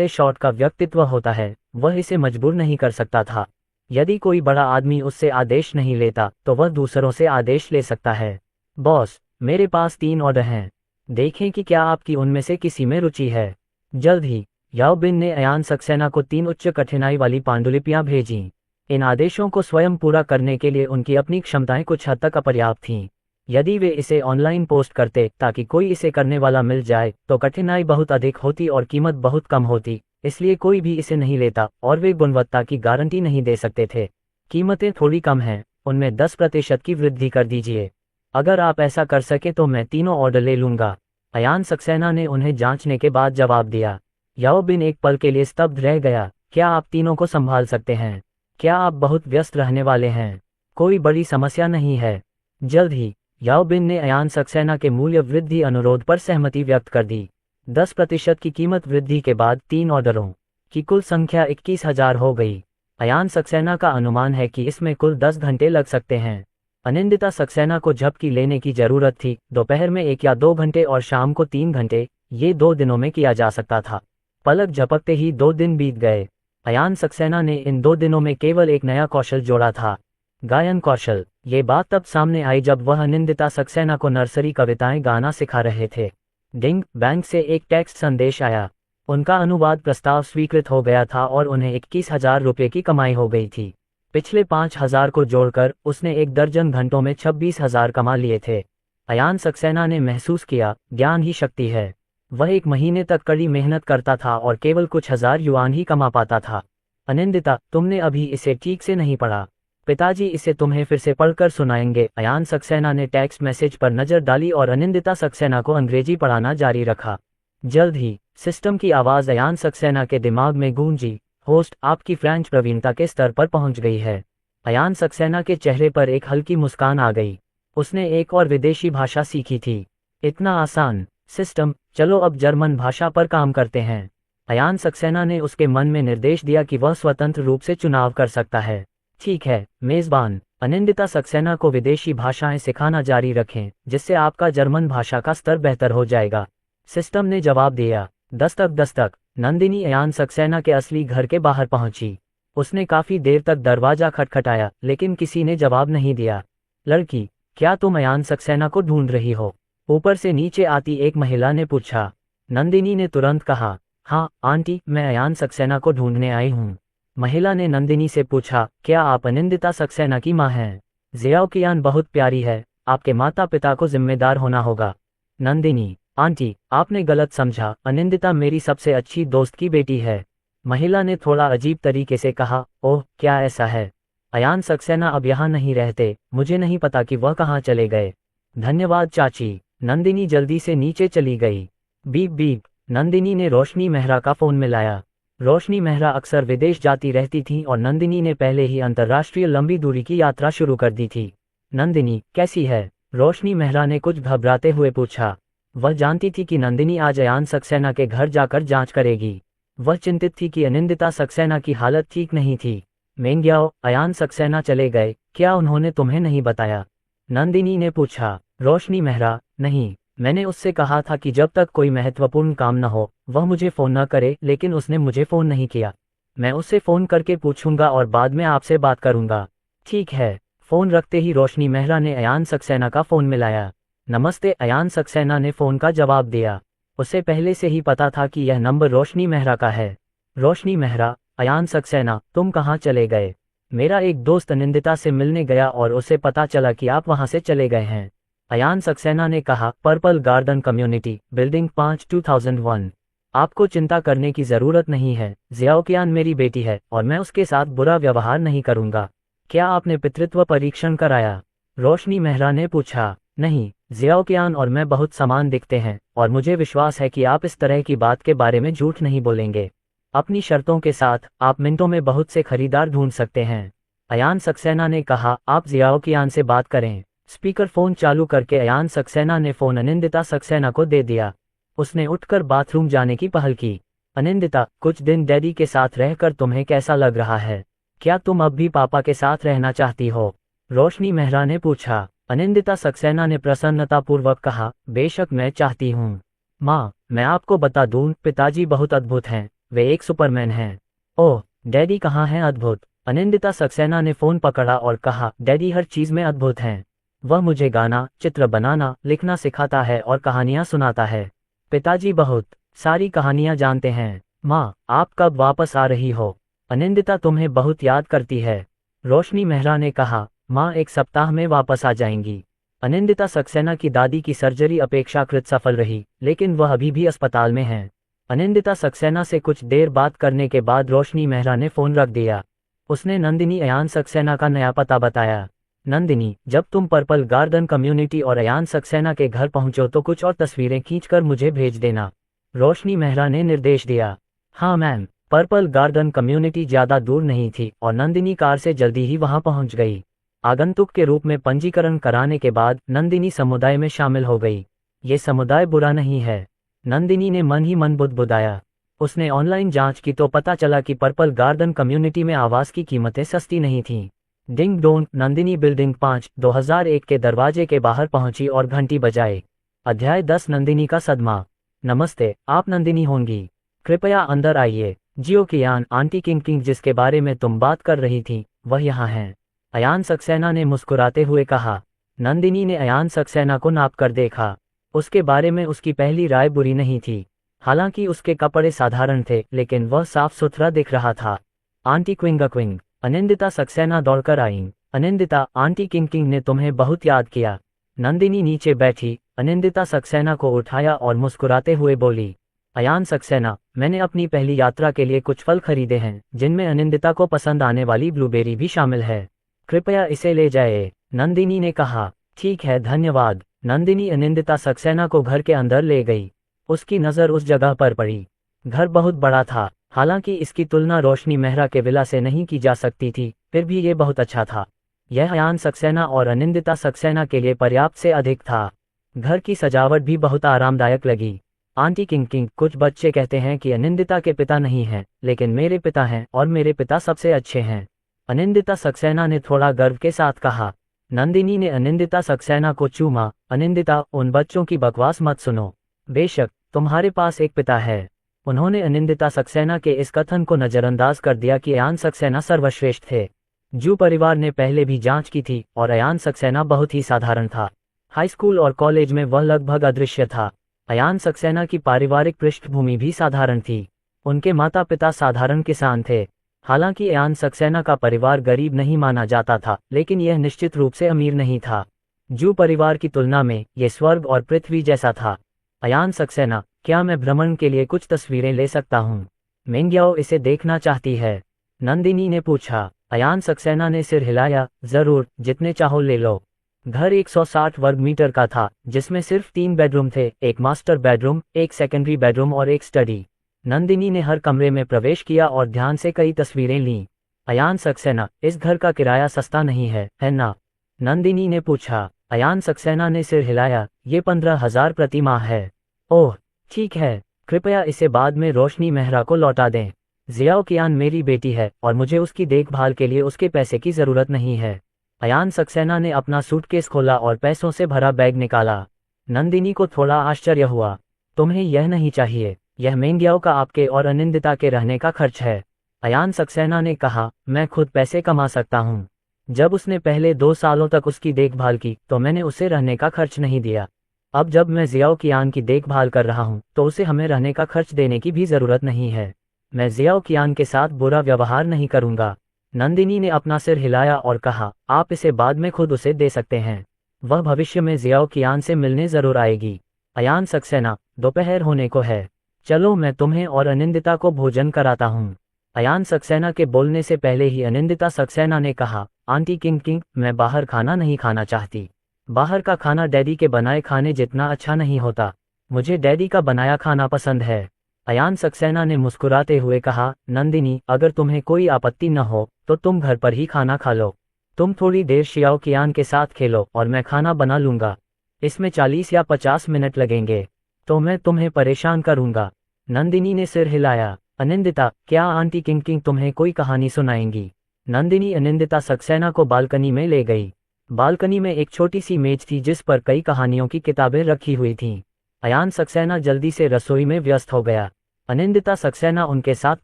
शॉट का व्यक्तित्व होता है। वह इसे मजबूर नहीं कर सकता था। यदि कोई बड़ा आदमी उससे आदेश नहीं लेता तो वह दूसरों से आदेश ले सकता है। बॉस, मेरे पास 3 ऑर्डर हैं। देखें कि क्या आपकी उनमें से किसी में रुचि है। जल्द ही याओ बिन ने अयान सक्सेना को 3 उच्च कठिनाई वाली पांडुलिपियां भेजीं। इन आदेशों को स्वयं पूरा करने के लिए उनकी अपनी क्षमताएं कुछ हद तक अपर्याप्त थीं। यदि वे इसे ऑनलाइन पोस्ट करते ताकि कोई इसे करने वाला मिल जाए तो कठिनाई बहुत अधिक होती और कीमत बहुत कम होती, इसलिए कोई भी इसे नहीं लेता और वे गुणवत्ता की गारंटी नहीं दे सकते थे। कीमतें थोड़ी कम हैं, उनमें 10% की वृद्धि कर दीजिए। अगर आप ऐसा कर सके तो मैं तीनों ऑर्डर ले लूंगा। अयान सक्सेना ने उन्हें जांचने के बाद जवाब दिया। याओ बिन एक पल के लिए स्तब्ध रह गया। क्या आप तीनों को संभाल सकते हैं? क्या आप बहुत व्यस्त रहने वाले हैं? कोई बड़ी समस्या नहीं है। जल्द ही याओ बिन ने अयान सक्सेना के मूल्य वृद्धि अनुरोध पर सहमति व्यक्त कर दी। 10% की कीमत वृद्धि के बाद 3 ऑर्डरों की कुल संख्या 21,000 हो गई। अयान सक्सेना का अनुमान है कि इसमें कुल 10 घंटे लग सकते हैं। अनिंदिता सक्सेना को झपकी लेने की जरूरत थी। दोपहर में 1 या 2 घंटे और शाम को 3 घंटे, ये 2 दिनों में किया जा सकता था। पलक झपकते ही 2 दिन बीत गए। अयान सक्सेना ने इन 2 दिनों में केवल एक नया कौशल जोड़ा था, गायन कौशल। ये बात तब सामने आई जब वह अनिंदिता सक्सेना को नर्सरी कविताएं गाना सिखा रहे थे। डिंग बैंक से एक टेक्स्ट संदेश आया। उनका अनुवाद प्रस्ताव स्वीकृत हो गया था और उन्हें 21,000 रुपये की कमाई हो गई थी। पिछले 5,000 को जोड़कर उसने 1 दर्जन घंटों में 26,000 कमा लिए थे। अयान सक्सेना ने महसूस किया, ज्ञान ही शक्ति है। वह 1 महीने तक कड़ी मेहनत करता था और केवल कुछ हजार युआन ही कमा पाता था। अनिंदिता, तुमने अभी इसे ठीक से नहीं पढ़ा। पिताजी इसे तुम्हें फिर से पढ़कर सुनाएंगे। अयान सक्सेना ने टेक्स्ट मैसेज पर नजर डाली और अनिंदिता सक्सेना को अंग्रेजी पढ़ाना जारी रखा। जल्द ही सिस्टम की आवाज अयान सक्सेना के दिमाग में गूंजी। होस्ट, आपकी फ्रेंच प्रवीणता के स्तर पर पहुंच गई है। अयान सक्सेना के चेहरे पर एक हल्की मुस्कान आ गई। उसने एक और विदेशी भाषा सीखी थी। इतना आसान। सिस्टम, चलो अब जर्मन भाषा पर काम करते हैं। अयान सक्सेना ने उसके मन में निर्देश दिया कि वह स्वतंत्र रूप से चुनाव कर सकता है। ठीक है मेजबान, अनिंदिता सक्सेना को विदेशी भाषाएं सिखाना जारी रखें, जिससे आपका जर्मन भाषा का स्तर बेहतर हो जाएगा। सिस्टम ने जवाब दिया। दस्तक दस्तक। नंदिनी अयान सक्सेना के असली घर के बाहर पहुंची। उसने काफी देर तक दरवाजा खटखटाया, लेकिन किसी ने जवाब नहीं दिया। लड़की, क्या तुम अयान सक्सेना को ढूंढ रही हो? ऊपर से नीचे आती एक महिला ने पूछा। नंदिनी ने तुरंत कहा, हाँ आंटी, मैं अयान सक्सेना को ढूंढने आई हूँ। महिला ने नंदिनी से पूछा, क्या आप अनिंदिता सक्सेना की माँ हैं? ज़ियाओकियान बहुत प्यारी है, आपके माता पिता को जिम्मेदार होना होगा। नंदिनी, आंटी, आपने गलत समझा, अनिंदिता मेरी सबसे अच्छी दोस्त की बेटी है। महिला ने थोड़ा अजीब तरीके से कहा, ओह क्या ऐसा है? अयान सक्सेना अब यहाँ नहीं रहते, मुझे नहीं पता कि वह कहाँ चले गए। धन्यवाद चाची। नंदिनी जल्दी से नीचे चली गई। Beep beep. नंदिनी ने रोशनी मेहरा का फोन मिलाया। रोशनी मेहरा अक्सर विदेश जाती रहती थी और नंदिनी ने पहले ही अंतर्राष्ट्रीय लंबी दूरी की यात्रा शुरू कर दी थी। नंदिनी, कैसी है? रोशनी मेहरा ने कुछ घबराते हुए पूछा। वह जानती थी कि नंदिनी आज अयान सक्सेना के घर जाकर जांच करेगी। वह चिंतित थी कि अनिंदिता सक्सेना की हालत ठीक नहीं थी। मेंग्याओ, अयान सक्सेना चले गए, क्या उन्होंने तुम्हें नहीं बताया? नंदिनी ने पूछा। रोशनी मेहरा, नहीं, मैंने उससे कहा था कि जब तक कोई महत्वपूर्ण काम न हो वह मुझे फ़ोन न करे, लेकिन उसने मुझे फ़ोन नहीं किया। मैं उससे फ़ोन करके पूछूंगा और बाद में आपसे बात करूंगा। ठीक है। फ़ोन रखते ही रोशनी मेहरा ने अयान सक्सेना का फ़ोन मिलाया। नमस्ते। अयान सक्सेना ने फ़ोन का जवाब दिया। उसे पहले से ही पता था कि यह नंबर रोशनी मेहरा का है। रोशनी मेहरा, अयान सक्सेना, तुम कहाँ चले गए? मेरा एक दोस्त अनिंदिता से मिलने गया और उसे पता चला कि आप वहाँ से चले गए हैं। अयान सक्सेना ने कहा। Purple garden community, building 5, 2001। आपको चिंता करने की जरूरत नहीं है। ज़ियाओकियान मेरी बेटी है और मैं उसके साथ बुरा व्यवहार नहीं करूंगा। क्या आपने पितृत्व परीक्षण कराया? रोशनी मेहरा ने पूछा। नहीं, ज़ियाओकियान और मैं बहुत समान दिखते हैं और मुझे विश्वास है कि आप इस तरह की बात के बारे में झूठ नहीं बोलेंगे। अपनी शर्तों के साथ आप मिनटों में बहुत से खरीदार ढूंढ सकते हैं। अयान सक्सेना ने कहा। आप ज़ियाओकियान से बात करें। स्पीकर फोन चालू करके अयान सक्सेना ने फोन अनिंदिता सक्सेना को दे दिया। उसने उठकर बाथरूम जाने की पहल की। अनिंदिता, कुछ दिन डैडी के साथ रहकर तुम्हें कैसा लग रहा है? क्या तुम अब भी पापा के साथ रहना चाहती हो? रोशनी मेहरा ने पूछा। अनिंदिता सक्सेना ने प्रसन्नतापूर्वक कहा, बेशक मैं चाहती हूँ। माँ, मैं आपको बता दूं, पिताजी बहुत अद्भुत हैं, वे एक सुपरमैन हैं। ओह, डैडी कहाँ हैं अद्भुत? अनिंदिता सक्सेना ने फोन पकड़ा और कहा, डैडी हर चीज में अद्भुत हैं। वह मुझे गाना, चित्र बनाना, लिखना सिखाता है और कहानियां सुनाता है। पिताजी बहुत सारी कहानियां जानते हैं। माँ, आप कब वापस आ रही हो? अनिंदिता तुम्हें बहुत याद करती है। रोशनी मेहरा ने कहा। माँ 1 सप्ताह में वापस आ जाएंगी। अनिंदिता सक्सेना की दादी की सर्जरी अपेक्षाकृत सफल रही, लेकिन वह अभी भी अस्पताल में हैं। अनिंदिता सक्सेना से कुछ देर बात करने के बाद रोशनी मेहरा ने फोन रख दिया। उसने नंदिनी अयान सक्सेना का नया पता बताया। नंदिनी, जब तुम पर्पल गार्डन कम्युनिटी और अयान सक्सेना के घर पहुंचो तो कुछ और तस्वीरें खींचकर मुझे भेज देना, रोशनी मेहरा ने निर्देश दिया। हाँ मैम। पर्पल गार्डन कम्युनिटी ज्यादा दूर नहीं थी और नंदिनी कार से जल्दी ही वहां पहुंच गई। आगंतुक के रूप में पंजीकरण कराने के बाद नंदिनी समुदाय में शामिल हो गई। ये समुदाय बुरा नहीं है, नंदिनी ने मन ही मन बुदबुदाया। उसने ऑनलाइन जांच की तो पता चला कि पर्पल गार्डन कम्युनिटी में आवास की कीमतें सस्ती नहीं थीं। डिंग डोंग, नंदिनी बिल्डिंग 5, 2001 के दरवाजे के बाहर पहुंची और घंटी बजाई। अध्याय 10, नंदिनी का सदमा। नमस्ते, आप नंदिनी होंगी? कृपया अंदर आइए। जियो कियान, आंटी किंग किंग जिसके बारे में तुम बात कर रही थी, वह यहाँ हैं, अयान सक्सेना ने मुस्कुराते हुए कहा। नंदिनी ने अयान सक्सेना को नाप कर देखा। उसके बारे में उसकी पहली राय बुरी नहीं थी। हालांकि उसके कपड़े साधारण थे, लेकिन वह साफ सुथरा दिख रहा था। Aunty Qing Qing, Anindita Saxena दौड़कर आईं। अनिंदिता, आंटी किंग किंग ने तुम्हें बहुत याद किया। नंदिनी नीचे बैठी, अनिंदिता सक्सेना को उठाया और मुस्कुराते हुए बोली। अयान सक्सेना, मैंने अपनी पहली यात्रा के लिए कुछ फल खरीदे हैं, जिनमें अनिंदिता को पसंद आने वाली ब्लूबेरी भी शामिल है। कृपया इसे ले जाए, नंदिनी ने कहा। ठीक है, धन्यवाद। नंदिनी अनिंदिता सक्सेना को घर के अंदर ले गई। उसकी नज़र उस जगह पर पड़ी। घर बहुत बड़ा था, हालांकि इसकी तुलना रोशनी मेहरा के विला से नहीं की जा सकती थी, फिर भी ये बहुत अच्छा था। यह अयान सक्सेना और अनिंदिता सक्सेना के लिए पर्याप्त से अधिक था। घर की सजावट भी बहुत आरामदायक लगी। आंटी किंग किंग, कुछ बच्चे कहते हैं कि अनिंदिता के पिता नहीं हैं, लेकिन मेरे पिता हैं और मेरे पिता सबसे अच्छे हैं, अनिंदिता सक्सेना ने थोड़ा गर्व के साथ कहा। नंदिनी ने अनिंदिता सक्सेना को चूमा। अनिंदिता, उन बच्चों की बकवास मत सुनो। बेशक, तुम्हारे पास एक पिता है। उन्होंने अनिंदिता सक्सेना के इस कथन को नज़रअंदाज कर दिया कि अयान सक्सेना सर्वश्रेष्ठ थे। जू परिवार ने पहले भी जांच की थी और अयान सक्सेना बहुत ही साधारण था। हाई स्कूल और कॉलेज में वह लगभग अदृश्य था। अयान सक्सेना की पारिवारिक पृष्ठभूमि भी साधारण थी। उनके माता पिता साधारण किसान थे। हालांकि अयान सक्सेना का परिवार गरीब नहीं माना जाता था, लेकिन यह निश्चित रूप से अमीर नहीं था। जू परिवार की तुलना में यह स्वर्ग और पृथ्वी जैसा था। अयान सक्सेना, क्या मैं भ्रमण के लिए कुछ तस्वीरें ले सकता हूँ? मेंग्याओ इसे देखना चाहती है, नंदिनी ने पूछा। अयान सक्सेना ने सिर हिलाया। जरूर, जितने चाहो ले लो। घर 160 वर्ग मीटर का था, जिसमें सिर्फ 3 बेडरूम थे, एक मास्टर बेडरूम, एक सेकेंडरी बेडरूम और एक स्टडी। नंदिनी ने हर कमरे में प्रवेश किया और ध्यान से कई तस्वीरें लीं। अयान सक्सेना, इस घर का किराया सस्ता नहीं है ना? नंदिनी ने पूछा। अयान सक्सेना ने सिर हिलाया। ये 15,000 प्रति माह है। ओह, ठीक है, कृपया इसे बाद में रोशनी मेहरा को लौटा दें। जियाओ कियान मेरी बेटी है और मुझे उसकी देखभाल के लिए उसके पैसे की जरूरत नहीं है। अयान सक्सेना ने अपना सूटकेस खोला और पैसों से भरा बैग निकाला। नंदिनी को थोड़ा आश्चर्य हुआ। तुम्हें यह नहीं चाहिए, यह मेंग्याओ का आपके और अनिंदिता के रहने का खर्च है, अयान सक्सेना ने कहा। मैं खुद पैसे कमा सकता हूँ। जब उसने पहले 2 सालों तक उसकी देखभाल की तो मैंने उसे रहने का खर्च नहीं दिया। अब जब मैं जियाओ कियान की देखभाल कर रहा हूँ तो उसे हमें रहने का खर्च देने की भी जरूरत नहीं है। मैं जियाओ कियान के साथ बुरा व्यवहार नहीं करूँगा। नंदिनी ने अपना सिर हिलाया और कहा, आप इसे बाद में खुद उसे दे सकते हैं। वह भविष्य में जियाओ कियान से मिलने जरूर आएगी। अयान सक्सेना, दोपहर होने को है, चलो मैं तुम्हें और अनिंदिता को भोजन कराता हूँ। अयान सक्सेना के बोलने से पहले ही अनिंदिता सक्सेना ने कहा, आंटी किंग किंग, मैं बाहर खाना नहीं खाना चाहती। बाहर का खाना डैडी के बनाए खाने जितना अच्छा नहीं होता। मुझे डैडी का बनाया खाना पसंद है। अयान सक्सेना ने मुस्कुराते हुए कहा। नंदिनी, अगर तुम्हें कोई आपत्ति न हो तो तुम घर पर ही खाना खा लो। तुम थोड़ी देर जियाओ कियान के साथ खेलो और मैं खाना बना लूंगा। इसमें 40 या 50 मिनट लगेंगे, तो मैं तुम्हें परेशान करूंगा। नंदिनी ने सिर हिलाया। अनिंदिता, क्या आंटी किंग किंग तुम्हें कोई कहानी सुनाएंगी? नंदिनी अनिंदिता सक्सेना को बालकनी में ले गई। बालकनी में एक छोटी सी मेज थी जिस पर कई कहानियों की किताबें रखी हुई थीं। अयान सक्सेना जल्दी से रसोई में व्यस्त हो गया। अनिंदिता सक्सेना उनके साथ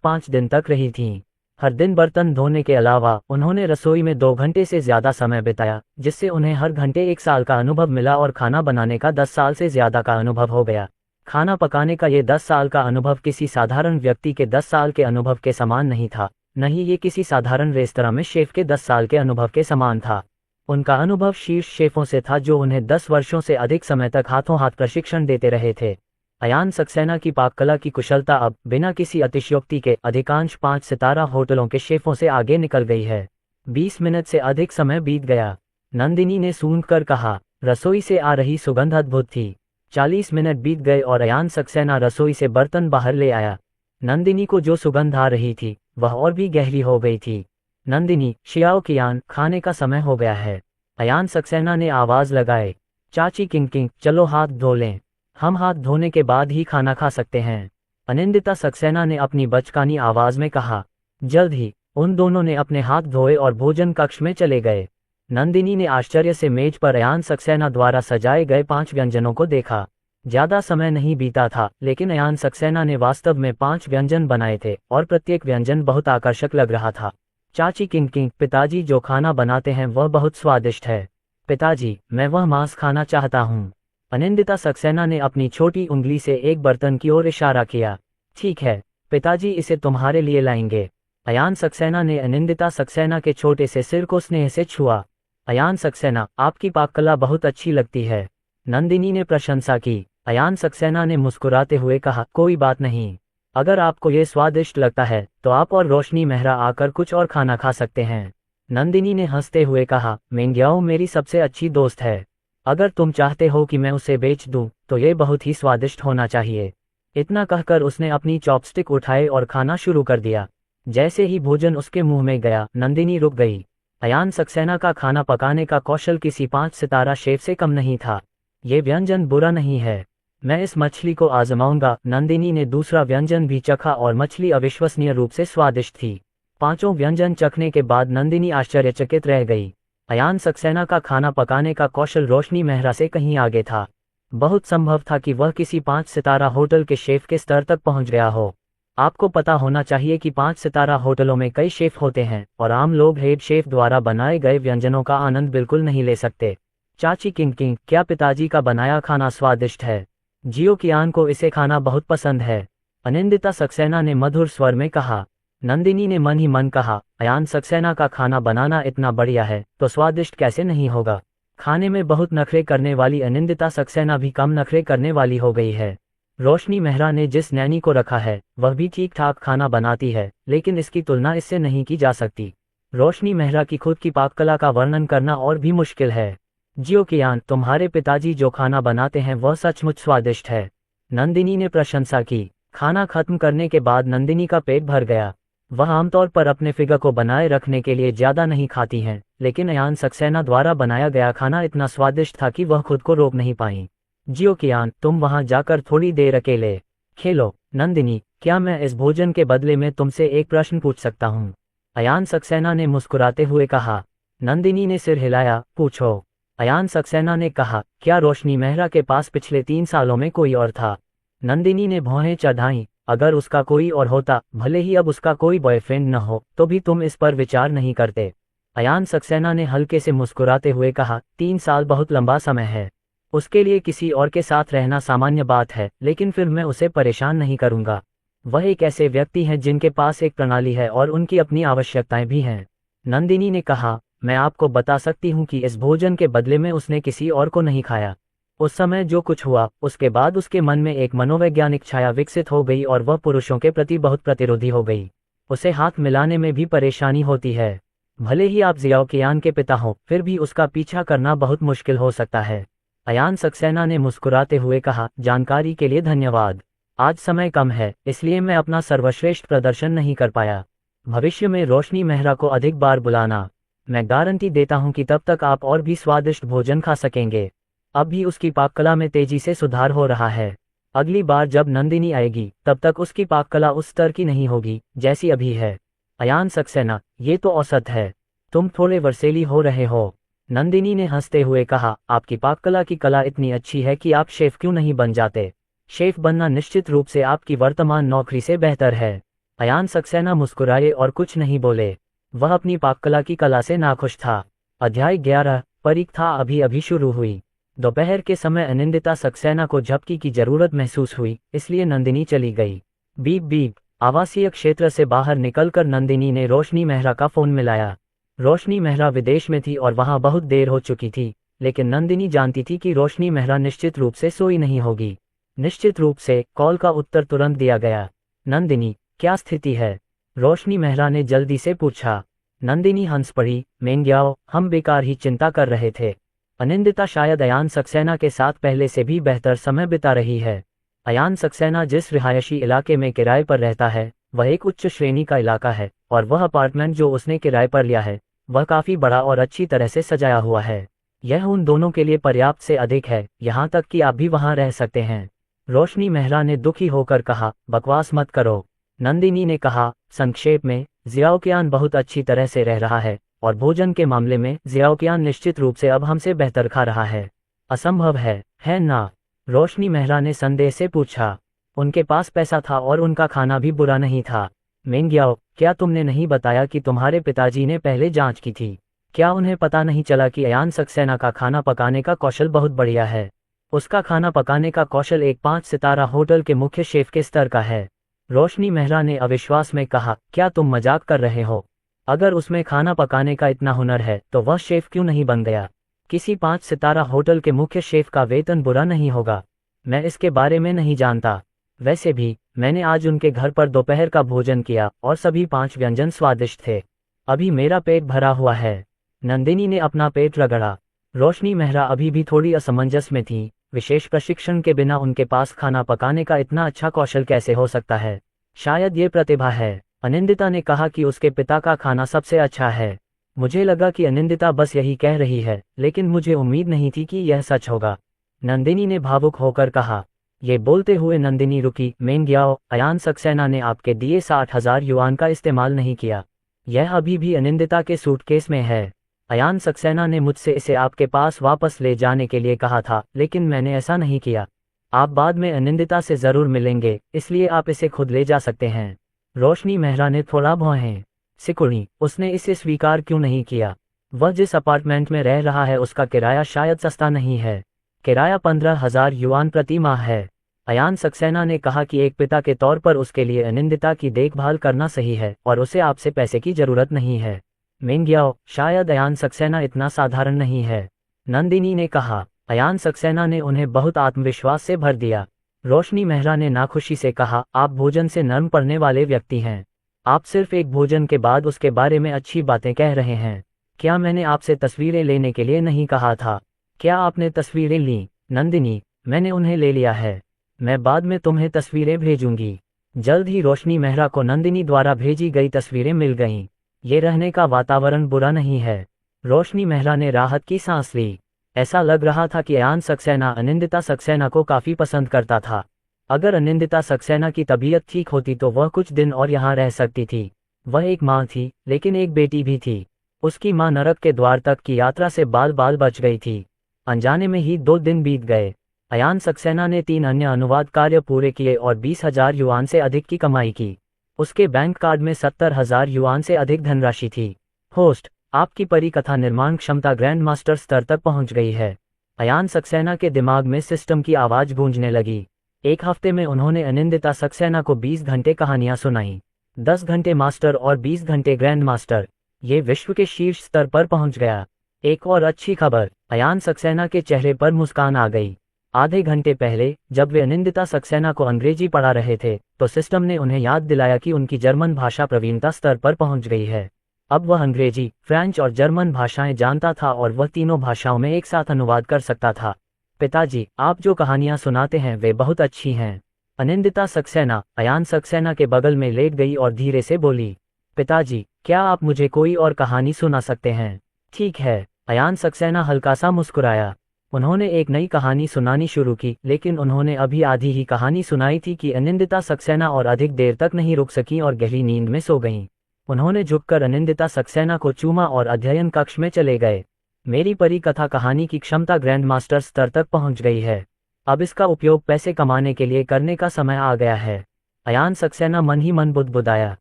5 दिन तक रही थीं। हर दिन बर्तन धोने के अलावा उन्होंने रसोई में 2 घंटे से ज्यादा समय बिताया, जिससे उन्हें हर घंटे 1 साल का अनुभव मिला और खाना बनाने का 10 साल से ज्यादा का अनुभव हो गया। खाना पकाने का ये 10 साल का अनुभव किसी साधारण व्यक्ति के 10 साल के अनुभव के समान नहीं था, न ही ये किसी साधारण रेस्तरां में शेफ के 10 साल के अनुभव के समान था। उनका अनुभव शीर्ष शेफों से था जो उन्हें 10 वर्षों से अधिक समय तक हाथों हाथ प्रशिक्षण देते रहे थे। अयान सक्सेना की पाककला की कुशलता अब, बिना किसी अतिशयोक्ति के, अधिकांश 5 सितारा होटलों के शेफों से आगे निकल गई है। 20 मिनट से अधिक समय बीत गया, नंदिनी ने सूंघकर कहा। रसोई से आ रही सुगंध अद्भुत थी। 40 मिनट बीत गए और अयान सक्सेना रसोई से बर्तन बाहर ले आया। नंदिनी को जो सुगंध आ रही थी वह और भी गहरी हो गई थी। नंदिनी, शियाओ कियान, खाने का समय हो गया है। अयान सक्सेना ने आवाज लगाए। चाची किंग, चलो हाथ धो लें। हम हाथ धोने के बाद ही खाना खा सकते हैं, अनिंदिता सक्सेना ने अपनी बचकानी आवाज में कहा। जल्द ही उन दोनों ने अपने हाथ धोए और भोजन कक्ष में चले गए। नंदिनी ने आश्चर्य से मेज पर अयान सक्सेना द्वारा सजाए गए 5 व्यंजनों को देखा। ज्यादा समय नहीं बीता था, लेकिन अयान सक्सेना ने वास्तव में 5 व्यंजन बनाए थे और प्रत्येक व्यंजन बहुत आकर्षक लग रहा था। चाची किंग, पिताजी जो खाना बनाते हैं वह बहुत स्वादिष्ट है। पिताजी, मैं वह मांस खाना चाहता हूँ। अनिंदिता सक्सेना ने अपनी छोटी उंगली से एक बर्तन की ओर इशारा किया। ठीक है पिताजी, इसे तुम्हारे लिए लाएंगे। अयान सक्सेना ने अनिंदिता सक्सेना के छोटे से सिर को स्नेह से छुआ। अयान सक्सेना, आपकी पाककला बहुत अच्छी लगती है, नंदिनी ने प्रशंसा की। अयान सक्सेना ने मुस्कुराते हुए कहा, कोई बात नहीं। अगर आपको ये स्वादिष्ट लगता है तो आप और रोशनी मेहरा आकर कुछ और खाना खा सकते हैं। नंदिनी ने हंसते हुए कहा, मेंग्याओ मेरी सबसे अच्छी दोस्त है। अगर तुम चाहते हो कि मैं उसे बेच दूं तो ये बहुत ही स्वादिष्ट होना चाहिए। इतना कहकर उसने अपनी चॉपस्टिक उठाए और खाना शुरू कर दिया। जैसे ही भोजन उसके मुंह में गया, नंदिनी रुक गई। अयान सक्सेना का खाना पकाने का कौशल किसी 5 सितारा शेफ से कम नहीं था। ये व्यंजन बुरा नहीं है, मैं इस मछली को आजमाऊंगा। नंदिनी ने दूसरा व्यंजन भी चखा और मछली अविश्वसनीय रूप से स्वादिष्ट थी। 5 व्यंजन चखने के बाद नंदिनी आश्चर्यचकित रह गई। अयान सक्सेना का खाना पकाने का कौशल रोशनी मेहरा से कहीं आगे था। बहुत संभव था कि वह किसी 5 सितारा होटल के शेफ के स्तर तक पहुंच गया हो। आपको पता होना चाहिए कि 5 सितारा होटलों में कई शेफ होते हैं और आम लोग हेड शेफ द्वारा बनाए गए व्यंजनों का आनंद बिल्कुल नहीं ले सकते। चाची किंग, क्या पिताजी का बनाया खाना स्वादिष्ट है? जियो कियान को इसे खाना बहुत पसंद है, अनिंदिता सक्सेना ने मधुर स्वर में कहा। नंदिनी ने मन ही मन कहा, अयान सक्सेना का खाना बनाना इतना बढ़िया है तो स्वादिष्ट कैसे नहीं होगा। खाने में बहुत नखरे करने वाली अनिंदिता सक्सेना भी कम नखरे करने वाली हो गई है। रोशनी मेहरा ने जिस नैनी को रखा है वह भी ठीक ठाक खाना बनाती है, लेकिन इसकी तुलना इससे नहीं की जा सकती। रोशनी मेहरा की खुद की पाककला का वर्णन करना और भी मुश्किल है। जियो कियान, तुम्हारे पिताजी जो खाना बनाते हैं वह सचमुच स्वादिष्ट है, नंदिनी ने प्रशंसा की। खाना खत्म करने के बाद नंदिनी का पेट भर गया। वह आमतौर पर अपने फिगर को बनाए रखने के लिए ज्यादा नहीं खाती हैं, लेकिन अयान सक्सेना द्वारा बनाया गया खाना इतना स्वादिष्ट था कि वह खुद को रोक नहीं पाई। जियो कियान, तुम वहां जाकर थोड़ी देर अकेले खेलो। नंदिनी, क्या मैं इस भोजन के बदले में तुमसे एक प्रश्न पूछ सकता हूँ? अयान सक्सेना ने मुस्कुराते हुए कहा। नंदिनी ने सिर हिलाया। पूछो। अयान सक्सेना ने कहा, क्या रोशनी मेहरा के पास पिछले 3 सालों में कोई और था? नंदिनी ने भौहें चढ़ाईं। अगर उसका कोई और होता, भले ही अब उसका कोई बॉयफ्रेंड न हो, तो भी तुम इस पर विचार नहीं करते। अयान सक्सेना ने हल्के से मुस्कुराते हुए कहा, 3 साल बहुत लंबा समय है। उसके लिए किसी और के साथ रहना सामान्य बात है, लेकिन फिर मैं उसे परेशान नहीं करूंगा। वह एक ऐसे व्यक्ति हैं जिनके पास एक प्रणाली है और उनकी अपनी आवश्यकताएं भी हैं। नंदिनी ने कहा, मैं आपको बता सकती हूँ कि इस भोजन के बदले में उसने किसी और को नहीं खाया। उस समय जो कुछ हुआ उसके बाद उसके मन में एक मनोवैज्ञानिक छाया विकसित हो गई और वह पुरुषों के प्रति बहुत प्रतिरोधी हो गई। उसे हाथ मिलाने में भी परेशानी होती है। भले ही आप जियाओ कियान के पिता हो, फिर भी उसका पीछा करना बहुत मुश्किल हो सकता है। अयान सक्सेना ने मुस्कुराते हुए कहा, जानकारी के लिए धन्यवाद। आज समय कम है, इसलिए मैं अपना सर्वश्रेष्ठ प्रदर्शन नहीं कर पाया। भविष्य में रोशनी मेहरा को अधिक बार बुलाना। मैं गारंटी देता हूं कि तब तक आप और भी स्वादिष्ट भोजन खा सकेंगे। अब भी उसकी पाककला में तेजी से सुधार हो रहा है। अगली बार जब नंदिनी आएगी तब तक उसकी पाककला उस स्तर की नहीं होगी जैसी अभी है। अयान सक्सेना, ये तो औसत है, तुम थोड़े वर्सेली हो रहे हो। नंदिनी ने हंसते हुए कहा, आपकी पाककला की कला इतनी अच्छी है कि आप शेफ क्यों नहीं बन जाते? शेफ बनना निश्चित रूप से आपकी वर्तमान नौकरी से बेहतर है। अयान सक्सेना मुस्कुराए और कुछ नहीं बोले। वह अपनी पाककला की कला से नाखुश था। अध्याय 11, परीक्षा अभी अभी शुरू हुई। दोपहर के समय अनिंदिता सक्सेना को झपकी की जरूरत महसूस हुई, इसलिए नंदिनी चली गई। Beep beep. आवासीय क्षेत्र से बाहर निकलकर नंदिनी ने रोशनी मेहरा का फोन मिलाया। रोशनी मेहरा विदेश में थी और वहां बहुत देर हो चुकी थी, लेकिन नंदिनी जानती थी कि रोशनी मेहरा निश्चित रूप से सोई नहीं होगी। निश्चित रूप से कॉल का उत्तर तुरंत दिया गया। नंदिनी, क्या स्थिति है? रोशनी मेहरा ने जल्दी से पूछा। नंदिनी हंस पड़ी। मेंग्याओ, हम बेकार ही चिंता कर रहे थे। अनिंदिता शायद अयान सक्सेना के साथ पहले से भी बेहतर समय बिता रही है। अयान सक्सेना जिस रिहायशी इलाके में किराए पर रहता है वह एक उच्च श्रेणी का इलाका है, और वह अपार्टमेंट जो उसने किराए पर लिया है वह काफी बड़ा और अच्छी तरह से सजाया हुआ है। यह उन दोनों के लिए पर्याप्त से अधिक है, यहाँ तक कि आप भी वहाँ रह सकते हैं। रोशनी मेहरा ने दुखी होकर कहा, बकवास मत करो। नंदिनी ने कहा, संक्षेप में, जियाओकियान बहुत अच्छी तरह से रह रहा है, और भोजन के मामले में जियाओकियान निश्चित रूप से अब हमसे बेहतर खा रहा है। असंभव है ना? रोशनी मेहरा ने संदेह से पूछा। उनके पास पैसा था और उनका खाना भी बुरा नहीं था। मेंग्याओ, क्या तुमने नहीं बताया कि तुम्हारे पिताजी ने पहले जांच की थी? क्या उन्हें पता नहीं चला कि अयान सक्सेना का खाना पकाने का कौशल बहुत बढ़िया है? उसका खाना पकाने का कौशल एक 5 सितारा होटल के मुख्य शेफ के स्तर का है। रोशनी मेहरा ने अविश्वास में कहा, क्या तुम मजाक कर रहे हो? अगर उसमें खाना पकाने का इतना हुनर है तो वह शेफ क्यों नहीं बन गया? किसी 5 सितारा होटल के मुख्य शेफ का वेतन बुरा नहीं होगा। मैं इसके बारे में नहीं जानता। वैसे भी मैंने आज उनके घर पर दोपहर का भोजन किया और सभी 5 व्यंजन स्वादिष्ट थे। अभी मेरा पेट भरा हुआ है। नंदिनी ने अपना पेट रगड़ा। रोशनी मेहरा अभी भी थोड़ी असमंजस में थी। विशेष प्रशिक्षण के बिना उनके पास खाना पकाने का इतना अच्छा कौशल कैसे हो सकता है? शायद ये प्रतिभा है। अनिंदिता ने कहा कि उसके पिता का खाना सबसे अच्छा है। मुझे लगा कि अनिंदिता बस यही कह रही है, लेकिन मुझे उम्मीद नहीं थी कि यह सच होगा। नंदिनी ने भावुक होकर कहा। ये बोलते हुए नंदिनी रुकी। मेंग्याओ, अयान सक्सेना ने आपके दिए 60,000 युआन का इस्तेमाल नहीं किया। यह अभी भी अनिंदिता के सूटकेस में है। अयान सक्सेना ने मुझसे इसे आपके पास वापस ले जाने के लिए कहा था, लेकिन मैंने ऐसा नहीं किया। आप बाद में अनिंदिता से जरूर मिलेंगे, इसलिए आप इसे खुद ले जा सकते हैं। रोशनी मेहरा ने थोड़ा भौहें सिकुड़ी। उसने इसे स्वीकार क्यों नहीं किया? वह जिस अपार्टमेंट में रह रहा है उसका किराया शायद सस्ता नहीं है। किराया 15,000 युआन प्रति माह है। अयान सक्सेना ने कहा कि एक पिता के तौर पर उसके लिए अनिंदिता की देखभाल करना सही है और उसे आपसे पैसे की जरूरत नहीं है। मेंग्याओ, शायद अयान सक्सेना इतना साधारण नहीं है। नंदिनी ने कहा। अयान सक्सेना ने उन्हें बहुत आत्मविश्वास से भर दिया। रोशनी मेहरा ने नाखुशी से कहा, आप भोजन से नर्म पड़ने वाले व्यक्ति हैं। आप सिर्फ एक भोजन के बाद उसके बारे में अच्छी बातें कह रहे हैं। क्या मैंने आपसे तस्वीरें लेने के लिए नहीं कहा था? क्या आपने तस्वीरें लीं? नंदिनी, मैंने उन्हें ले लिया है। मैं बाद में तुम्हें तस्वीरें भेजूंगी। जल्द ही रोशनी मेहरा को नंदिनी द्वारा भेजी गई तस्वीरें मिल गईं। ये रहने का वातावरण बुरा नहीं है। रोशनी मेहरा ने राहत की सांस ली। ऐसा लग रहा था कि अयान सक्सेना अनिंदिता सक्सेना को काफी पसंद करता था। अगर अनिंदिता सक्सेना की तबीयत ठीक होती तो वह कुछ दिन और यहाँ रह सकती थी। वह एक माँ थी, लेकिन एक बेटी भी थी। उसकी माँ नरक के द्वार तक की यात्रा से बाल बाल बच गई थी। अनजाने में ही 2 दिन बीत गए। अयान सक्सेना ने 3 अन्य अनुवाद कार्य पूरे किए और 20,000 युआन से अधिक की कमाई की। उसके बैंक कार्ड में 70,000 युआन से अधिक धनराशि थी। होस्ट, आपकी परिकथा निर्माण क्षमता ग्रैंड मास्टर स्तर तक पहुंच गई है। अयान सक्सेना के दिमाग में सिस्टम की आवाज गूंजने लगी। एक हफ्ते में उन्होंने अनिंदिता सक्सेना को 20 घंटे कहानियां सुनाई। 10 घंटे मास्टर और 20 घंटे ग्रैंड मास्टर। ये विश्व के शीर्ष स्तर पर पहुंच गया। एक और अच्छी खबर, अयान सक्सेना के चेहरे पर मुस्कान आ गई। आधे घंटे पहले जब वे अनिंदिता सक्सेना को अंग्रेजी पढ़ा रहे थे तो सिस्टम ने उन्हें याद दिलाया कि उनकी जर्मन भाषा प्रवीणता स्तर पर पहुंच गई है। अब वह अंग्रेजी, फ्रेंच और जर्मन भाषाएं जानता था और वह तीनों भाषाओं में एक साथ अनुवाद कर सकता था। पिताजी, आप जो कहानियां सुनाते हैं वे बहुत अच्छी हैं। अनिंदिता सक्सेना अयान सक्सेना के बगल में लेट गई और धीरे से बोली, पिताजी, क्या आप मुझे कोई और कहानी सुना सकते हैं? ठीक है। अयान सक्सेना हल्का सा मुस्कुराया। उन्होंने एक नई कहानी सुनानी शुरू की, लेकिन उन्होंने अभी आधी ही कहानी सुनाई थी कि अनिंदिता सक्सेना और अधिक देर तक नहीं रुक सकी और गहरी नींद में सो गईं। उन्होंने झुककर अनिंदिता सक्सेना को चूमा और अध्ययन कक्ष में चले गए। मेरी परिकथा कहानी की क्षमता ग्रैंड मास्टर स्तर तक पहुंच गई है। अब इसका उपयोग पैसे कमाने के लिए करने का समय आ गया है। अयान सक्सेना मन ही मन बुदबुदाया।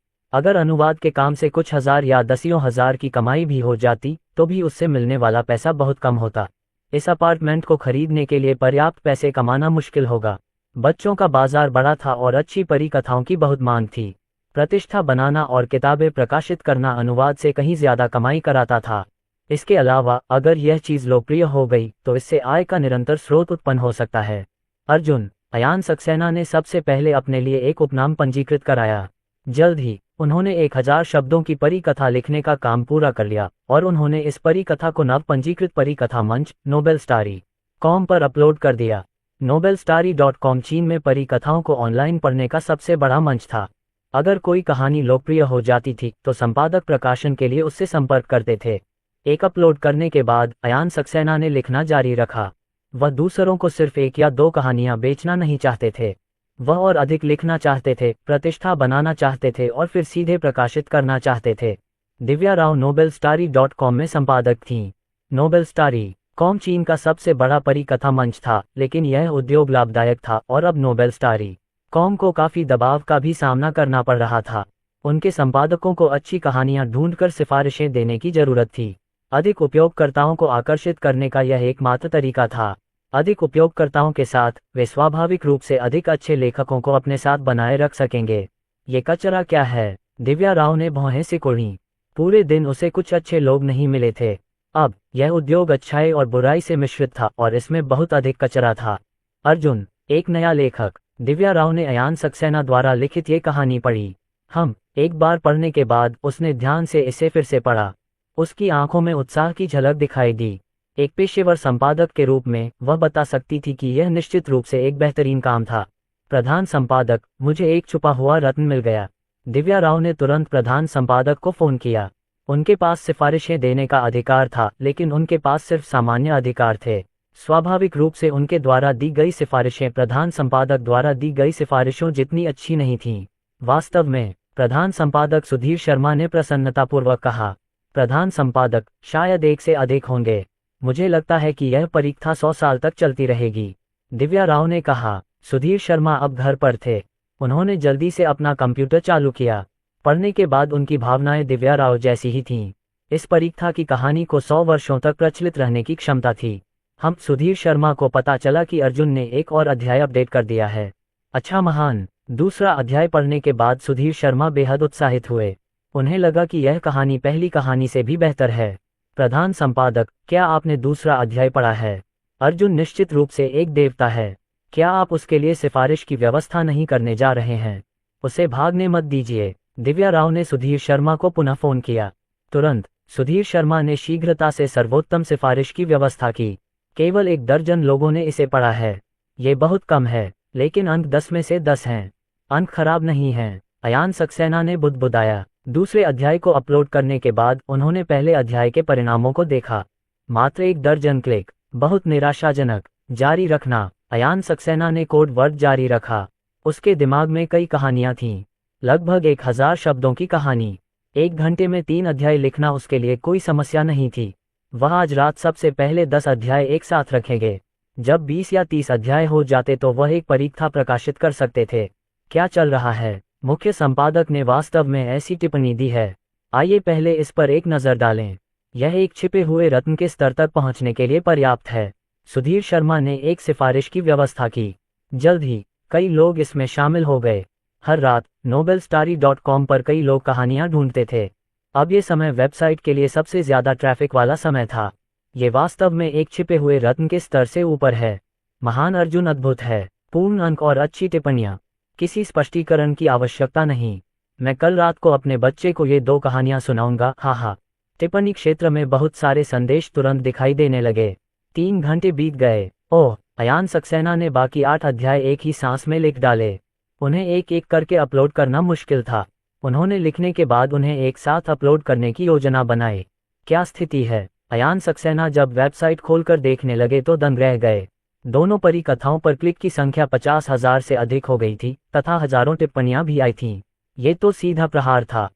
अगर अनुवाद के काम से कुछ हजार या दसियों हजार की कमाई भी हो जाती तो भी उससे मिलने वाला पैसा बहुत कम होता। इस अपार्टमेंट को खरीदने के लिए पर्याप्त पैसे कमाना मुश्किल होगा। बच्चों का बाजार बड़ा था और अच्छी परी कथाओं की बहुत मांग थी। प्रतिष्ठा बनाना और किताबें प्रकाशित करना अनुवाद से कहीं ज्यादा कमाई कराता था। इसके अलावा अगर यह चीज लोकप्रिय हो गई तो इससे आय का निरंतर स्रोत उत्पन्न हो सकता है। अर्जुन अयान सक्सेना ने सबसे पहले अपने लिए एक उपनाम पंजीकृत कराया। जल्द ही उन्होंने 1000 शब्दों की परी कथा लिखने का काम पूरा कर लिया और उन्होंने इस परी कथा को नव पंजीकृत परी कथा मंच nobelstory.com पर अपलोड कर दिया। nobelstory.com चीन में परी कथाओं को ऑनलाइन पढ़ने का सबसे बड़ा मंच था। अगर कोई कहानी लोकप्रिय हो जाती थी तो संपादक प्रकाशन के लिए उससे संपर्क करते थे। एक अपलोड करने के बाद अयान सक्सेना ने लिखना जारी रखा। वह दूसरों को सिर्फ 1 या 2 कहानियां बेचना नहीं चाहते थे, वह और अधिक लिखना चाहते थे, प्रतिष्ठा बनाना चाहते थे और फिर सीधे प्रकाशित करना चाहते थे। दिव्या राव nobelstory.com में संपादक थीं। nobelstory.com चीन का सबसे बड़ा परी कथा मंच था, लेकिन यह उद्योग लाभदायक था और अब nobelstory.com को काफी दबाव का भी सामना करना पड़ रहा था। उनके संपादकों को अच्छी कहानियां ढूंढकर सिफारिशें देने की जरूरत थी। अधिक उपयोगकर्ताओं को आकर्षित करने का यह एकमात्र तरीका था। अधिक उपयोगकर्ताओं के साथ वे स्वाभाविक रूप से अधिक अच्छे लेखकों को अपने साथ बनाए रख सकेंगे। ये कचरा क्या है? दिव्या राव ने भौहें सिकुड़ी। पूरे दिन उसे कुछ अच्छे लोग नहीं मिले थे। अब यह उद्योग अच्छाई और बुराई से मिश्रित था और इसमें बहुत अधिक कचरा था। अर्जुन एक नया लेखक। दिव्या राव ने अयान सक्सेना द्वारा लिखित ये कहानी पढ़ी। एक बार पढ़ने के बाद उसने ध्यान से इसे फिर से पढ़ा। उसकी आंखों में उत्साह की झलक दिखाई दी। एक पेशेवर संपादक के रूप में वह बता सकती थी कि यह निश्चित रूप से एक बेहतरीन काम था। प्रधान संपादक, मुझे एक छुपा हुआ रत्न मिल गया। दिव्या राव ने तुरंत प्रधान संपादक को फोन किया। उनके पास सिफारिशें देने का अधिकार था, लेकिन उनके पास सिर्फ सामान्य अधिकार थे। स्वाभाविक रूप से उनके द्वारा दी गई सिफारिशें प्रधान संपादक द्वारा दी गई सिफारिशों जितनी अच्छी नहीं थीं। वास्तव में प्रधान संपादक सुधीर शर्मा ने प्रसन्नतापूर्वक कहा। प्रधान संपादक, शायद 1 से अधिक होंगे। मुझे लगता है कि यह परीक्षा 100 साल तक चलती रहेगी। दिव्या राव ने कहा। सुधीर शर्मा अब घर पर थे। उन्होंने जल्दी से अपना कंप्यूटर चालू किया। पढ़ने के बाद उनकी भावनाएं दिव्या राव जैसी ही थीं। इस परीक्षा की कहानी को 100 वर्षों तक प्रचलित रहने की क्षमता थी। सुधीर शर्मा को पता चला कि अर्जुन ने एक और अध्याय अपडेट कर दिया है। अच्छा, महान। दूसरा अध्याय पढ़ने के बाद सुधीर शर्मा बेहद उत्साहित हुए। उन्हें लगा कि यह कहानी पहली कहानी से भी बेहतर है। प्रधान संपादक, क्या आपने दूसरा अध्याय पढ़ा है? अर्जुन निश्चित रूप से एक देवता है। क्या आप उसके लिए सिफारिश की व्यवस्था नहीं करने जा रहे हैं? उसे भागने मत दीजिए। दिव्या राव ने सुधीर शर्मा को पुनः फोन किया। तुरंत सुधीर शर्मा ने शीघ्रता से सर्वोत्तम सिफारिश की व्यवस्था की। केवल 1 दर्जन लोगों ने इसे पढ़ा है। ये बहुत कम है, लेकिन अंक 10 में से 10 हैं। अंक खराब नहीं हैं। अयान सक्सेना ने बुदबुदाया। दूसरे अध्याय को अपलोड करने के बाद उन्होंने पहले अध्याय के परिणामों को देखा। मात्र 1 दर्जन क्लिक। बहुत निराशाजनक। जारी रखना। अयान सक्सेना ने कोड वर्ड जारी रखा। उसके दिमाग में कई कहानियां थीं। लगभग 1000 शब्दों की कहानी। 1 घंटे में 3 अध्याय लिखना उसके लिए कोई समस्या नहीं थी। वह आज रात सबसे पहले 10 अध्याय एक साथ रखेंगे। जब 20 या 30 अध्याय हो जाते तो वह एक परीक्षा प्रकाशित कर सकते थे। क्या चल रहा है? मुख्य संपादक ने वास्तव में ऐसी टिप्पणी दी है। आइए पहले इस पर एक नज़र डालें। यह एक छिपे हुए रत्न के स्तर तक पहुंचने के लिए पर्याप्त है। सुधीर शर्मा ने एक सिफारिश की व्यवस्था की। जल्द ही कई लोग इसमें शामिल हो गए। हर रात nobelstory.com पर कई लोग कहानियां ढूंढते थे। अब ये समय वेबसाइट के लिए सबसे ज्यादा ट्रैफिक वाला समय था। ये वास्तव में एक छिपे हुए रत्न के स्तर से ऊपर है। महान अर्जुन अद्भुत है। पूर्ण अंक और अच्छी टिप्पणियां। किसी स्पष्टीकरण की आवश्यकता नहीं। मैं कल रात को अपने बच्चे को ये 2 कहानियां सुनाऊंगा। हा। टिप्पणी क्षेत्र में बहुत सारे संदेश तुरंत दिखाई देने लगे। 3 घंटे बीत गए। ओह, अयान सक्सेना ने बाकी 8 अध्याय एक ही सांस में लिख डाले। उन्हें एक एक करके अपलोड करना मुश्किल था। उन्होंने लिखने के बाद उन्हें एक साथ अपलोड करने की योजना बनाई। क्या स्थिति है? अयान सक्सेना जब वेबसाइट खोलकर देखने लगे तो दंग रह गए। दोनों परी कथाओं पर क्लिक की संख्या 50,000 से अधिक हो गई थी तथा हजारों टिप्पणियां भी आई थीं। ये तो सीधा प्रहार था।